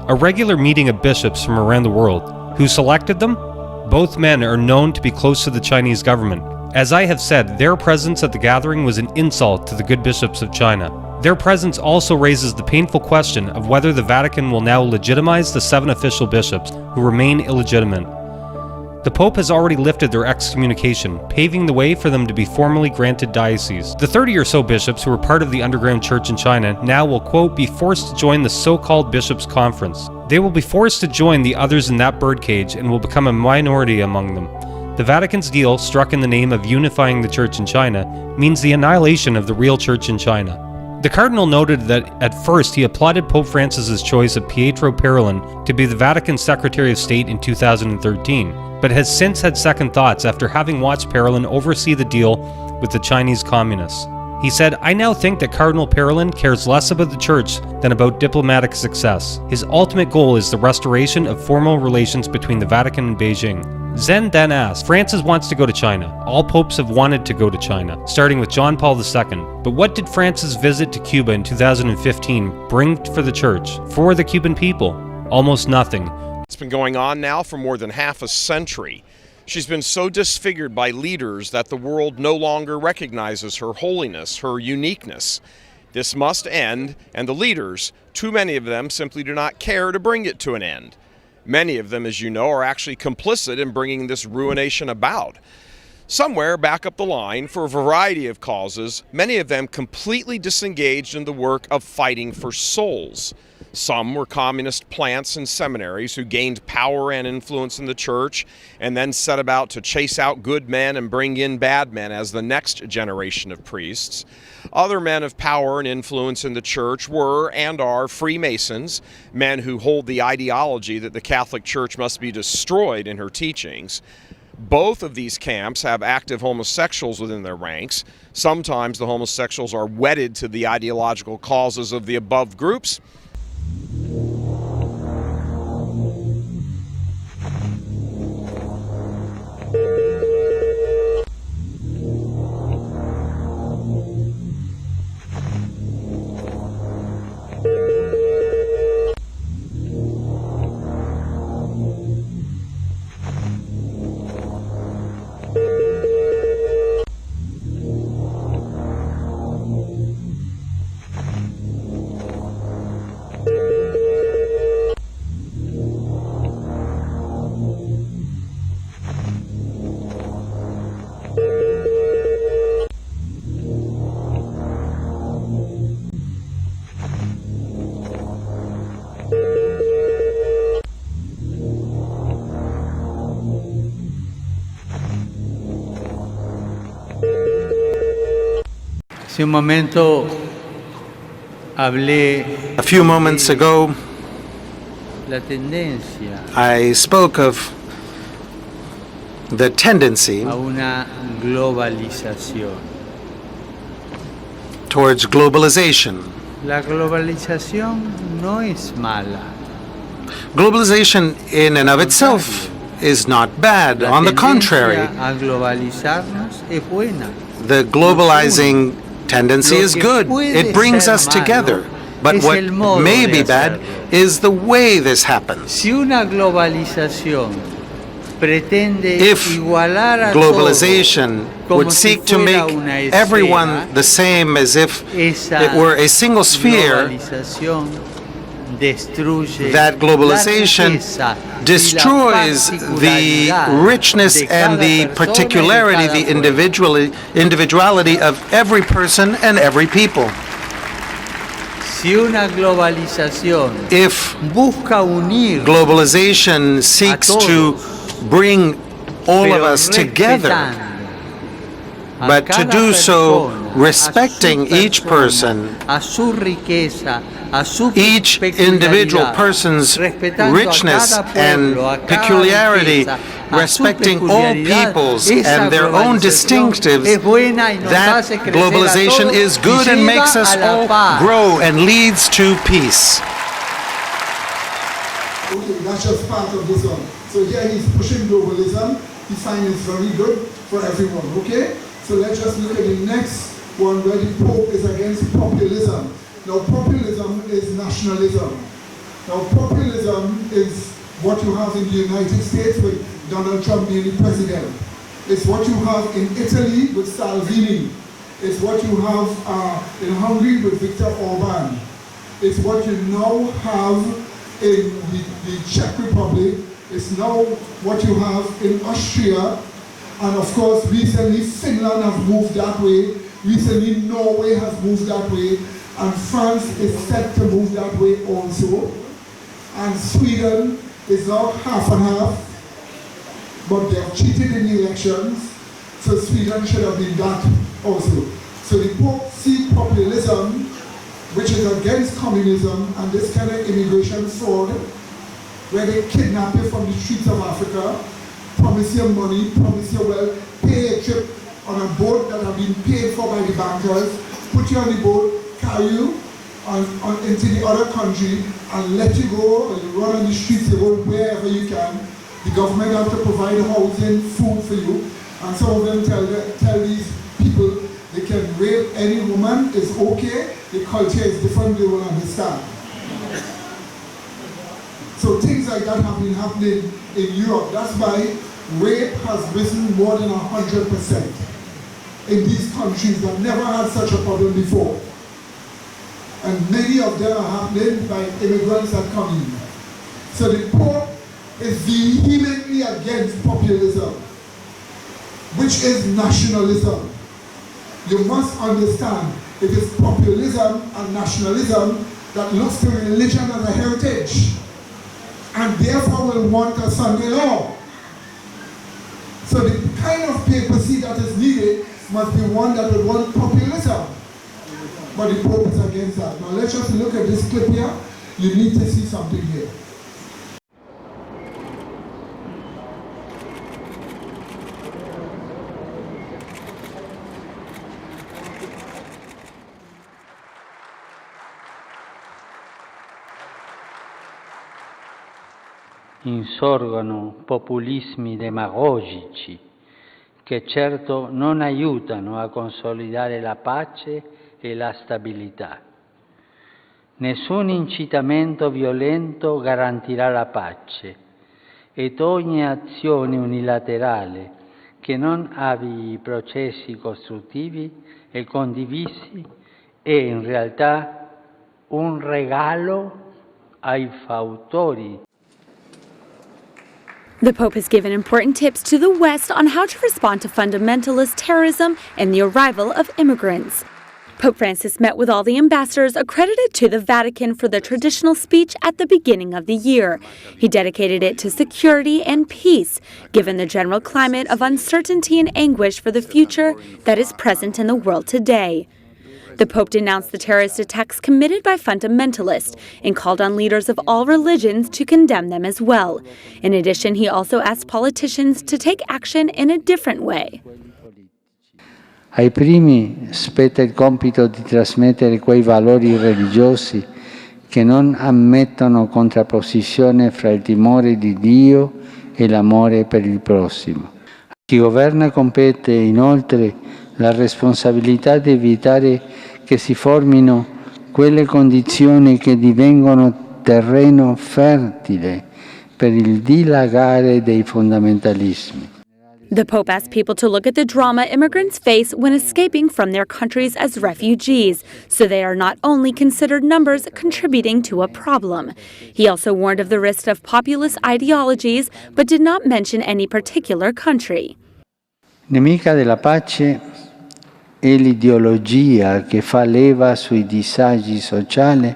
a regular meeting of bishops from around the world. Who selected them? Both men are known to be close to the Chinese government. As I have said, their presence at the gathering was an insult to the good bishops of China. Their presence also raises the painful question of whether the Vatican will now legitimize the 7 official bishops who remain illegitimate. The Pope has already lifted their excommunication, paving the way for them to be formally granted dioceses. The 30 or so bishops who were part of the underground church in China now will, quote, be forced to join the so-called Bishops' Conference. They will be forced to join the others in that birdcage and will become a minority among them. The Vatican's deal, struck in the name of unifying the church in China, means the annihilation of the real church in China. The Cardinal noted that at first he applauded Pope Francis's choice of Pietro Parolin to be the Vatican Secretary of State in 2013, but has since had second thoughts after having watched Parolin oversee the deal with the Chinese communists. He said, "I now think that Cardinal Parolin cares less about the church than about diplomatic success. His ultimate goal is the restoration of formal relations between the Vatican and Beijing." Zen then asked, Francis wants to go to China. All popes have wanted to go to China, starting with John Paul II. But what did Francis' visit to Cuba in 2015 bring for the church, for the Cuban people? Almost nothing. It's been going on now for more than half a century. She's been so disfigured by leaders that the world no longer recognizes her holiness, her uniqueness. This must end, and the leaders, too many of them, simply do not care to bring it to an end. Many of them, as you know, are actually complicit in bringing this ruination about. Somewhere back up the line, for a variety of causes, many of them completely disengaged in the work of fighting for souls. Some were communist plants and seminaries who gained power and influence in the church and then set about to chase out good men and bring in bad men as the next generation of priests. Other men of power and influence in the church were and are Freemasons, men who hold the ideology that the Catholic Church must be destroyed in her teachings. Both of these camps have active homosexuals within their ranks. Sometimes the homosexuals are wedded to the ideological causes of the above groups. A few moments ago, I spoke of the tendency towards globalization. Globalization in and of itself is not bad. On the contrary, the globalizing tendency is good. It brings us together. But what may be bad is the way this happens. If globalization would seek to make everyone the same as if it were a single sphere, that globalization destroys the richness and the particularity, the individuality of every person and every people. If globalization seeks to bring all of us together, but to do so respecting each person, each individual person's richness and peculiarity, respecting all peoples and their own distinctives, that globalization is good and makes us all grow and leads to peace. Okay, that's just part of this one. So here he's pushing globalism. He finds it's very good for everyone, okay? So let's just look at the next one where the Pope is against populism. Now populism is nationalism. Now populism is what you have in the United States with Donald Trump being the president. It's what you have in Italy with Salvini. It's what you have in Hungary with Viktor Orban. It's what you now have in the Czech Republic. It's now what you have in Austria. And of course, recently Finland has moved that way. Recently Norway has moved that way. And France is set to move that way also. And Sweden is now half and half. But they have cheated in the elections. So Sweden should have been that also. So the Pope sees populism, which is against communism and this kind of immigration fraud, where they kidnap you from the streets of Africa, promise you money, promise you wealth, pay a trip on a boat that have been paid for by the bankers, put you on the boat, carry you into the other country and let you go, and you run on the streets, you go wherever you can. The government have to provide housing, food for you, and some of them tell these people they can rape any woman, it's okay, the culture is different, they will understand. So things like that have been happening in Europe. That's why rape has risen more than 100% in these countries that never had such a problem before. And many of them are happening by immigrants that come in. So the Pope is vehemently against populism, which is nationalism. You must understand it is populism and nationalism that looks to religion as a heritage and therefore will want a Sunday law. So the kind of papacy that is needed must be one that will want populism. But the Pope is against that. Now let's just look at this clip here. You need to see something here. Insorgono populismi demagogici che certo non aiutano a consolidare la pace e la stabilità. Nessun incitamento violento garantirà la pace ed ogni azione unilaterale che non avvii processi costruttivi e condivisi è in realtà un regalo ai fautori. The Pope has given important tips to the West on how to respond to fundamentalist terrorism and the arrival of immigrants. Pope Francis met with all the ambassadors accredited to the Vatican for the traditional speech at the beginning of the year. He dedicated it to security and peace, given the general climate of uncertainty and anguish for the future that is present in the world today. The Pope denounced the terrorist attacks committed by fundamentalists and called on leaders of all religions to condemn them as well. In addition, he also asked politicians to take action in a different way. Ai primi spetta il compito di trasmettere quei valori religiosi che non ammettono contrapposizione fra il timore di Dio e l'amore per il prossimo. A chi governa compete inoltre la responsabilità di evitare che si formino quelle condizioni che divengono terreno fertile per il dilagare dei fondamentalismi. The Pope asked people to look at the drama immigrants face when escaping from their countries as refugees, so they are not only considered numbers contributing to a problem. He also warned of the risk of populist ideologies, but did not mention any particular country. Nemica della pace è l'ideologia che fa leva sui disagi sociali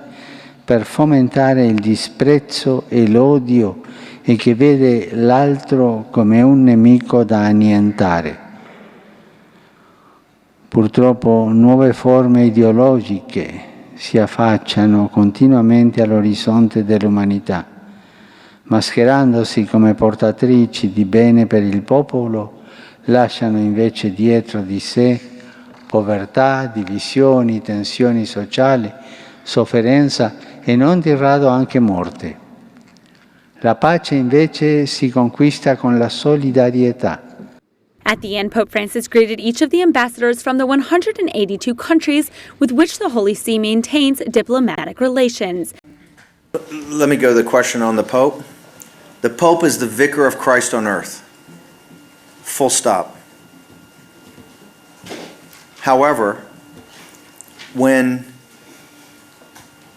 per fomentare il disprezzo e l'odio e che vede l'altro come un nemico da annientare. Purtroppo nuove forme ideologiche si affacciano continuamente all'orizzonte dell'umanità, mascherandosi come portatrici di bene per il popolo, lasciano invece dietro di sé povertà, divisioni, tensioni sociali, sofferenza e non di rado anche morte. La pace invece si conquista con la solidarietà. At the end, Pope Francis greeted each of the ambassadors from the 182 countries with which the Holy See maintains diplomatic relations. Let me go to the question on the Pope. The Pope is the vicar of Christ on earth. Full stop. However, when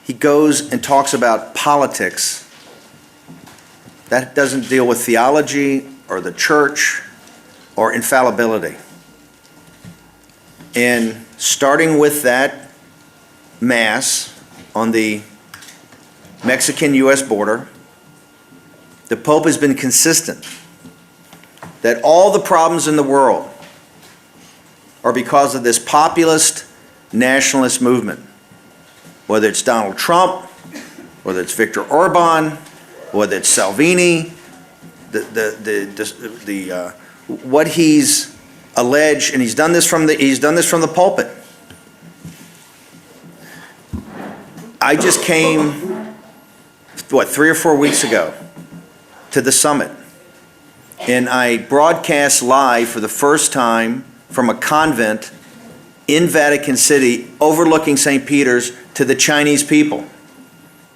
he goes and talks about politics, that doesn't deal with theology or the church or infallibility. And starting with that mass on the Mexican-U.S. border, the Pope has been consistent that all the problems in the world are because of this populist nationalist movement. Whether it's Donald Trump, whether it's Viktor Orban, whether it's Salvini, what he's alleged, and he's done this from the pulpit. I just came, 3 or 4 weeks ago to the summit, and I broadcast live for the first time from a convent in Vatican City overlooking St. Peter's to the Chinese people,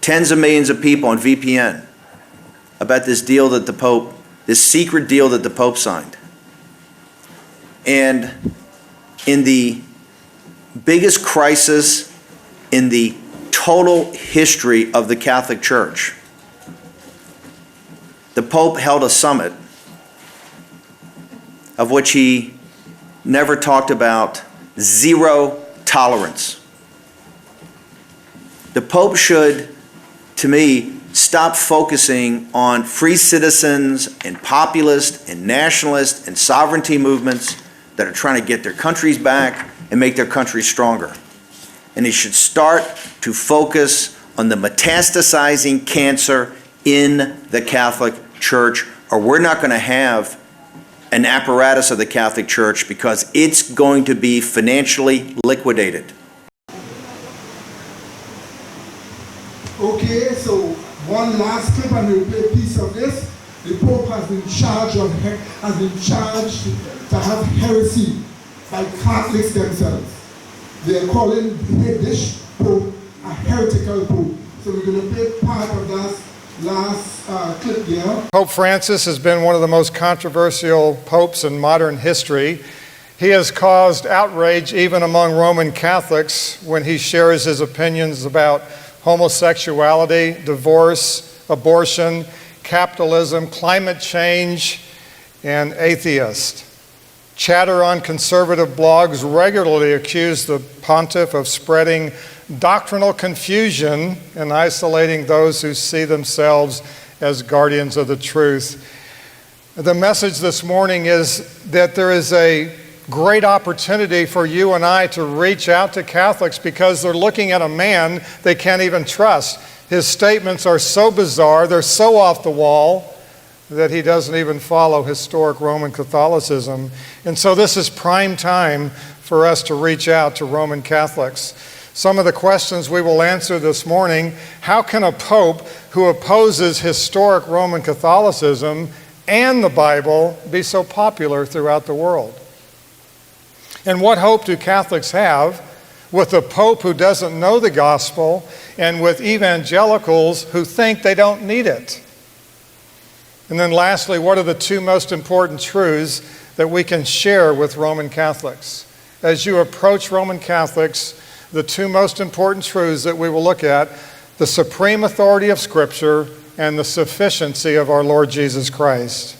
tens of millions of people on VPN, about this deal that the Pope, this secret deal that the Pope signed. And in the biggest crisis in the total history of the Catholic Church, the Pope held a summit of which he never talked about zero tolerance. The Pope should, to me, stop focusing on free citizens and populist and nationalist and sovereignty movements that are trying to get their countries back and make their countries stronger. And he should start to focus on the metastasizing cancer in the Catholic Church, or we're not going to have an apparatus of the Catholic Church because it's going to be financially liquidated. Okay, so one last clip and we'll play a piece of this. The Pope has been charged to have heresy by Catholics themselves. They are calling this Pope a heretical Pope. So we're going to play part of that last clip here. Pope Francis has been one of the most controversial popes in modern history. He has caused outrage even among Roman Catholics when he shares his opinions about homosexuality, divorce, abortion, capitalism, climate change, and atheist. Chatter on conservative blogs regularly accuse the pontiff of spreading doctrinal confusion and isolating those who see themselves as guardians of the truth. The message this morning is that there is a great opportunity for you and I to reach out to Catholics because they're looking at a man they can't even trust. His statements are so bizarre, they're so off the wall, that he doesn't even follow historic Roman Catholicism. And so this is prime time for us to reach out to Roman Catholics. Some of the questions we will answer this morning: how can a pope who opposes historic Roman Catholicism and the Bible be so popular throughout the world? And what hope do Catholics have with a pope who doesn't know the gospel and with evangelicals who think they don't need it? And then lastly, what are the two most important truths that we can share with Roman Catholics? As you approach Roman Catholics, the two most important truths that we will look at: the supreme authority of Scripture and the sufficiency of our Lord Jesus Christ.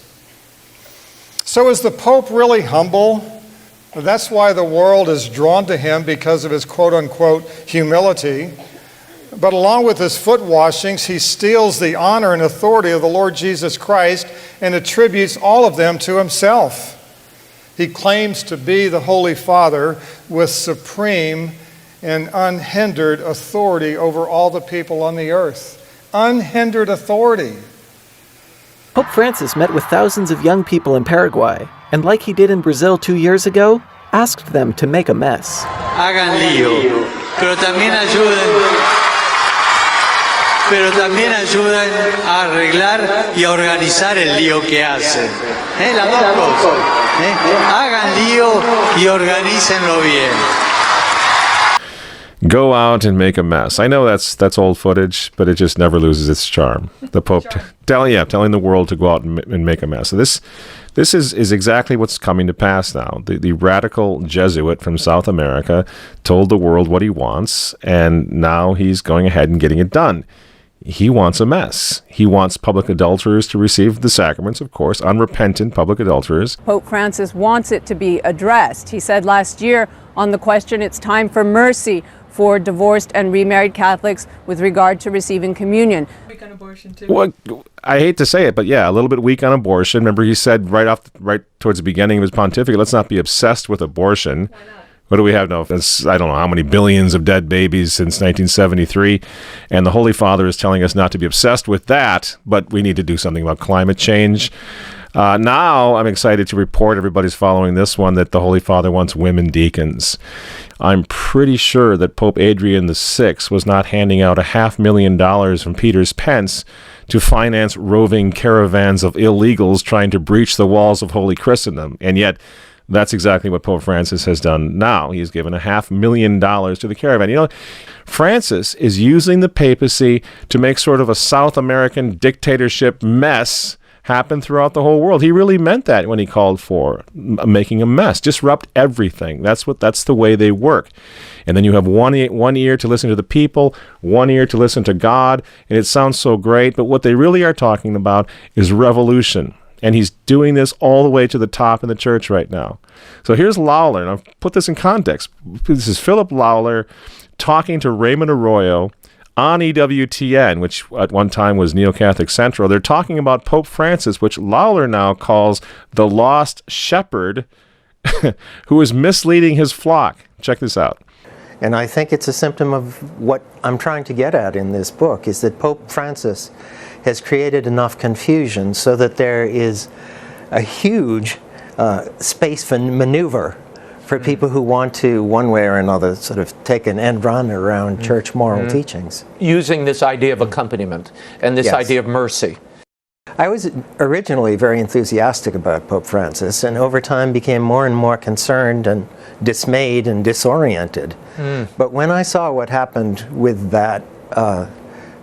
So is the Pope really humble? That's why the world is drawn to him, because of his quote-unquote humility. But along with his foot washings, he steals the honor and authority of the Lord Jesus Christ and attributes all of them to himself. He claims to be the Holy Father with supreme and unhindered authority over all the people on the earth. Unhindered authority. Pope Francis met with thousands of young people in Paraguay, and like he did in Brazil 2 years ago, asked them to make a mess. Hagan lío, pero también ayuden a arreglar y a organizar el lío que hacen. Las dos cosas. Hagan lío y organícenlo bien. go out and make a mess. I know that's old footage, but it just never loses its charm. The Pope telling the world to go out and make a mess. So this is exactly what's coming to pass now. The radical Jesuit from South America told the world what he wants, and now he's going ahead and getting it done. He wants a mess. He wants public adulterers to receive the sacraments, of course, unrepentant public adulterers. Pope Francis wants it to be addressed. He said last year on the question, it's time for mercy for divorced and remarried Catholics with regard to receiving communion. Weak on abortion too. Well, I hate to say it, but yeah, a little bit weak on abortion. Remember, he said right towards the beginning of his pontificate, let's not be obsessed with abortion. Why not? What do we have now? I don't know how many billions of dead babies since 1973. And the Holy Father is telling us not to be obsessed with that, but we need to do something about climate change. Now I'm excited to report, everybody's following this one, that the Holy Father wants women deacons. I'm pretty sure that Pope Adrian VI was not handing out $500,000 from Peter's pence to finance roving caravans of illegals trying to breach the walls of Holy Christendom. And yet, that's exactly what Pope Francis has done now. He's given $500,000 to the caravan. You know, Francis is using the papacy to make sort of a South American dictatorship mess happen throughout the whole world. He really meant that when he called for making a mess, disrupt everything. That's the way they work. And then you have one ear to listen to the people, one ear to listen to God, and it sounds so great, but what they really are talking about is revolution. And he's doing this all the way to the top in the church right now. So here's Lawler. Now, put this in context. This is Philip Lawler talking to Raymond Arroyo on EWTN, which at one time was Neo-Catholic Central. They're talking about Pope Francis, which Lawler now calls the lost shepherd who is misleading his flock. Check this out. And I think it's a symptom of what I'm trying to get at in this book, is that Pope Francis has created enough confusion so that there is a huge space for maneuver for people who want to, one way or another, sort of take an end run around church moral teachings. Using this idea of accompaniment and this idea of mercy. I was originally very enthusiastic about Pope Francis, and over time became more and more concerned and dismayed and disoriented. But when I saw what happened with that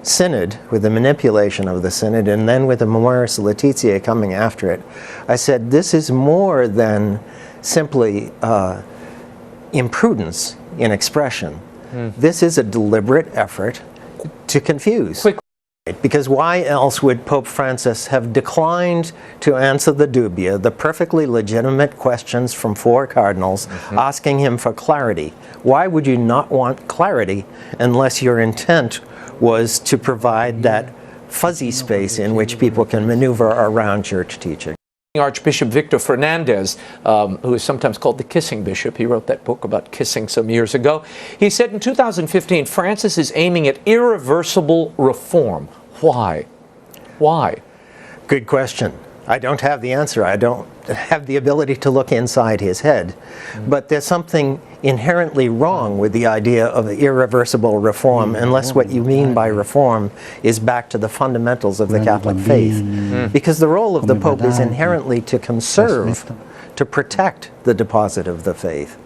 synod, with the manipulation of the synod, and then with the Memoris Laetitia coming after it, I said, this is more than simply imprudence in expression. This is a deliberate effort to confuse. Because why else would Pope Francis have declined to answer the dubia, the perfectly legitimate questions from 4 cardinals asking him for clarity? Why would you not want clarity unless your intent was to provide that fuzzy space in which people can maneuver around church teaching? Archbishop Victor Fernandez, who is sometimes called the kissing bishop, he wrote that book about kissing some years ago. He said in 2015, Francis is aiming at irreversible reform. Why? Why? Good question. I don't have the answer. I don't have the ability to look inside his head. But there's something inherently wrong with the idea of irreversible reform, unless what you mean by reform is back to the fundamentals of the Catholic faith. Because the role of the Pope is inherently to conserve, to protect the deposit of the faith.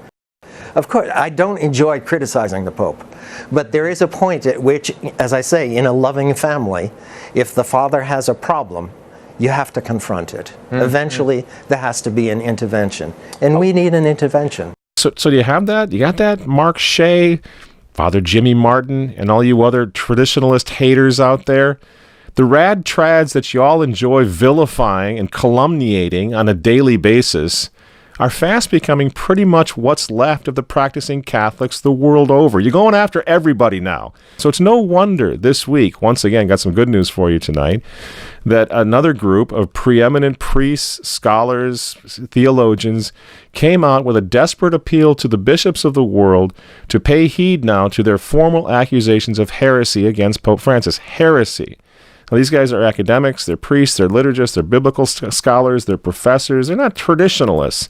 Of course, I don't enjoy criticizing the Pope, but there is a point at which, as I say, in a loving family, if the father has a problem, you have to confront it. Eventually, there has to be an intervention, and we need an intervention. So do you have that? You got that? Mark Shea, Father Jimmy Martin, and all you other traditionalist haters out there? The rad trads that you all enjoy vilifying and calumniating on a daily basis are fast becoming pretty much what's left of the practicing Catholics the world over. You're going after everybody now. So it's no wonder this week, once again, got some good news for you tonight, that another group of preeminent priests, scholars, theologians came out with a desperate appeal to the bishops of the world to pay heed now to their formal accusations of heresy against Pope Francis. Heresy. Now, these guys are academics, they're priests, they're liturgists, they're biblical scholars, they're professors, they're not traditionalists.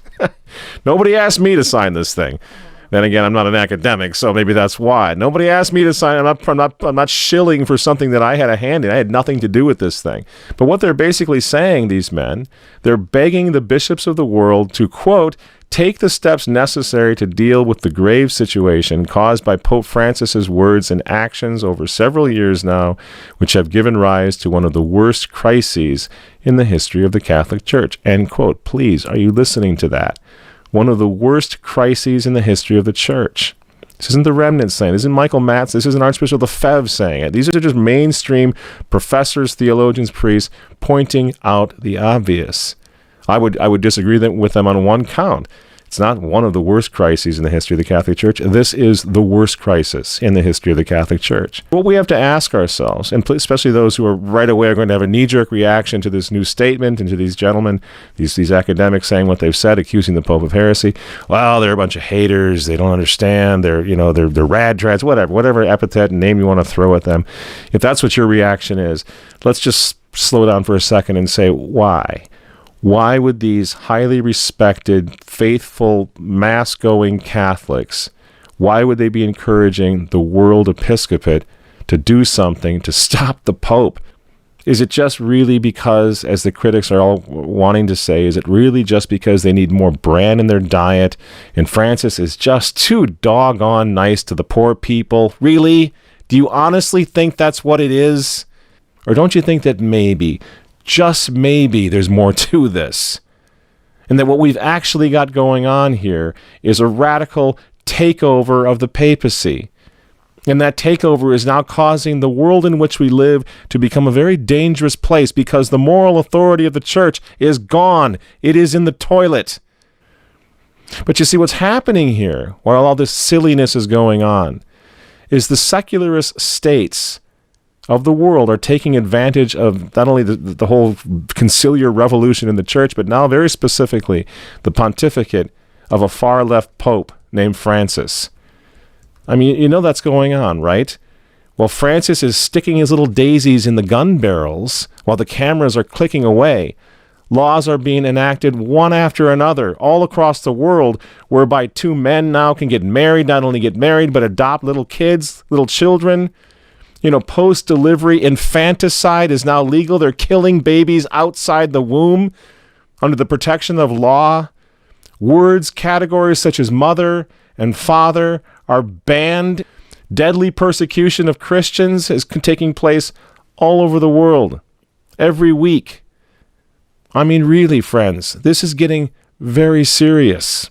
Nobody asked me to sign this thing. Then again, I'm not an academic, so maybe that's why. Nobody asked me to sign. I'm not shilling for something that I had a hand in. I had nothing to do with this thing. But what they're basically saying, these men, they're begging the bishops of the world to, quote, take the steps necessary to deal with the grave situation caused by Pope Francis's words and actions over several years now, which have given rise to one of the worst crises in the history of the Catholic Church. End quote. Please, are you listening to that? One of the worst crises in the history of the Church. This isn't the remnant saying. This isn't Michael Matz. This isn't Archbishop Lefebvre saying it. These are just mainstream professors, theologians, priests pointing out the obvious. I would disagree with them on one count. It's not one of the worst crises in the history of the Catholic Church. This is the worst crisis in the history of the Catholic Church. What we have to ask ourselves, and especially those who are right away are going to have a knee-jerk reaction to this new statement and to these gentlemen, these academics saying what they've said, accusing the Pope of heresy. Well, they're a bunch of haters. They don't understand. They're rad trads, whatever epithet and name you want to throw at them. If that's what your reaction is, let's just slow down for a second and say, why? Why would these highly respected, faithful, mass-going Catholics, why would they be encouraging the world episcopate to do something to stop the Pope? Is it just really because, as the critics are all wanting to say, is it really just because they need more bran in their diet and Francis is just too doggone nice to the poor people? Really? Do you honestly think that's what it is? Or don't you think that maybe, just maybe, there's more to this? And that what we've actually got going on here is a radical takeover of the papacy. And that takeover is now causing the world in which we live to become a very dangerous place because the moral authority of the church is gone. It is in the toilet. But you see, what's happening here, while all this silliness is going on, is the secularist states of the world are taking advantage of not only the whole conciliar revolution in the church, but now very specifically the pontificate of a far-left pope named Francis. I mean, you know that's going on, right? Well, Francis is sticking his little daisies in the gun barrels while the cameras are clicking away. Laws are being enacted one after another all across the world whereby two men now can get married, not only get married, but adopt little kids, little children. You know, post-delivery infanticide is now legal. They're killing babies outside the womb under the protection of law. Words, categories such as mother and father are banned. Deadly persecution of Christians is taking place all over the world every week. I mean, really, friends, this is getting very serious.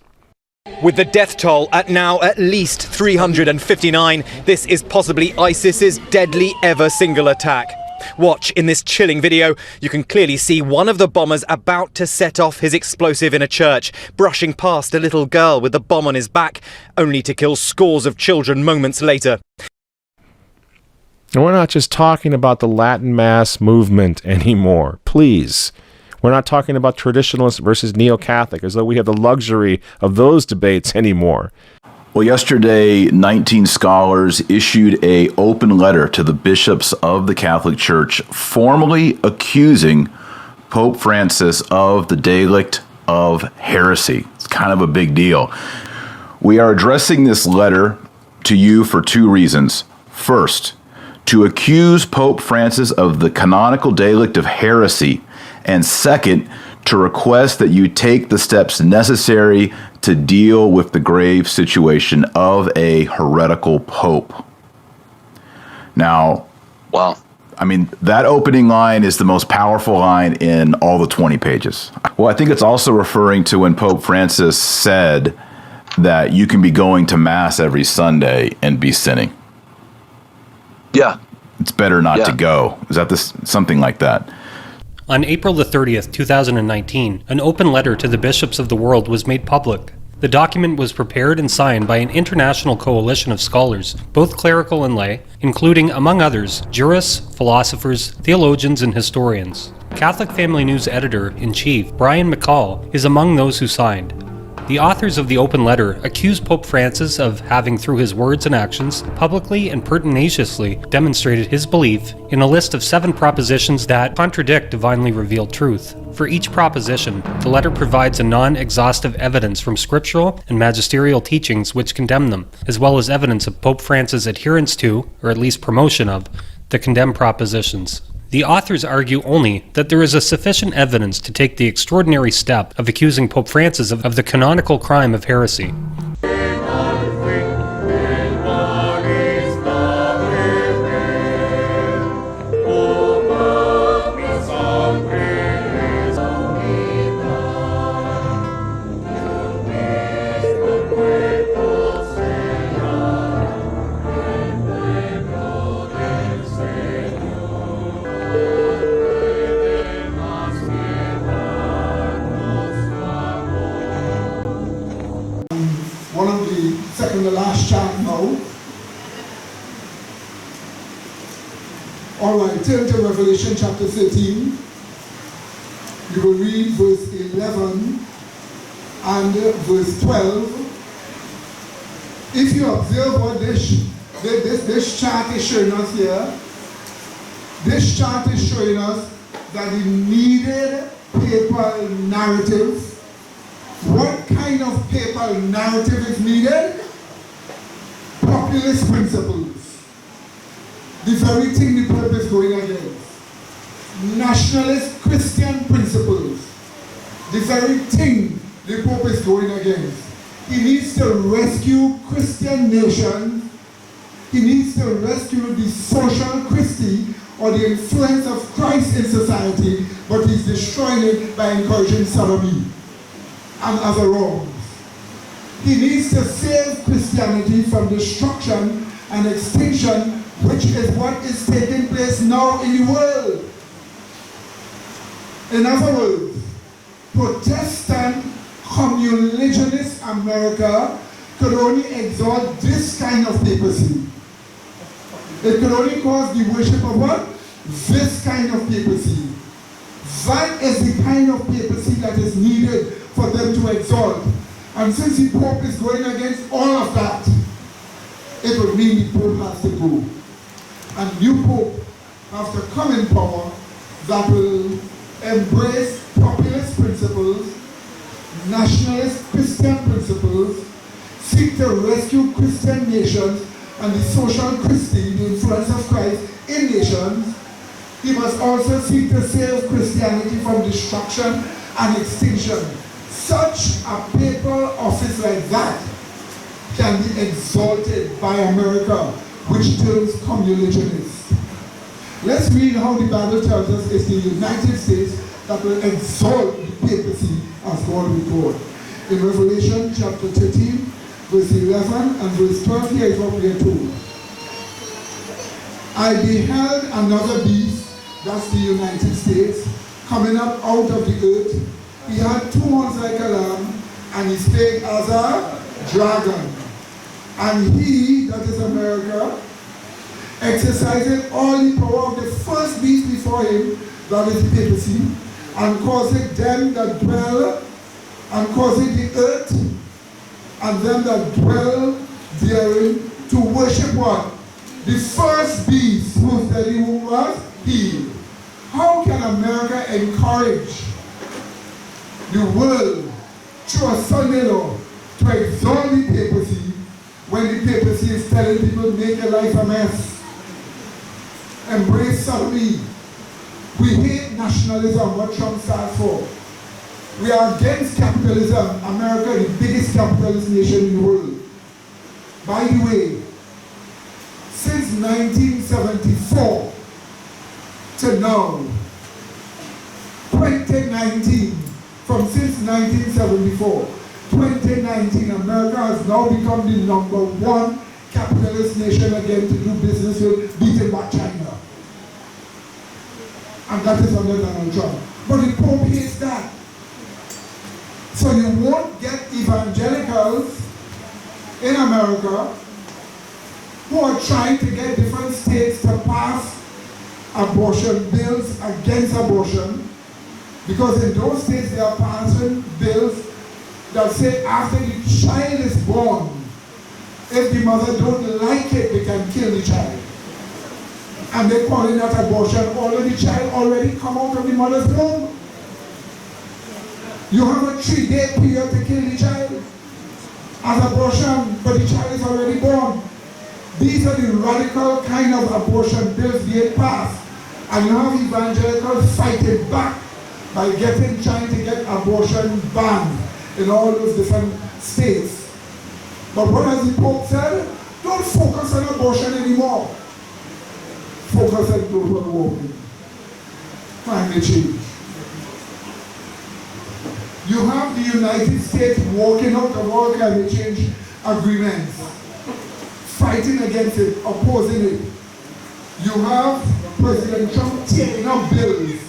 With the death toll at now at least 359, this is possibly ISIS's deadly ever single attack. Watch in this chilling video. You can clearly see one of the bombers about to set off his explosive in a church, brushing past a little girl with the bomb on his back, only to kill scores of children moments later. And we're not just talking about the Latin Mass movement anymore. Please. We're not talking about traditionalist versus neo-Catholic, as though we have the luxury of those debates anymore. Well, yesterday, 19 scholars issued an open letter to the bishops of the Catholic Church, formally accusing Pope Francis of the delict of heresy. It's kind of a big deal. We are addressing this letter to you for two reasons. First, to accuse Pope Francis of the canonical delict of heresy, and second, to request that you take the steps necessary to deal with the grave situation of a heretical pope. Now, I mean, that opening line is the most powerful line in all the 20 pages. Well, I think it's also referring to when Pope Francis said that you can be going to Mass every Sunday and be sinning. Yeah. It's better not to go. Is that something like that? On April the 30th, 2019, an open letter to the bishops of the world was made public. The document was prepared and signed by an international coalition of scholars, both clerical and lay, including, among others, jurists, philosophers, theologians, and historians. Catholic Family News editor-in-chief Brian McCall is among those who signed. The authors of the open letter accuse Pope Francis of having, through his words and actions, publicly and pertinaciously demonstrated his belief in a list of 7 propositions that contradict divinely revealed truth. For each proposition, the letter provides a non-exhaustive evidence from scriptural and magisterial teachings which condemn them, as well as evidence of Pope Francis' adherence to, or at least promotion of, the condemned propositions. The authors argue only that there is a sufficient evidence to take the extraordinary step of accusing Pope Francis of the canonical crime of heresy. Second to last chart now. Alright, turn to Revelation chapter 13. You will read verse 11 and verse 12. If you observe what this chart is showing us here, this chart is showing us that it needed papal narrative. What kind of papal narrative is needed? Populist principles. The very thing the Pope is going against. Nationalist Christian principles. The very thing the Pope is going against. He needs to rescue Christian nations. He needs to rescue the social Christi, or the influence of Christ in society, but he's destroying it by encouraging sodomy and other wrongs. He needs to save Christianity from destruction and extinction, which is what is taking place now in the world. In other words, Protestant communionist America could only exalt this kind of papacy. It could only cause the worship of what? This kind of papacy. That is the kind of papacy that is needed for them to exalt. And since the Pope is going against all of that, it would mean the Pope has to go. And new Pope has to come in power that will embrace populist principles, nationalist Christian principles, seek to rescue Christian nations and the social Christi, the influence of Christ in nations. He must also seek to save Christianity from destruction and extinction. Such a papal office like that can be exalted by America, which turns communionist. Let's read how the Bible tells us it's the United States that will exalt the papacy as God with God. In Revelation chapter 13, verse 11 and verse 12, here is what we are told. I beheld another beast, that's the United States, coming up out of the earth. He had 2 horns like a lamb, and he spake as a dragon. And he, that is America, exercised all the power of the first beast before him, that is the papacy, and caused them that dwell, and caused the earth, and them that dwell therein, to worship what? The first beast whose belly was healed. How can America encourage the world through a Sunday law to exalt the papacy when the papacy is telling people make your life a mess? Embrace sodomy. We hate nationalism, what Trump stands for. We are against capitalism. America, the biggest capitalist nation in the world. By the way, since 1974 to now, 2019, since 1974, 2019, America has now become the #1 capitalist nation again to do business with, beaten by China. And that is under Donald Trump. But the Pope hates that. So you won't get evangelicals in America who are trying to get different states to pass abortion bills against abortion, because in those states they are passing bills that say after the child is born, if the mother don't like it, they can kill the child. And they call it that abortion, although the child already come out of the mother's womb. You have a 3-day period to kill the child as abortion, but the child is already born. These are the radical kind of abortion bills being passed. And you have evangelicals fighting back by trying to get abortion banned in all those different states. But what has the Pope said? Don't focus on abortion anymore. Focus on global warming. Climate change. You have the United States walking out of all climate change agreements, fighting against it, opposing it. You have President Trump taking up bills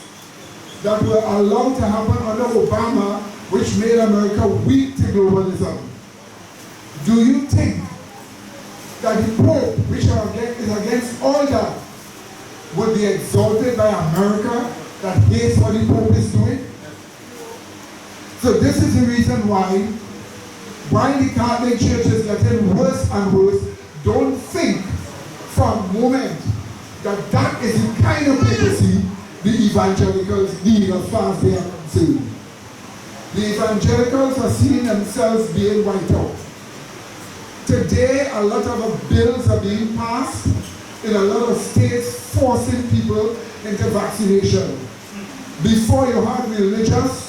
that were allowed to happen under Obama, which made America weak to globalism. Do you think that the Pope, which is against all that, would be exalted by America that hates what the Pope is doing? So this is the reason why the Catholic Church is getting worse and worse. Don't think for a moment that that is the kind of papacy the evangelicals need as far as they are concerned. The evangelicals are seeing themselves being wiped out. Today, a lot of bills are being passed in a lot of states forcing people into vaccination. Before you had religious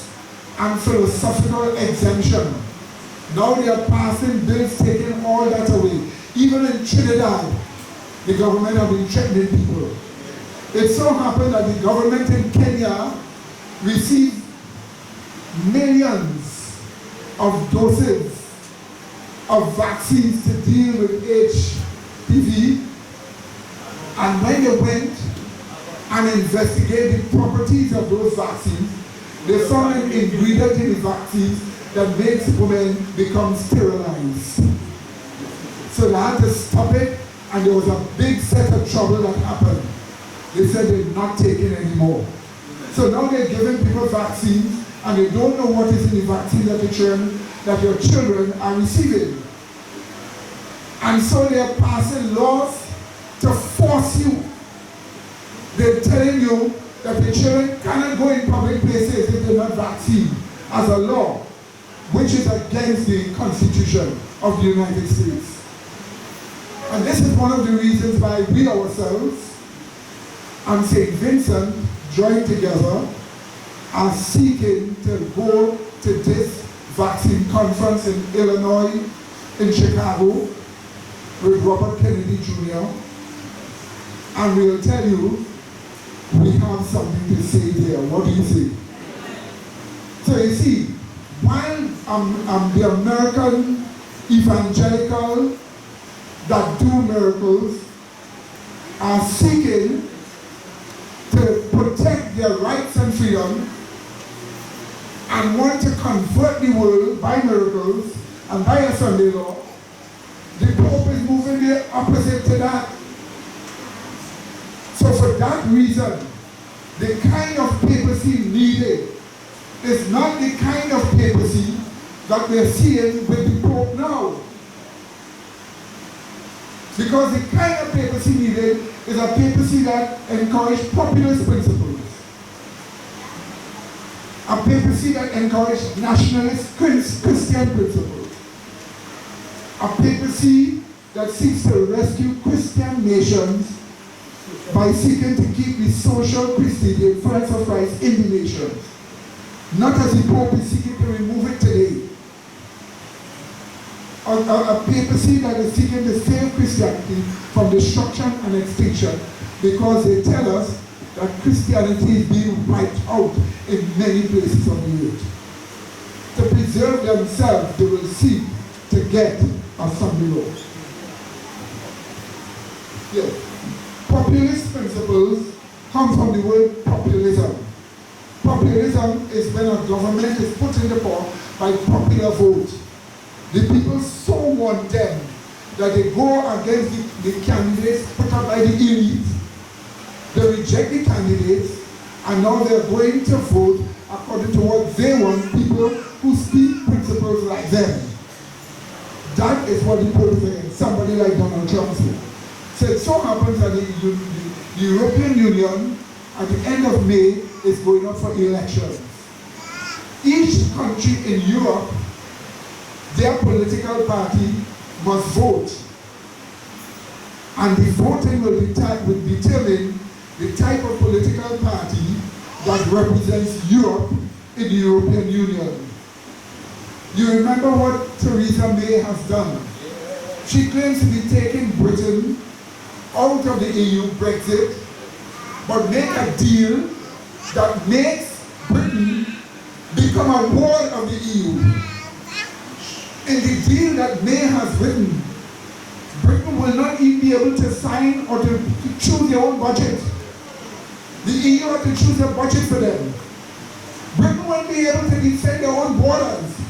and philosophical exemption. Now they are passing bills taking all that away. Even in Trinidad, the government have been threatening people. It so happened that the government in Kenya received millions of doses of vaccines to deal with HPV, and when they went and investigated the properties of those vaccines, they found an ingredient in the vaccines that makes women become sterilized. So they had to stop it, and there was a big set of trouble that happened. They said they're not taking anymore. So now they're giving people vaccines, and they don't know what is in the vaccine that your children are receiving. And so they're passing laws to force you. They're telling you that the children cannot go in public places if they're not vaccinated as a law, which is against the Constitution of the United States. And this is one of the reasons why we ourselves and St. Vincent joined together are seeking to go to this vaccine conference in Illinois, in Chicago, with Robert Kennedy Jr. And we'll tell you, we have something to say there. What do you say? So you see, while the American evangelical that do miracles are seeking to protect their rights and freedom and want to convert the world by miracles and by a Sunday law, the Pope is moving the opposite to that. So for that reason, the kind of papacy needed is not the kind of papacy that we're seeing with the Pope now. Because the kind of papacy needed is a papacy that encourages populist principles. A papacy that encourages nationalist Christian principles. A papacy that seeks to rescue Christian nations by seeking to keep the social Christi, the influence of Christ in the nations. Not as the Pope is seeking to remove it today. A papacy that is seeking to save Christianity from destruction and extinction, because they tell us that Christianity is being wiped out in many places on the earth. To preserve themselves, they will seek to get a Sunday law. Yes. Populist principles come from the word populism. Populism is when a government is put in the power by popular vote. The people so want them that they go against the candidates put up by the elite. They reject the candidates, and now they're going to vote according to what they want, people who speak principles principles like them. That is what the Pope is saying, somebody like Donald Trump said. So it so happens that the European Union at the end of May is going up for elections. Each country in Europe, their political party must vote. And the voting will determine the type of political party that represents Europe in the European Union. You remember what Theresa May has done? She claims to be taking Britain out of the EU, Brexit, but make a deal that makes Britain become a ward of the EU. In the deal that May has written, Britain will not even be able to sign or to choose their own budget. The EU has to choose a budget for them. Britain won't be able to defend their own borders.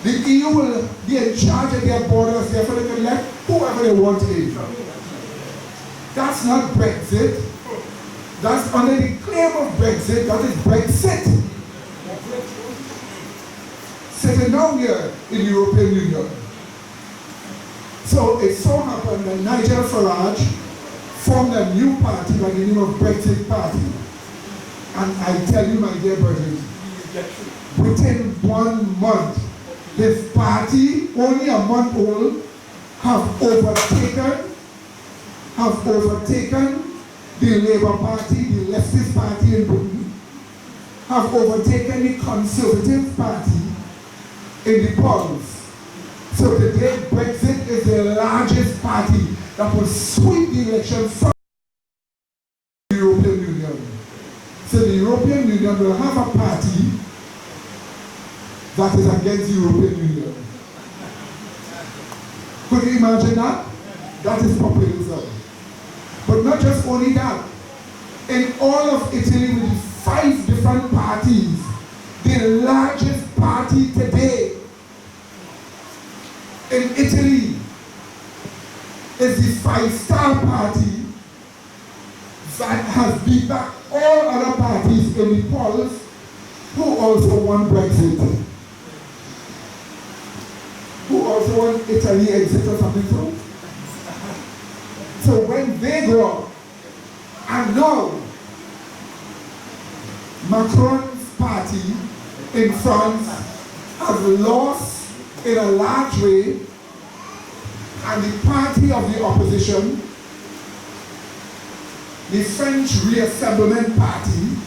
The EU will be in charge of their borders, therefore they can let whoever they want in. That's not Brexit. That's under the claim of Brexit, that is Brexit. Sitting down here in the European Union. So it so happened that Nigel Farage formed a new party by the name of Brexit Party. And I tell you, my dear brethren, within 1 month, this party, only a month old, have overtaken the Labour Party, the leftist party in Britain, have overtaken the Conservative Party in the polls. So today, Brexit is the largest party that will sweep the election from the European Union. So the European Union will have a party that is against the European Union. Could you imagine that? That is populism. But not just only that. In all of Italy, with 5 different parties, the largest party today in Italy is the 5-Star Party that has beat back all other parties in the polls who also want Brexit. Who also want Italy exit or something so. So when they go up, and now Macron's party in France has lost in a large way, and the party of the opposition, the French Reassemblement Party,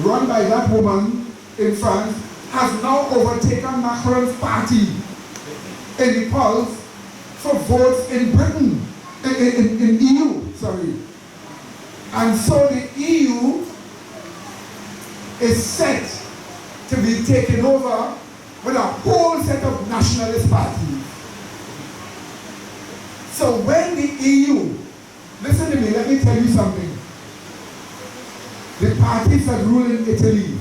run by that woman in France, has now overtaken Macron's party in the polls for votes in Britain, in EU, sorry. And so the EU is set to be taken over with a whole set of nationalist parties. So when the EU, listen to me, let me tell you something. The parties that rule in Italy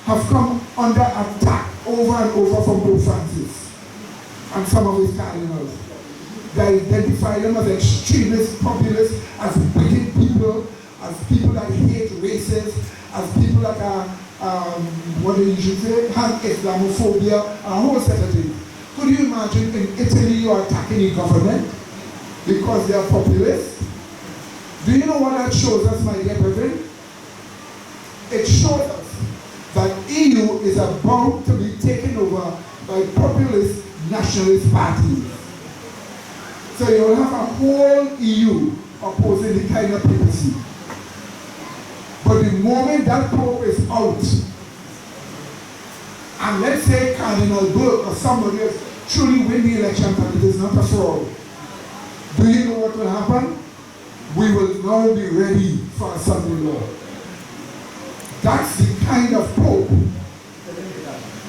have come under attack over and over from Pope Francis and some of his cardinals. They identify them as extremist populists, as wicked people, as people that hate races, as people that are, what do you usually say, have Islamophobia, a whole set of things. Could you imagine in Italy you are attacking the government because they are populists? Do you know what that shows us, my dear brethren? It shows us that EU is about to be taken over by populist nationalist parties. So you will have a whole EU opposing the kind of papacy. But the moment that Pope is out, and let's say Cardinal Burke or somebody else truly win the election and it is not a fraud, do you know what will happen? We will now be ready for a Sunday law. That's the kind of Pope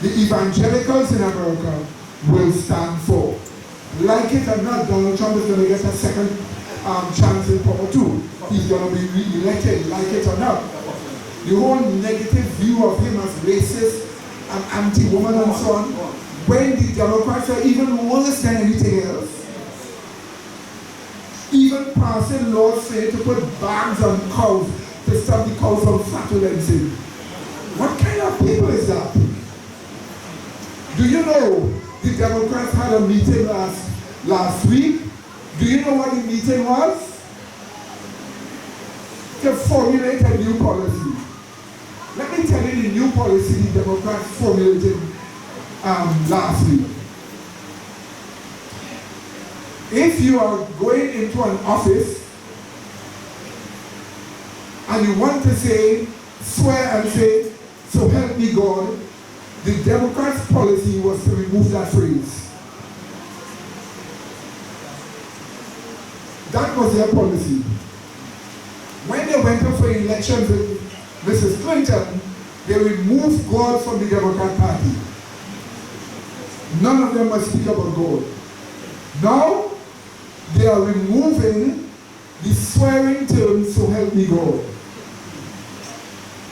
the evangelicals in America will stand for. Like it or not, Donald Trump is going to get a second chance in power too. He's going to be re-elected, like it or not. The whole negative view of him as racist and anti-woman and so on, when the Democrats are even worse than anything else, even passing laws saying to put bags on cows to stop the cows from flatulencing. What kind of people is that? Do you know the Democrats had a meeting last week? Do you know what the meeting was? To formulate a new policy. Let me tell you the new policy the Democrats formulated last week. If you are going into an office and you want to swear and say, so help me God, the Democrats' policy was to remove that phrase. That was their policy. When they went up for elections with Mrs. Clinton, they removed God from the Democrat Party. None of them must speak about God. Now, they are removing the swearing term, so help me God.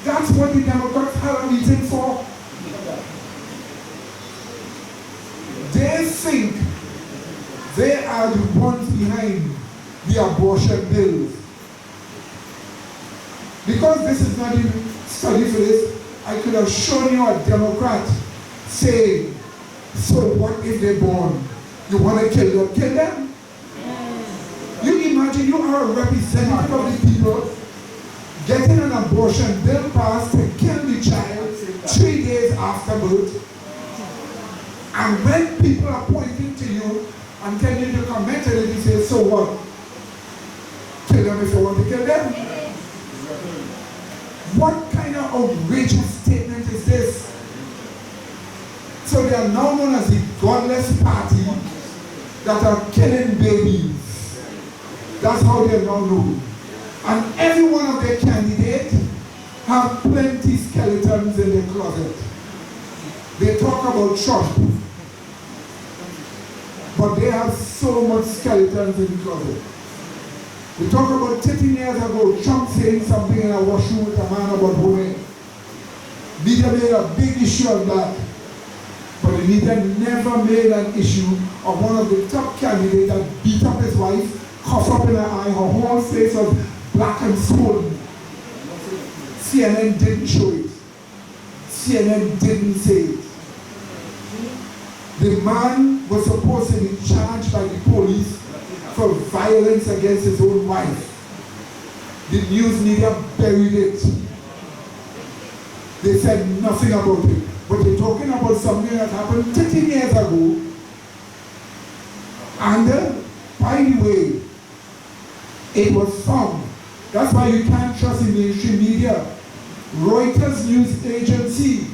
That's what the Democrats had a meeting for. They think they are the ones behind the abortion bills. Because this is not even study for this, I could have shown you a Democrat saying, so what if they're born? You want to kill them? Kill them? You imagine you are a representative of the people getting an abortion bill passed to kill the child 3 days after birth. And when people are pointing to you and telling you to comment on it, you say, so what? Kill them if you want to kill them? What kind of outrageous statement is this? So they are now known as the godless party that are killing babies. That's how they are now known. And every one of their candidates have plenty skeletons in their closet. They talk about Trump, but they have so much skeletons in the closet. We talk about 13 years ago, Trump saying something in a washroom with a man about women. Media made a big issue of that. But the media never made an issue of one of the top candidates that beat up his wife, coughed up in her eye, her whole face was black and swollen. CNN didn't show it. CNN didn't say it. The man was supposed to be charged by the police for violence against his own wife. The news media buried it. They said nothing about it. But they're talking about something that happened 13 years ago. And by the way, it was found. That's why you can't trust in mainstream media. Reuters news agency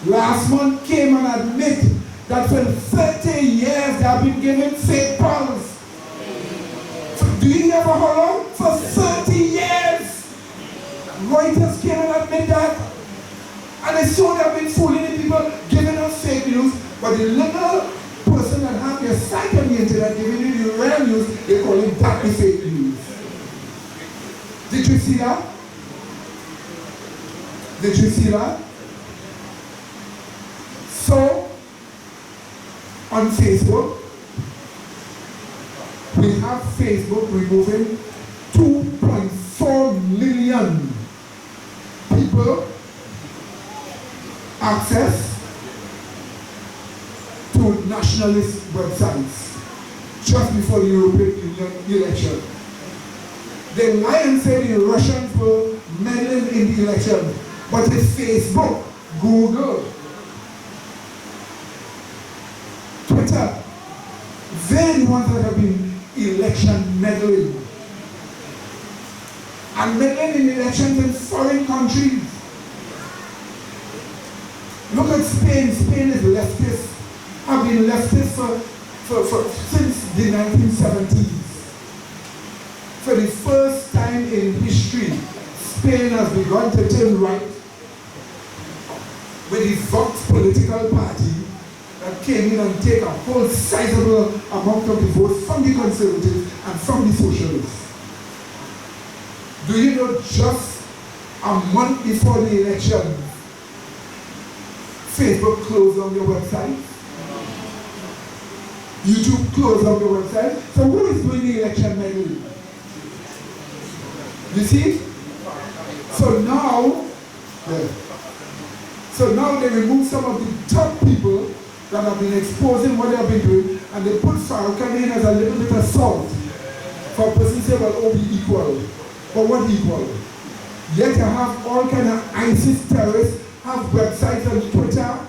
last month came and admitted that for 30 years they have been giving fake pearls. Do you hear for how long? For 30 years. Reuters came and admitted that. And they saw they have been fooling the people, giving us fake news, but the little person that have their site on the internet giving you the real news, they call it that the fake news. Did you see that? Did you see that? So, on Facebook, we have Facebook removing 2.4 million people access to nationalist websites just before the European Union election. The Lions said the Russians were meddling in the election, but it's Facebook, Google, Twitter, they're the ones that have been election meddling. And meddling in elections in foreign countries. Look at Spain. Spain is leftist. Have been leftist since the 1970s. For the first time in history, Spain has begun to turn right with the Vox political party that came in and take a whole sizable amount of the votes from the conservatives and from the socialists. Do you know just a month before the election, Facebook closed on their website? YouTube closed on their website? So who is doing the election meddling? You see? So now they remove some of the top people that have been exposing what they have been doing, and they put Farrakhan in as a little bit of salt. For a person to say, well, oh, we equal. But what equal? Yet you have all kind of ISIS terrorists have websites on Twitter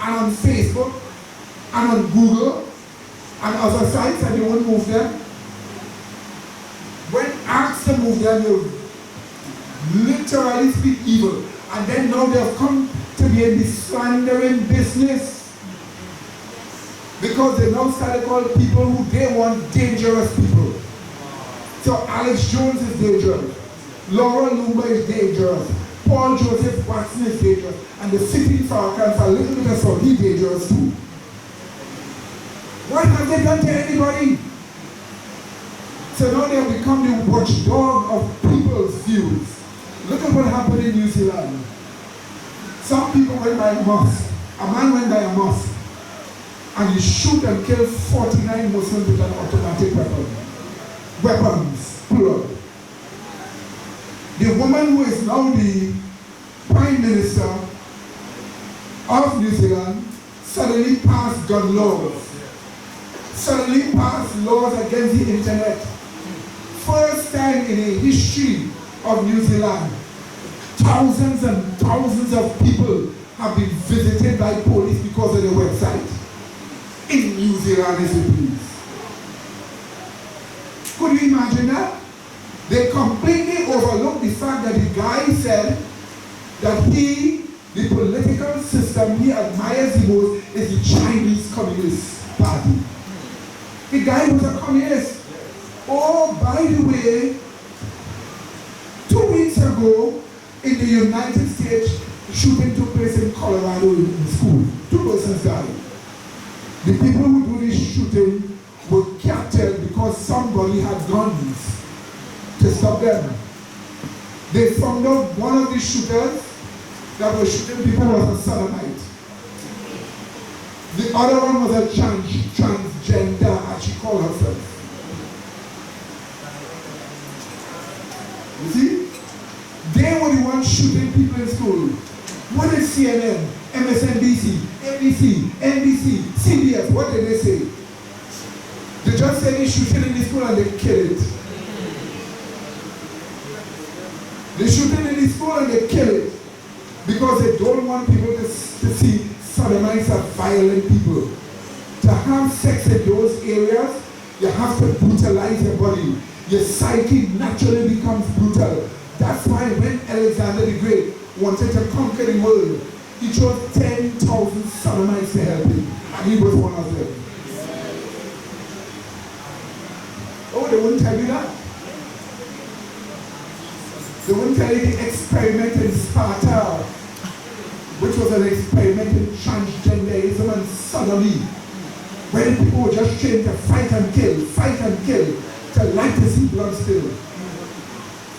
and on Facebook and on Google and other sites, and you won't move them. When asked to move them, you literally speak evil. And then now they have come to be in the slandering business. Because they now start to call people who they want dangerous people. So Alex Jones is dangerous. Laura Lumba is dangerous. Paul Joseph Watson is dangerous. And the sitting Farrakhan for a little bit of salt, he's dangerous too. What have they done to anybody? So now they have become the watchdog of people's views. Look at what happened in New Zealand. Some people went by a mosque. A man went by a mosque and he shoot and kill 49 Muslims with an automatic weapon. Weapons, plural. The woman who is now the Prime Minister of New Zealand suddenly passed gun laws. Suddenly passed laws against the internet. First time in the history of New Zealand, thousands and thousands of people have been visited by police because of their website. In New Zealand, is the police. Could you imagine that? They completely overlooked the fact that the guy said that the political system he admires the most is the Chinese Communist Party. The guy was a communist. Oh, by the way, 2 weeks ago in the United States, shooting took place in Colorado in school. 2 persons died. The people who do this shooting were captured because somebody had guns to stop them. They found out one of the shooters that was shooting people was a sodomite. The other one was a transgender, as she called herself. You see? They were the ones shooting people in school. What is CNN, MSNBC, ABC, NBC, CBS, what did they say? They just said they shooting in the school and they kill it. They shooting in the school and they kill it. Because they don't want people to see sodomites are violent people. To have sex in those areas, you have to brutalize your body. Your psyche naturally becomes brutal. That's why when Alexander the Great wanted to conquer the world, he chose 10,000 sodomites to help him. And he was one of them. Oh, they wouldn't tell you that. They wouldn't tell you the experiment in Sparta, which was an experiment in transgenderism and sodomy, where people were just trained to fight and kill, to like to see blood spill.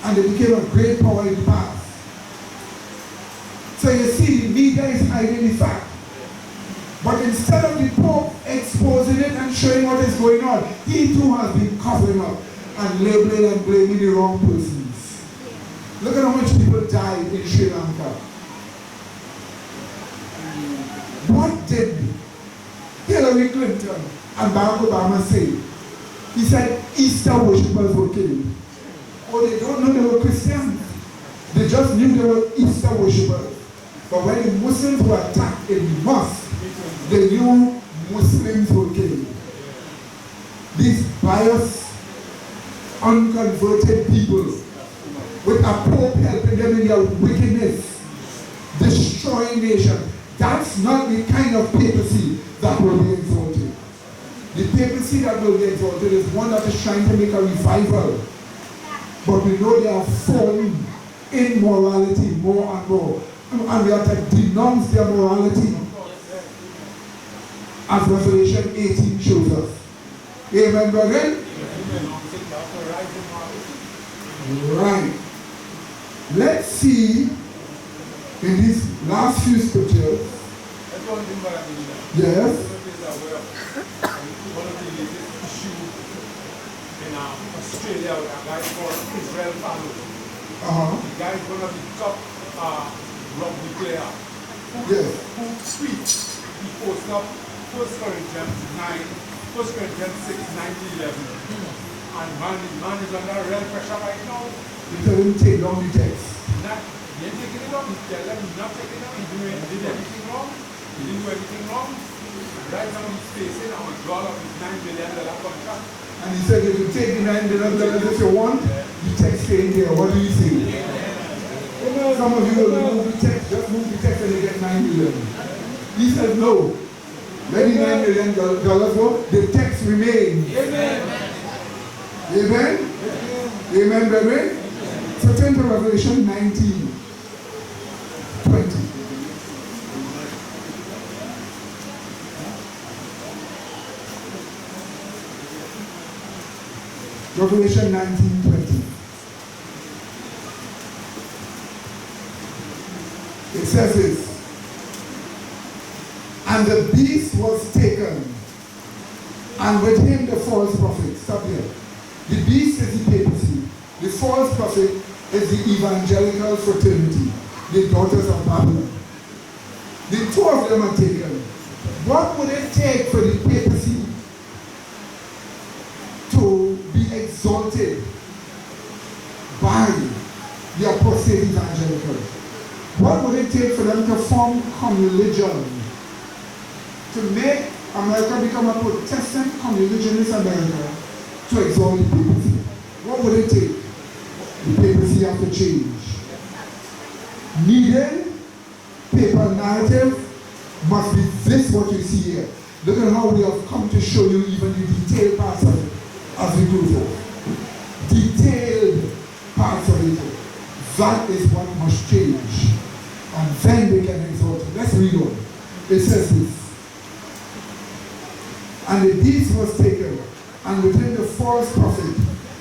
And they became a great power in the past. So you see, the media is hiding the fact. But instead of the Pope exposing it and showing what is going on, he too has been covering up and labeling and blaming the wrong persons. Look at how much people died in Sri Lanka. What did Hillary Clinton and Barack Obama say? He said Easter worshippers were killed. Oh, they don't know they were Christians. They just knew they were Easter worshippers. But when the Muslims were attacked in the mosque, they knew Muslims were killed. These biased, unconverted people, with a Pope helping them in their wickedness, destroying nations. That's not the kind of papacy that will be exalted. The papacy that will be exalted is one that is trying to make a revival. But we know they are falling in morality more and more. And we have to denounce their morality. As Revelation 18 shows us. Amen, brethren? Right. Let's see in these last few scriptures. Yes. One of the latest issues in Australia with a guy called Israel Family. The guy is one of the top rugby players who tweets he posted up 1 Corinthians 6, 9 to 11. And man is under real pressure right now. They tell him take down the text. He ain't taking it down. He tell them he's not taking it down. He did everything wrong. He didn't do everything wrong. Right now he's facing a withdrawal of his $9 billion contract. And he said, if you take the $9 billion if you want, the text stay in there. What do you think? Some of you will remove the text, just move the text and you get $9 million. He said, no. Let the $9 million go, the text remains. Amen. Amen? Amen, brethren? So turn to Revelation 19, 20. Revelation 19, 20. It says this. And the beast was taken, and with him the false prophet. Stop here. The beast is the papacy. The false prophet is the evangelical fraternity, the daughters of Babylon. The two of them are taken. What would it take for the papacy to be exalted by the apostate evangelicals? What would it take for them to form religion? To make America become a Protestant religionist America to exalt the papacy? What would it take? The papacy have to change. Needed paper narrative must be this what you see here. Look at how we have come to show you even the detailed parts of it as we go forward. Detailed parts of it. That is what must change. And then they can exalt it. Let's read on. It says this. And the beast was taken, and with him the false prophet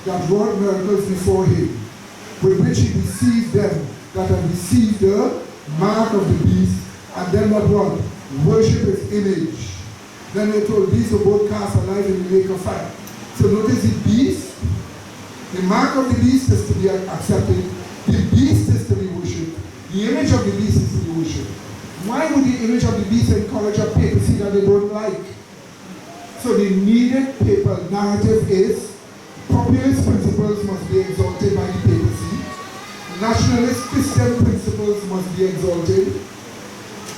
that wrought miracles before him, with which he deceived them that had received the mark of the beast, and them that what? Worship his image. Then they told these were both cast alive in the lake of fire. So notice the beast, the mark of the beast is to be accepted, the beast is to be worshipped, the image of the beast is to be worshipped. Why would the image of the beast encourage a papacy that they don't like? So the needed paper narrative is populist principles must be exalted by the papacy. Nationalist Christian principles must be exalted.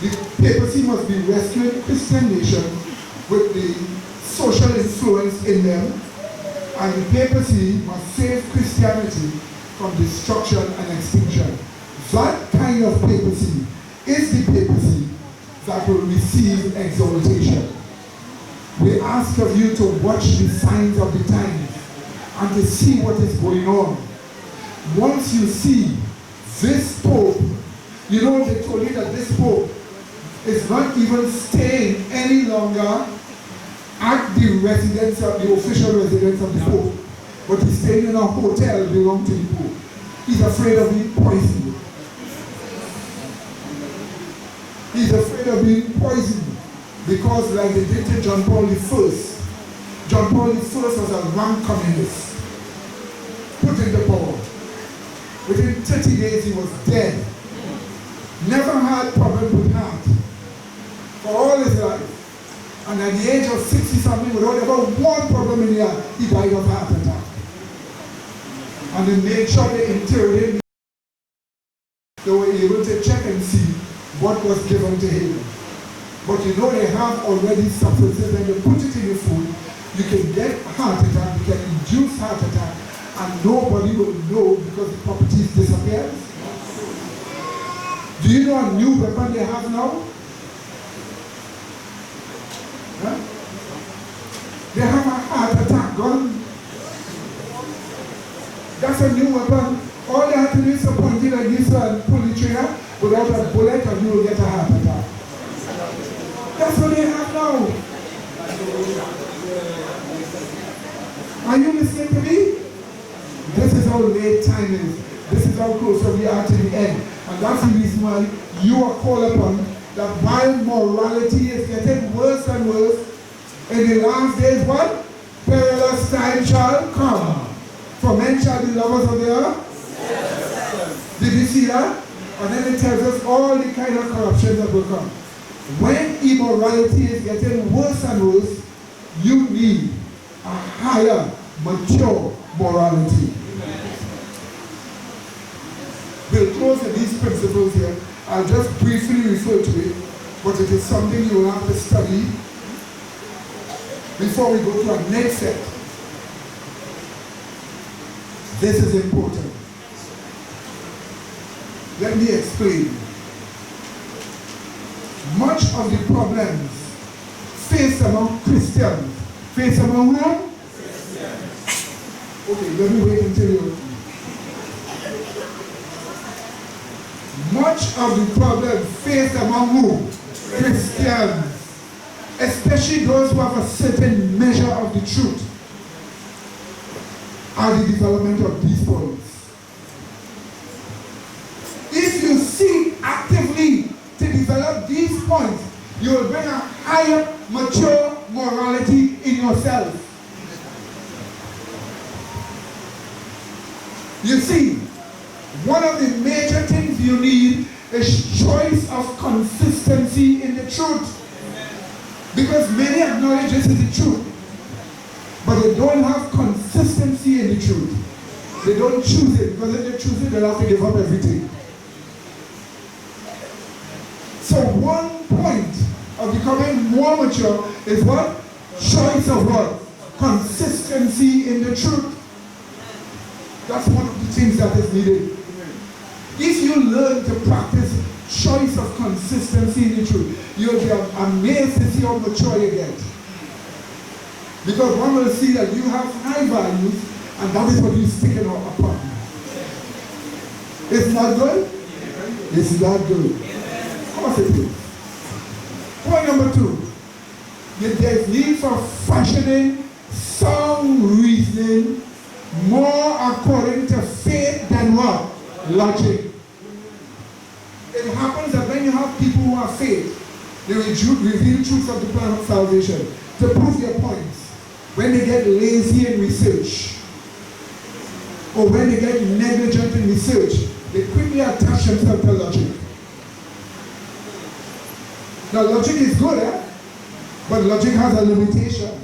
The papacy must be rescued Christian nation with the social influence in them. And the papacy must save Christianity from destruction and extinction. That kind of papacy is the papacy that will receive exaltation. We ask of you to watch the signs of the times and to see what is going on. Once you see this Pope, you know they told you that this Pope is not even staying any longer at the residence of the official residence of the Pope, but he's staying in a hotel belonging to the Pope. He's afraid of being poisoned. He's afraid of being poisoned. Because like they did to John Paul I, John Paul I was a rank communist, put into power. Within 30 days he was dead. Never had problem with heart for all his life. And at the age of 60-something, without ever one problem in the heart, he died of heart attack. And they made sure they interred him. They were able to check and see what was given to him. But you know they have already substances and they put it in your food. You can get heart attack, you can induce heart attack, and nobody will know because the properties disappear. Do you know a new weapon they have now? Huh? They have a heart attack gun. That's a new weapon. All they have to do is to point it at this and pull the trigger without a bullet and you will get a heart attack. That's what they have now. Are you listening to me? This is how late time is. This is how close we are to the end. And that's the reason why you are called upon that while morality is getting worse and worse, in the last days what? Perilous time shall come. For men shall be lovers of the earth. Yes. Did you see that? And then it tells us all the kind of corruption that will come. When immorality is getting worse and worse, you need a higher, mature morality. We'll close with these principles here. I'll just briefly refer to it, but it is something you will have to study before we go to our next set. This is important. Let me explain. Much of the problems faced among Christians, faced among whom? Okay, let me wait until you. Much of the problems faced among whom? Christians, especially those who have a certain measure of the truth, are the development of these points. If you seek actively to develop these points, you will bring a higher, mature morality in yourself. You see, one of the major things you need is choice of consistency in the truth. Because many acknowledge this is the truth, but they don't have consistency in the truth. They don't choose it, because if they choose it, they'll have to give up everything. So one point of becoming more mature is what? Choice of what? Consistency in the truth. That's one of the things that is needed. If you learn to practice choice of consistency in the truth, you'll be amazed to see how mature you get. Because one will see that you have high values, and that is what you're sticking upon. Isn't that good? Isn't that good? Of course it is. Point number 2. There's need for fashioning sound reasoning more according to faith than what? Logic. It happens that when you have people who have faith, they reveal truths of the plan of salvation to prove their points. When they get lazy in research, or when they get negligent in research, they quickly attach themselves to logic. Now logic is good, but logic has a limitation.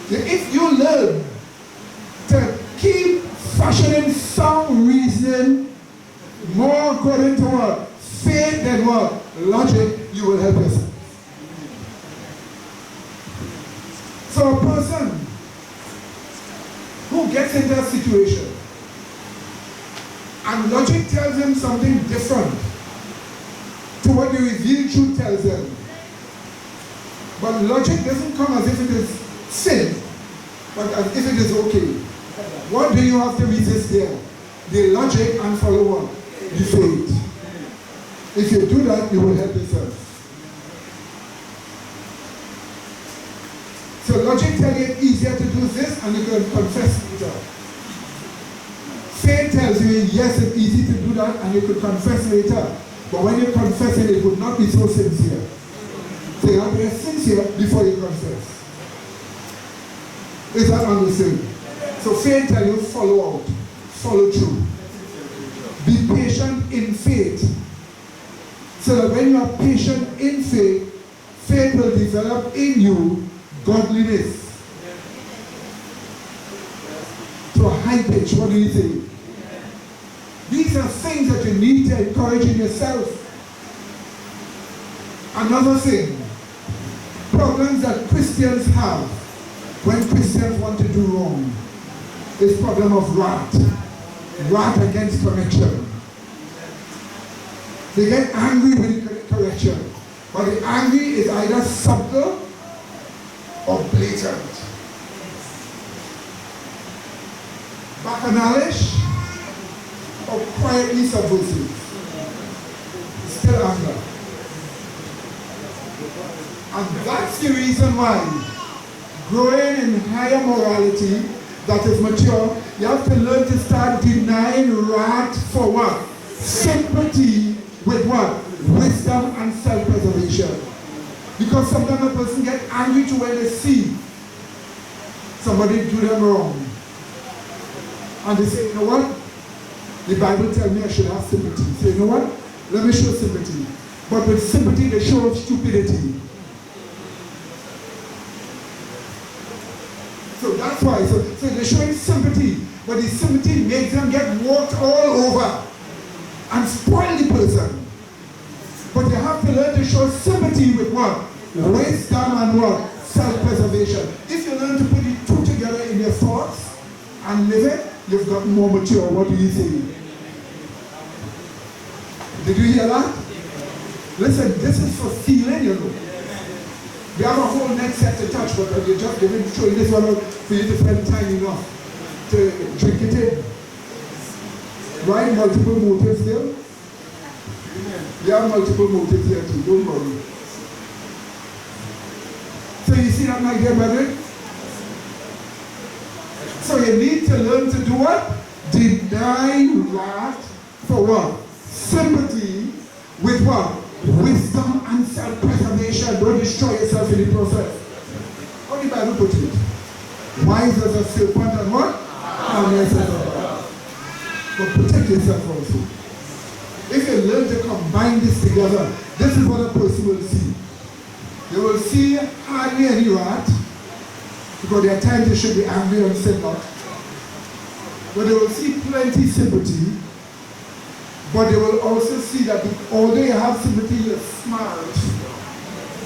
If you learn to keep fashioning sound reasoning more according to what? Faith than what? Logic, you will help yourself. So a person who gets into a situation and logic tells him something different to what the revealed truth tells him, but logic doesn't come as if it is sin, but as if it is okay. What do you have to resist there? The logic, and follow what? The faith. If you do that, you will help yourself. So logic tells you it's easier to do this, and you can confess later. Faith tells you yes, it's easy to do that, and you could confess later. But when you confess it would not be so sincere. So you have to be sincere before you confess. Is that understood? So faith tells you follow out, follow through. Be patient in faith. So that when you are patient in faith, faith will develop in you godliness. To a high pitch, what do you think? These are things that you need to encourage in yourself. Another thing, problems that Christians have when Christians want to do wrong is problem of wrath against correction. They get angry with correction, but the angry is either subtle or blatant. Bacchanalish or quietly subversive. Still anger. And that's the reason why growing in higher morality that is mature, you have to learn to start denying wrath for what? Sympathy with what? Wisdom and self-preservation. Because sometimes a person gets angry to when they see somebody do them wrong. And they say, you know what? The Bible tells me I should have sympathy. So you know what? Let me show sympathy. But with sympathy, they show stupidity. So that's why. So they're showing sympathy, but the sympathy makes them get walked all over and spoil the person. But you have to learn to show sympathy with what? Wisdom and what? Self-preservation. If you learn to put the two together in your thoughts and live it, you've got more mature. What do you say? Did you hear that? Listen, this is for feeling, you know. We have a whole next set to touch, but we're just showing this one out for you to spend time enough to drink it in. Right? Multiple motives there. We have multiple motives here too, don't worry. So you see that, my dear brethren? So you need to learn to do what? Deny wrath for what? Sympathy with what? Wisdom and self-preservation. Don't destroy yourself in the process. How the Bible put it? Wise as a serpent and what? Harmless as a dove. But protect yourself also. If you learn to combine this together, this is what a person will see. They will see hardly any wrath, because there are times they should be angry and sin not. But they will see plenty sympathy. But they will also see that although you have sympathy, you're smart,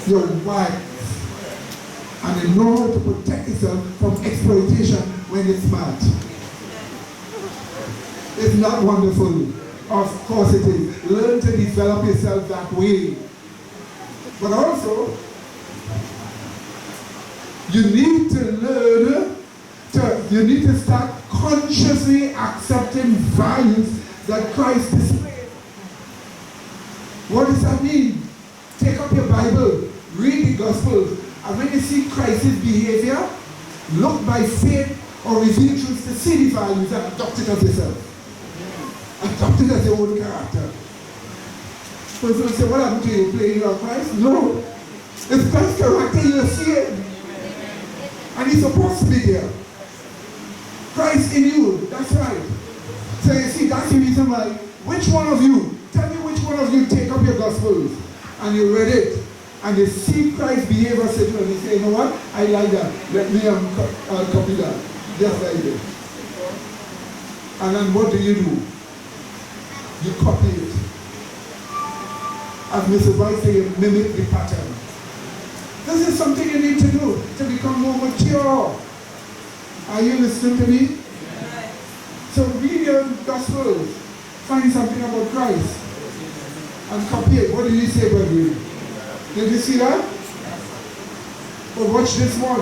you're wise, and you know how to protect yourself from exploitation when you're smart. It's not wonderful? Of course it is. Learn to develop yourself that way. But also, you need to learn you need to start consciously accepting values that Christ displayed. What does that mean? Take up your Bible, read the Gospels, and when you see Christ's behavior, look by faith or reveal truths to see the values and adopt it as yourself. Adopt it as your own character. Person will say, what happened to you? Playing your Christ? No. It's Christ's character you're seeing. And he's supposed to be there. Christ in you, that's right. So you see, that's the reason why, which one of you, tell me which one of you take up your Gospels and you read it and you see Christ's behavior sitting and you say, you know what, I like that, let me copy that. Just like it. And then what do? You copy it. As Mrs. White said, you mimic the pattern. This is something you need to do to become more mature. Are you listening to me? So read your Gospels, find something about Christ, and copy it. What did he say, brethren? Did you see that? But watch this one.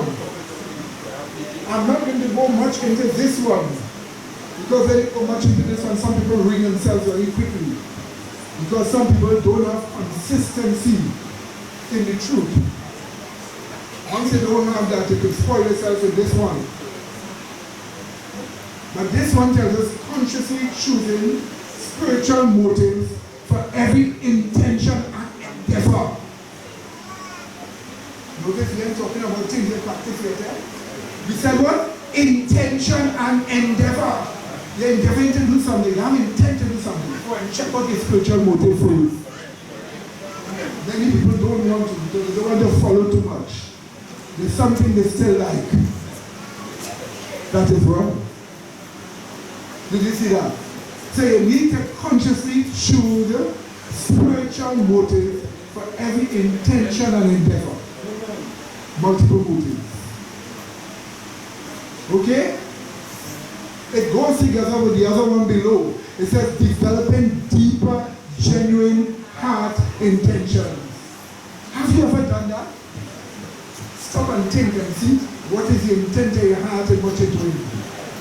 I'm not going to go much into this one, because when you go much into this one, some people ruin themselves very quickly. Because some people don't have consistency in the truth. Once you don't have that, you can spoil yourself with this one. But this one tells us consciously choosing spiritual motives for every intention and endeavor. Notice we ain't talking about things you practice later. We said what? Intention and endeavor. You're endeavoring to do something. I'm intent to do something. Go and check out your spiritual motive for you. Many people don't want to because they don't want to follow too much. There's something they still like. That is wrong. Did you see that? So you need to consciously choose spiritual motives for every intention and endeavor. Multiple motives. Okay? It goes together with the other one below. It says developing deeper, genuine heart intentions. Have you ever done that? Stop and think and see what is the intent of your heart and what you're doing.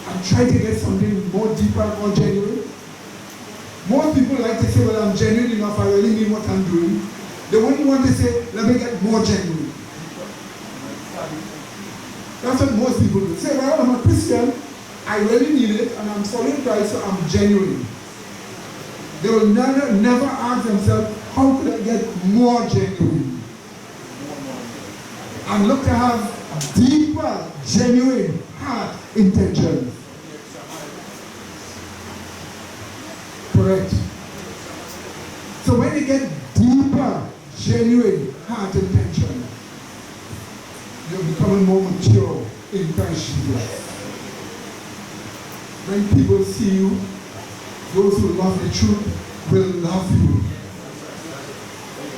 And try to get something more deeper, more genuine. Most people like to say, well, I'm genuine enough, I really mean what I'm doing. They wouldn't want to say, let me get more genuine. That's what most people do. Say, well, I'm a Christian, I really need it, and I'm following Christ, so I'm genuine. They will never ask themselves, how could I get more genuine? And look to have deeper, genuine heart intentions. Correct. So when you get deeper, heart intention, you're becoming more mature in Christ Jesus. When people see you, those who love the truth will love you.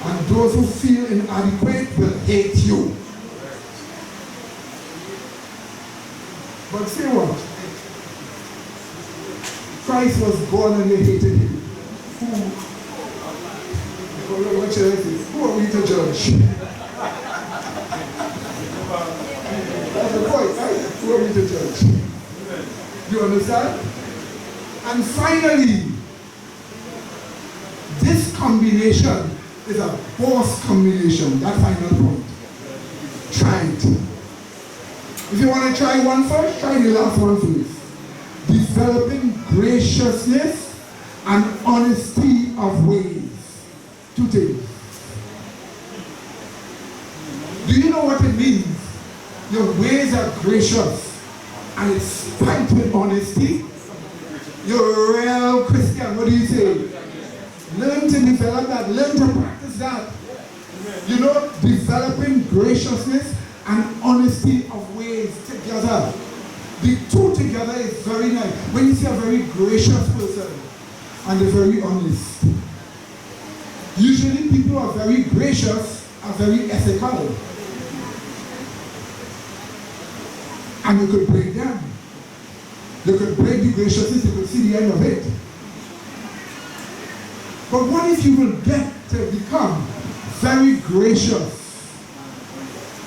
And those who feel inadequate will hate you. But say what? Christ was born and they hated him. What should I say? Who are we to judge? That's the point, right? Who are we to judge? You understand? And finally, this combination is a boss combination. That final point. Try it. If you want to try one first, try the last one first. Developing graciousness and honesty of ways. Two things. Do you know what it means? Your ways are gracious and it's spiked with honesty. You're a real Christian. What do you say? Learn to develop that. Learn to practice that. You know, developing graciousness and honesty of ways together. The two together is very nice. When you see a very gracious person and they're very honest. Usually people who are very gracious are very ethical. And you could break them. You could break the graciousness, you could see the end of it. But what if you will get to become very gracious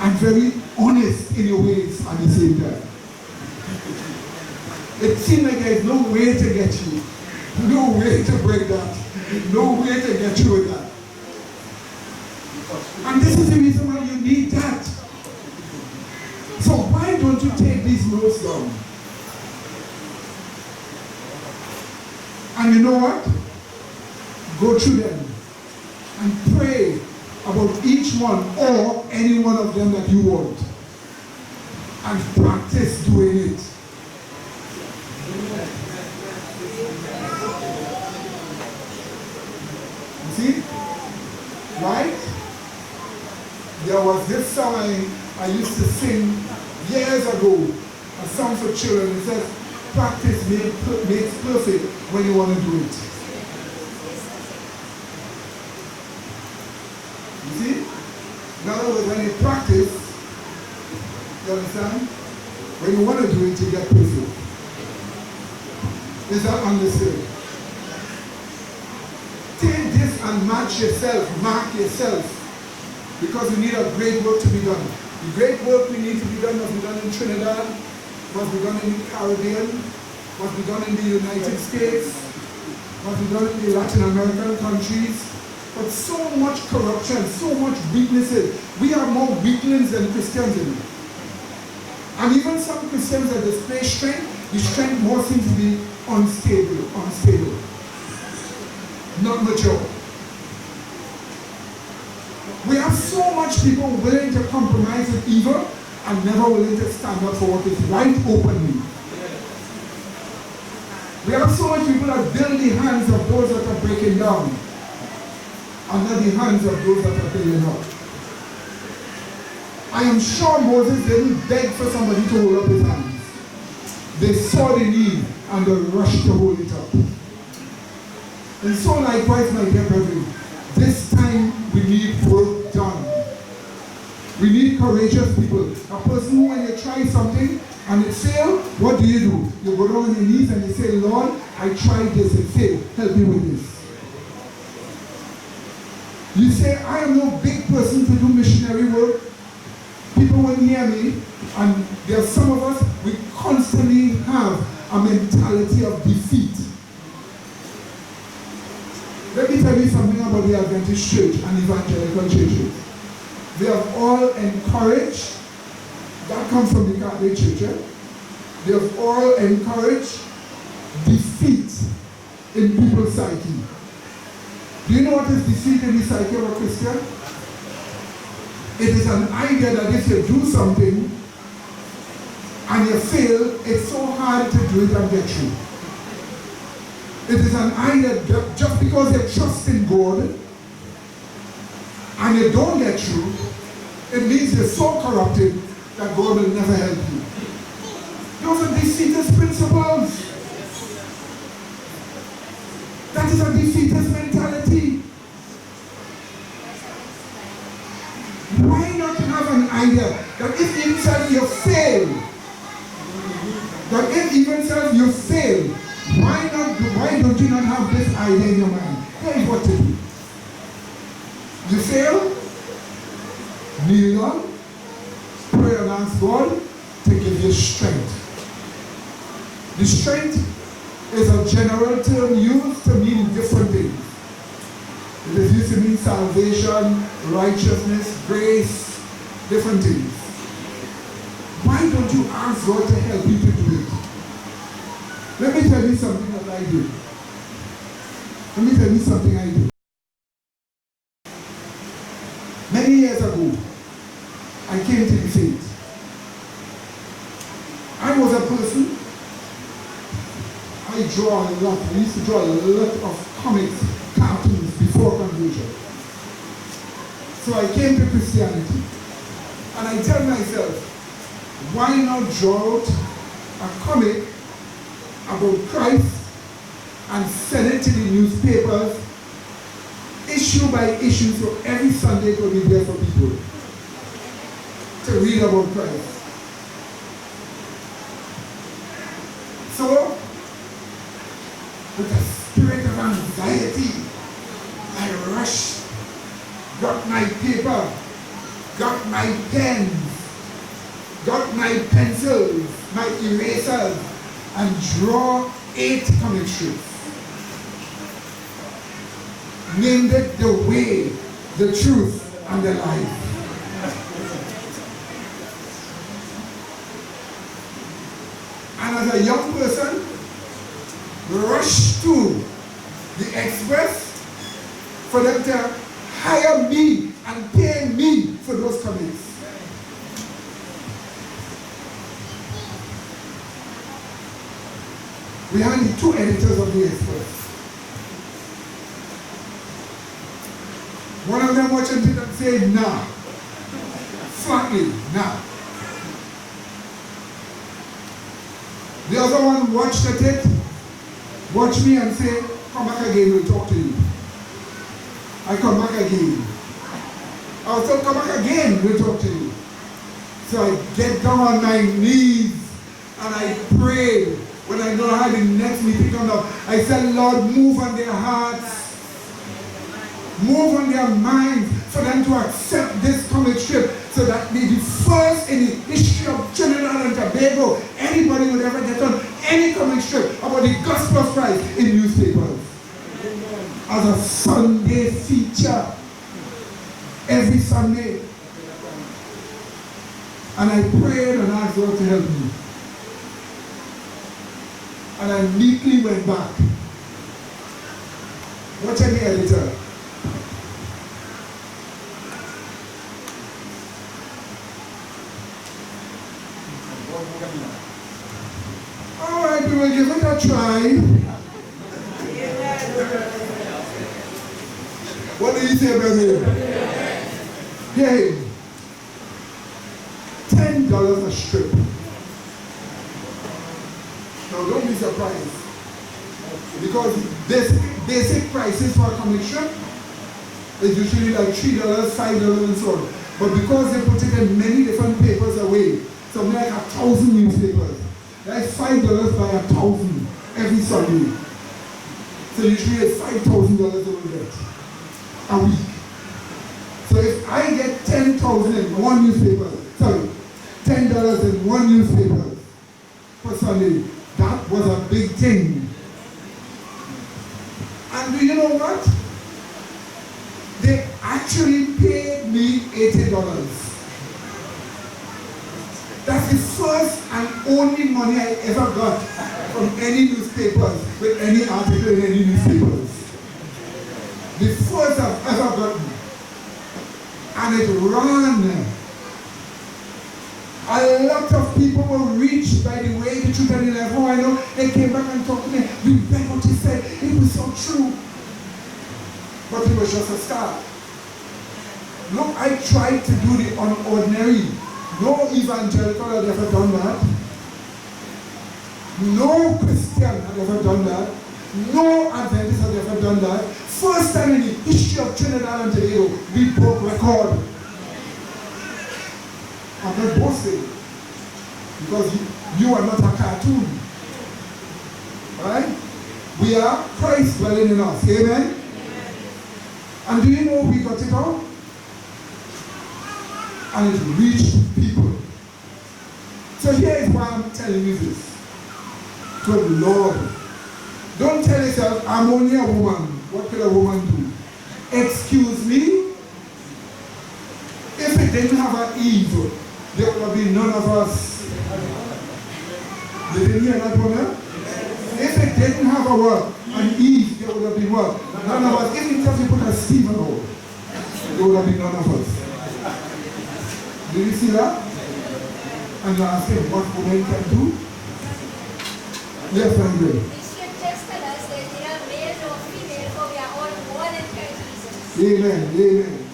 and very honest in your ways at the same time? It seems like there is no way to get you, no way to break that, no way to get you with that. And this is the reason why you need that. So why don't you take these notes down? And you know what? Go through them and pray about each one or any one of them that you want. And practice doing it. You see? Right? There was this song I used to sing years ago, a song for children. It says, practice makes perfect when you want to do it. You see? In other words, when you practice, you understand? When you want to do it, you get perfect. Is that understood? Take this and match yourself, mark yourself. Because we need a great work to be done. The great work we need to be done must be done in Trinidad, must be done in the Caribbean, must be done in the United States, must be done in the Latin American countries. But so much corruption, so much weaknesses. We have more weaklings than Christians in it. And even some Christians that display strength, the strength more seems to be unstable, not mature. We have so much people willing to compromise with evil and never willing to stand up for what is right openly. We have so much people that build the hands of those that are breaking down and not the hands of those that are building up. I am sure Moses didn't beg for somebody to hold up his hands. They saw the need and they rushed to hold it up. And so likewise, my dear brethren, this time we need work done. We need courageous people. A person who, when you try something and it fails, what do? You go down on your knees and you say, Lord, I tried this, it failed. Help me with this. You say, I am no big person to do missionary work. People will hear me, and there are some of us, we constantly have a mentality of defeat. Let me tell you something about the Adventist church and evangelical churches. They have all encouraged, that comes from the Catholic Church, they have all encouraged defeat in people's psyche. Do you know what is defeat in the psyche of a Christian? It is an idea that if you do something and you fail, it's so hard to do it and get through. It is an idea that just because you trust in God and you don't get through, it means you're so corrupted that God will never help you. Those are defeatist principles. That is a defeatist mentality. Why not have an idea that if even self you fail, why don't you not have this idea in your mind? Here is what to do. You fail, kneel down, pray and ask God to give you strength. The strength is a general term used to mean different things. It is used to mean salvation, righteousness, grace, different things. Why don't you ask God to help you to do it? Let me tell you something that I do. Many years ago, I came to the faith. I was a person, I draw a lot. I used to draw a lot of comics, cartoons before conversion. So I came to Christianity. And I tell myself, why not draw out a comic about Christ and send it to the newspapers, issue by issue, so every Sunday it will be there for people to read about Christ. So, with a spirit of anxiety, I rushed, got my paper, got my pens, got my pencils, my erasers, and draw 8 comic strips. Named it The Way, the Truth, and the Life. And as a young person, rushed to the Express for them to hire me and pay me for those comics. We had the 2 editors of the Express. One of them watched it and said, nah. Flatly, nah. The other one watched at it, watched me and said, come back again, we'll talk to you. I come back again. I was told, come back again, we'll talk to you. So I get down on my knees and I prayed. When I know how the next meeting comes up, I said, Lord, move on their hearts. Move on their minds for them to accept this comic strip so that they be first in the history of Trinidad and Tobago. Anybody would ever get on any comic strip about the gospel of Christ in newspapers. As a Sunday feature. Every Sunday. And I prayed and asked God to help me. And I neatly went back. Watch any editor. All right, we will give it a try. What do you say, brother? Hey, $10 a strip. Now don't be surprised. Because basic prices for a comic strip is usually like $3, $5 and so on. But because they put it in many different papers away, something like 1,000 newspapers. That's $5 by 1,000 every Sunday. So usually it's $5,000 they will get a week. So if I get 10,000 in one newspaper, $10 in one newspaper per Sunday, that was a big thing. And do you know what? They actually paid me $80. That's the first and only money I ever got from any newspapers with any article in any newspapers. The first I've ever gotten. And it ran. A lot of people were reached by the way the truth and the life. Oh, I know. They came back and talked to me. We read what he said. It was so true. But it was just a start. Look, I tried to do the unordinary. No evangelical had ever done that. No Christian had ever done that. No Adventist had ever done that. First time in the history of Trinidad and Tobago, we broke record. I'm not boasting, because you are not a cartoon. Right? We are Christ dwelling in us. Amen? And do you know we got it out? And it reached people. So here is why I'm telling you this. To the Lord. Don't tell yourself, I'm only a woman. What could a woman do? Excuse me? If it didn't have an Eve, there would be none of us. You didn't hear that, brother? If it didn't have a what? An Eve, there would have been what? None of us. Even if you put a Stephen out, there would have been none of us. Did you see that? And you're asking what women can do? Yes, I'm good. Amen, amen.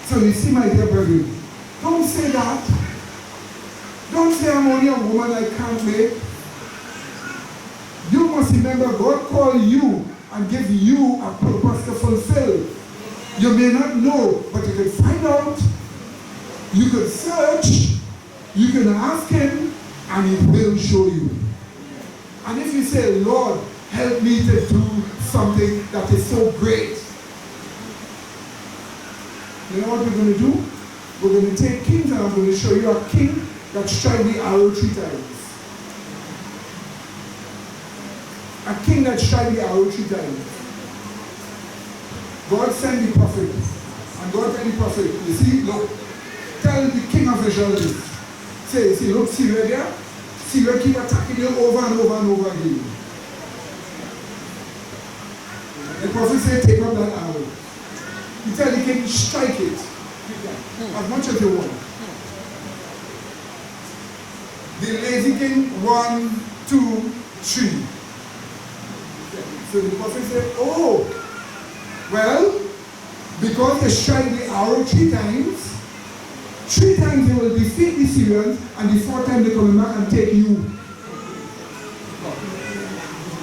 So you see, my dear brethren, don't say that. Don't say I'm only a woman, I can't make. You must remember God called you and gave you a purpose to fulfill. You may not know, but you can find out. You can search. You can ask Him, and He will show you. And if you say, Lord, help me to do something that is so great, you know what we're going to do? We're going to take kings, and I'm going to show you a king that struck the arrow 3 times. A king that struck the arrow 3 times. God sent the prophet, and God sent the prophet, you see, look, tell the king of Israel this. Say, see, look, see where there? See where keep attacking you over and over and over again. The prophet said, take up that arrow. You tell the king, strike it as much as you want. The lazy king, 1, 2, 3. So the prophet said, oh, well, because they strike the arrow 3 times, 3 times they will defeat the Syrians, and the 4th time they come back and take you.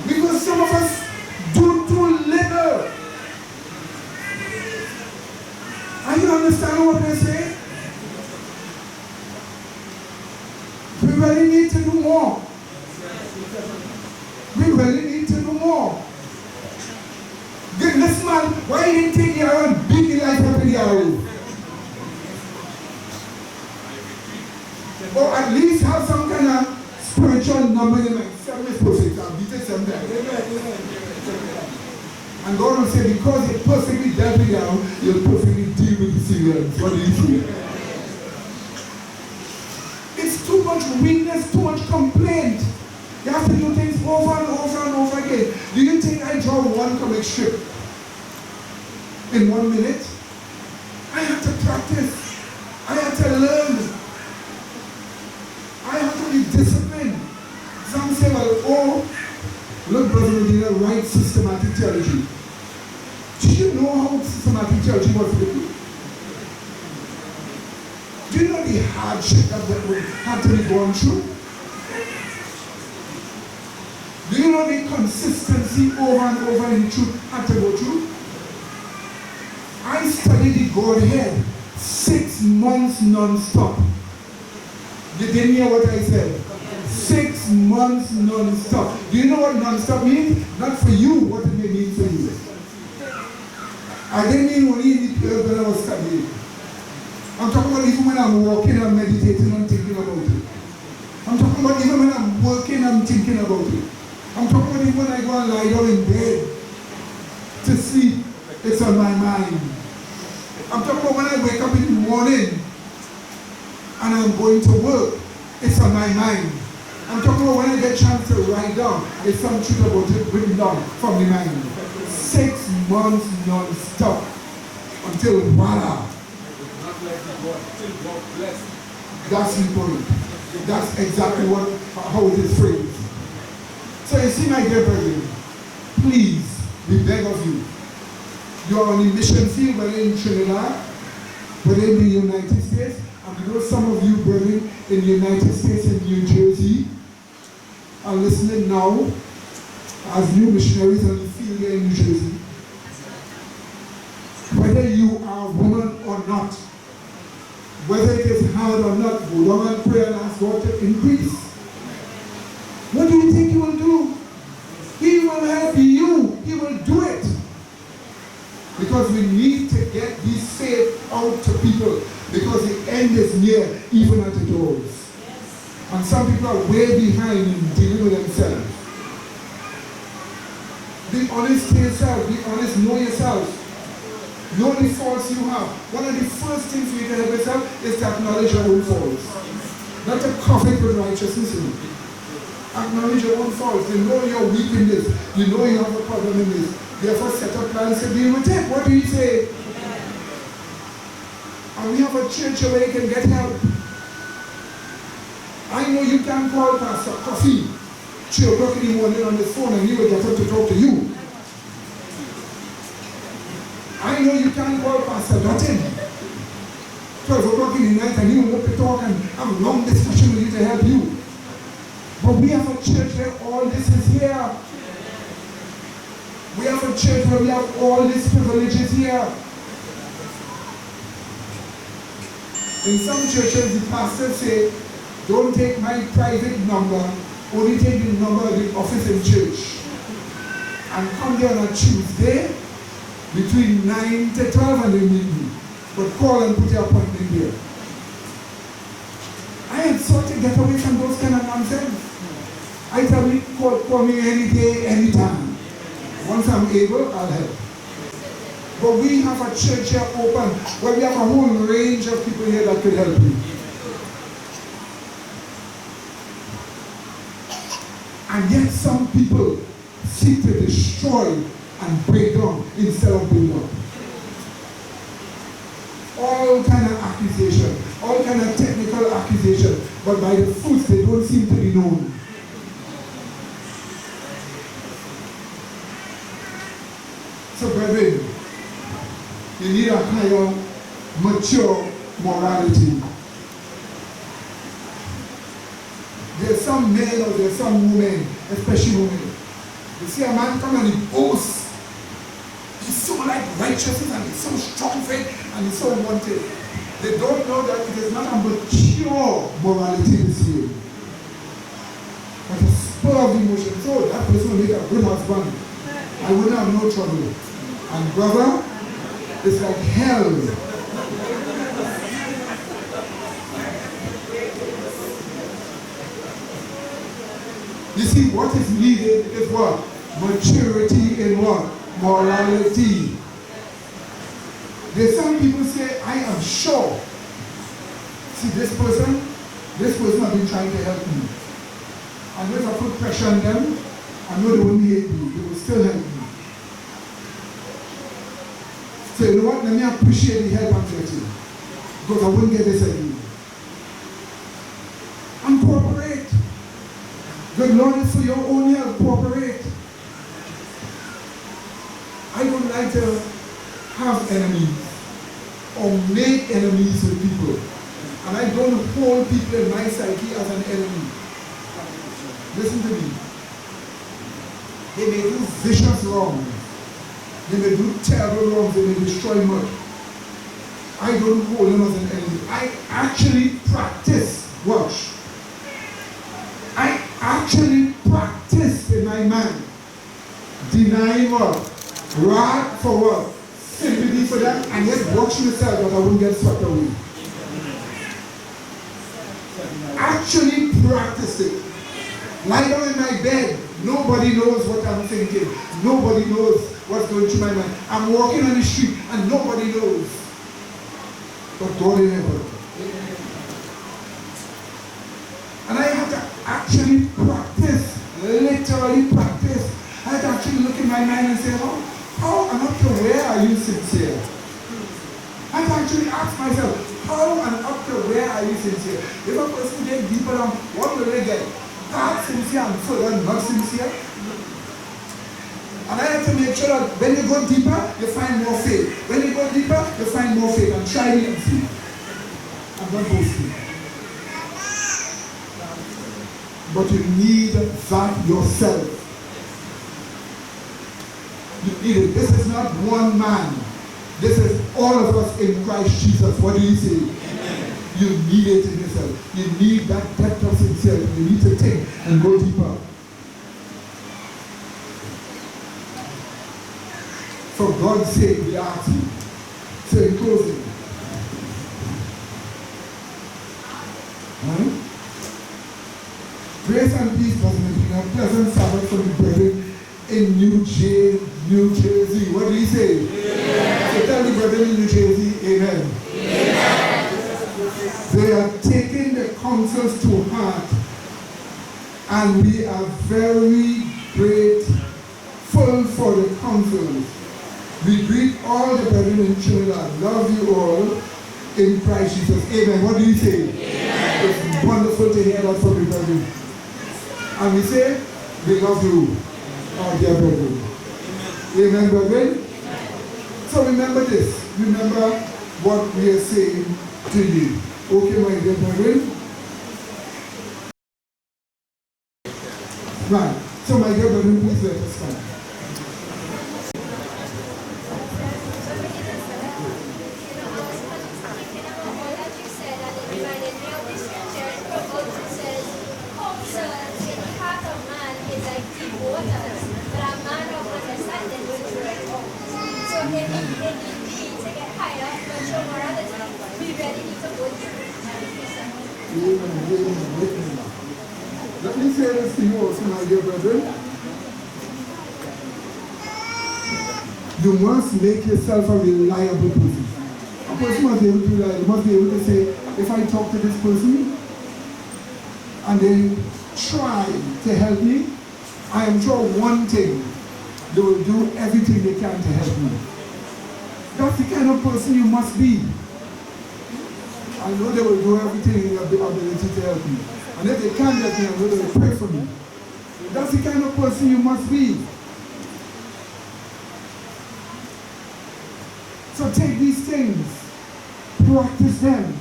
Because some of us do too little. Are you understanding what I say? We really need to do more. We really need to do more. This man, why didn't he take the arrow and beat the life out of the arrow? Or at least have some kind of spiritual number in mind. 7 is perfect. I'll beat it 7 times. And God will say, because you perfectly dealt with the arrow, you'll perfectly deal with the Syrians. What do you see? It's too much weakness, too much complaint. You have to do things over and over and over again. Do you think I draw one comic strip in 1 minute? I have to practice. I have to learn. I have to be disciplined. Some say, well, oh, look, Brother Medina, write systematic theology. Do you know how systematic theology was written? Do you know the hardship that had to be gone through? Do you know the consistency over and over in truth had to go through? I studied the Godhead 6 months non-stop. You didn't hear what I said? 6 months non-stop. Do you know what non-stop means? Not for you, what it may mean for you. I didn't mean only in the period when I was studying. I'm talking about even when I'm walking, I'm meditating, I'm thinking about it. I'm talking about even when I'm working, I'm thinking about it. I'm talking about even when I go and lie down in bed to sleep, it's on my mind. I'm talking about when I wake up in the morning and I'm going to work, it's on my mind. I'm talking about when I get a chance to write down, it's some truth about it written down from the mind. 6 months non-stop until voila. That's the point. That's exactly how it is phrased. So you see, my dear brethren, please, we beg of you. You are on the mission field, whether in Trinidad, But in the United States, and I know some of you brethren in the United States and New Jersey are listening now as new missionaries on the field here in New Jersey. Whether you are a woman or not, whether it is hard or not, go down and pray and ask God to increase. What do you think He will do? He will help you. He will do it. Because we need to get this faith out to people, because the end is near, even at the doors. And some people are way behind in dealing with themselves. Be honest to yourself. Be honest, know yourself. Know the faults you have. One of the first things for you to help yourself is to acknowledge your own faults. Not to cover it with righteousness. Acknowledge your own faults. You know you're weak in this. You know you have a problem in this. Therefore set up plans to deal with it. What do you say? And we have a church where you can get help. I know you can call Pastor Coffee 3 o'clock in the morning on the phone and he will get up to talk to you. I know you can call Pastor Dutton 12 o'clock in the night and he will want to talk and have a long discussion with you to help you. But we have a church where all this is here. We have a church where we have all these privileges here. In some churches, the pastors say, don't take my private number, only take the number of the office in church. And come there on a Tuesday, between 9 to 12 and they meet me. But call and put your appointment here. I am sought to get away from those kind of nonsense. I tell me, call me any day, any time. Once I'm able, I'll help. But we have a church here open where we have a whole range of people here that could help you. And yet some people seek to destroy and break down instead of build up. All kind of accusation, all kind of technical accusation, but by the fruits they don't seem to be known. So brethren, you need a higher, mature morality. There's some men or there's some women, especially women. You see a man come and he boasts. He's so like righteousness and he's so strong faith and he's so wanted. They don't know that it is not a mature morality this year. But a spur of emotion. So that person will make a good husband. I wouldn't have no trouble. And brother, it's like hell. You see, what is needed is what? Maturity in what? Morality. There's some people say, I am sure. See, this person has been trying to help me. And if I put pressure on them, I know they won't hate me. They will still help me. So you know what? Let me appreciate the help I'm getting. Because I wouldn't get this anymore. And cooperate. Good Lord is for your own help. Cooperate. I don't like to have enemies or make enemies with people. And I don't hold people in my psyche as an enemy. Listen to me. They may do vicious wrong. They may do terrible wrongs. They may destroy much. I don't hold them as an enemy. I actually practice. Watch. I actually practice in my mind. Denying what? Wrath for what? Sympathy for that. And yet watch myself that I wouldn't get swept away. Actually practice it. Lie down in my bed. Nobody knows what I'm thinking. Nobody knows what's going through my mind. I'm walking on the street and nobody knows. But God in heaven. And I have to actually practice, literally practice. I have to actually look in my mind and say, how and up to where are you sincere? I have to actually ask myself, how and up to where are you sincere? If a person gets deeper down, what will they get? Not sincere and further not sincere? And I have to make sure that when you go deeper, you find more faith. When you go deeper, you find more faith. And try me and see. I'm not boasting. But you need that yourself. You need it. This is not one man. This is all of us in Christ Jesus. What do you say? Amen. You need it in yourself. You need that depth of sincerity. You need to think and go deeper. For God's sake, we ask you. So in closing, right? Grace and peace, President, a pleasant Sabbath from the brethren in New Jersey. What do you say? Amen. So tell the brethren in New Jersey, amen. Amen. They are taking the counsels to heart, and we are very grateful for the counsels. We greet all the brethren in Trinidad. Love you all in Christ Jesus. Amen. What do you say? Amen. It's wonderful to hear that from the brethren. And we say, we love you, our dear brethren. Amen, brethren? So remember this. Remember what we are saying to you. Okay, my dear brethren? Right. So my dear brethren, please let us stand. Let me say this to you also, my dear brethren. You must make yourself a reliable person. A person must be able to rely. You must be able to say, if I talk to this person and they try to help me, I am sure one thing, they will do everything they can to help me. That's the kind of person you must be. I know they will do everything in their ability to help me. And if they can't help me, I know they will pray for me. That's the kind of person you must be. So take these things, practice them.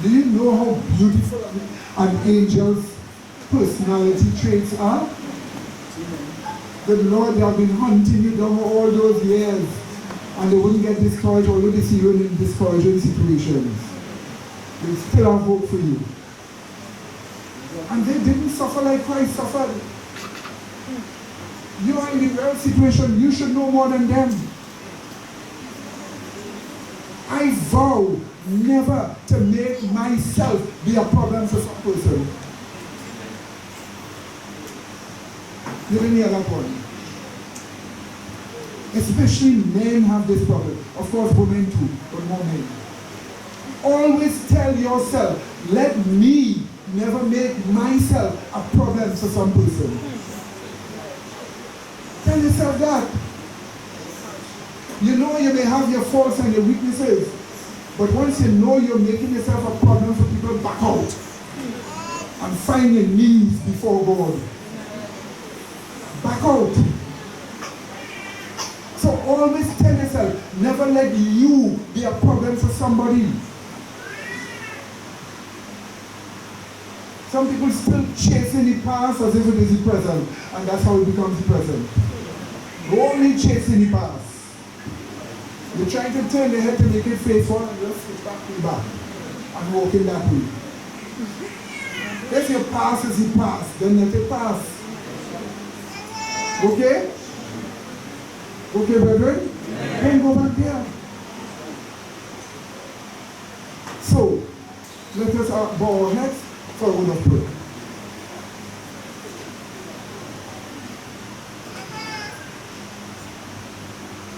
Do you know how beautiful an angel's personality traits are? The Lord, they have been hunting you down all those years, and they wouldn't get discouraged, although they see you in discouraging situations. They still have hope for you. And they didn't suffer like Christ suffered. You are in the real situation. You should know more than them. I vow never to make myself be a problem for some person. You didn't hear that one. Especially men have this problem. Of course, women too, but more men. Always tell yourself, let me never make myself a problem for some person. Tell yourself that. You know you may have your faults and your weaknesses, but once you know you're making yourself a problem for people, back out and find your knees before God. Back out. So always tell yourself, never let you be a problem for somebody. Some people still chasing the past as if it is the present, and that's how it becomes the present. Only chasing the past. You're trying to turn the head to make it faithful and just sit back to the back and walk in that way. If your past is the past, then let it pass. Okay? Okay, brethren? Then go back there. So, let us bow our heads for a word of prayer.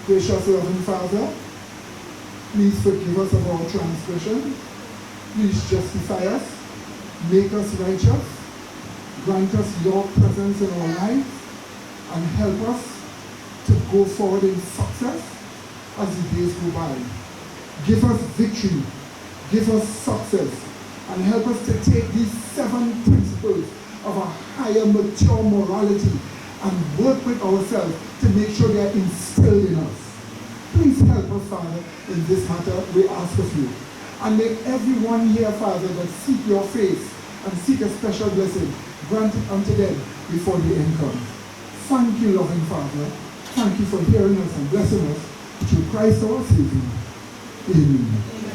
Gracious loving Father, please forgive us of our transgression. Please justify us, make us righteous, grant us your presence in our lives, and help us to go forward in success as the days go by. Give us victory, give us success, and help us to take these 7 principles of a higher, mature morality and work with ourselves to make sure they are instilled in us. Please help us, Father, in this matter, we ask of you. And make everyone here, Father, that seek your face and seek a special blessing, grant it unto them before the end comes. Thank you, loving Father. Thank you for hearing us and blessing us through Christ our Savior. Amen.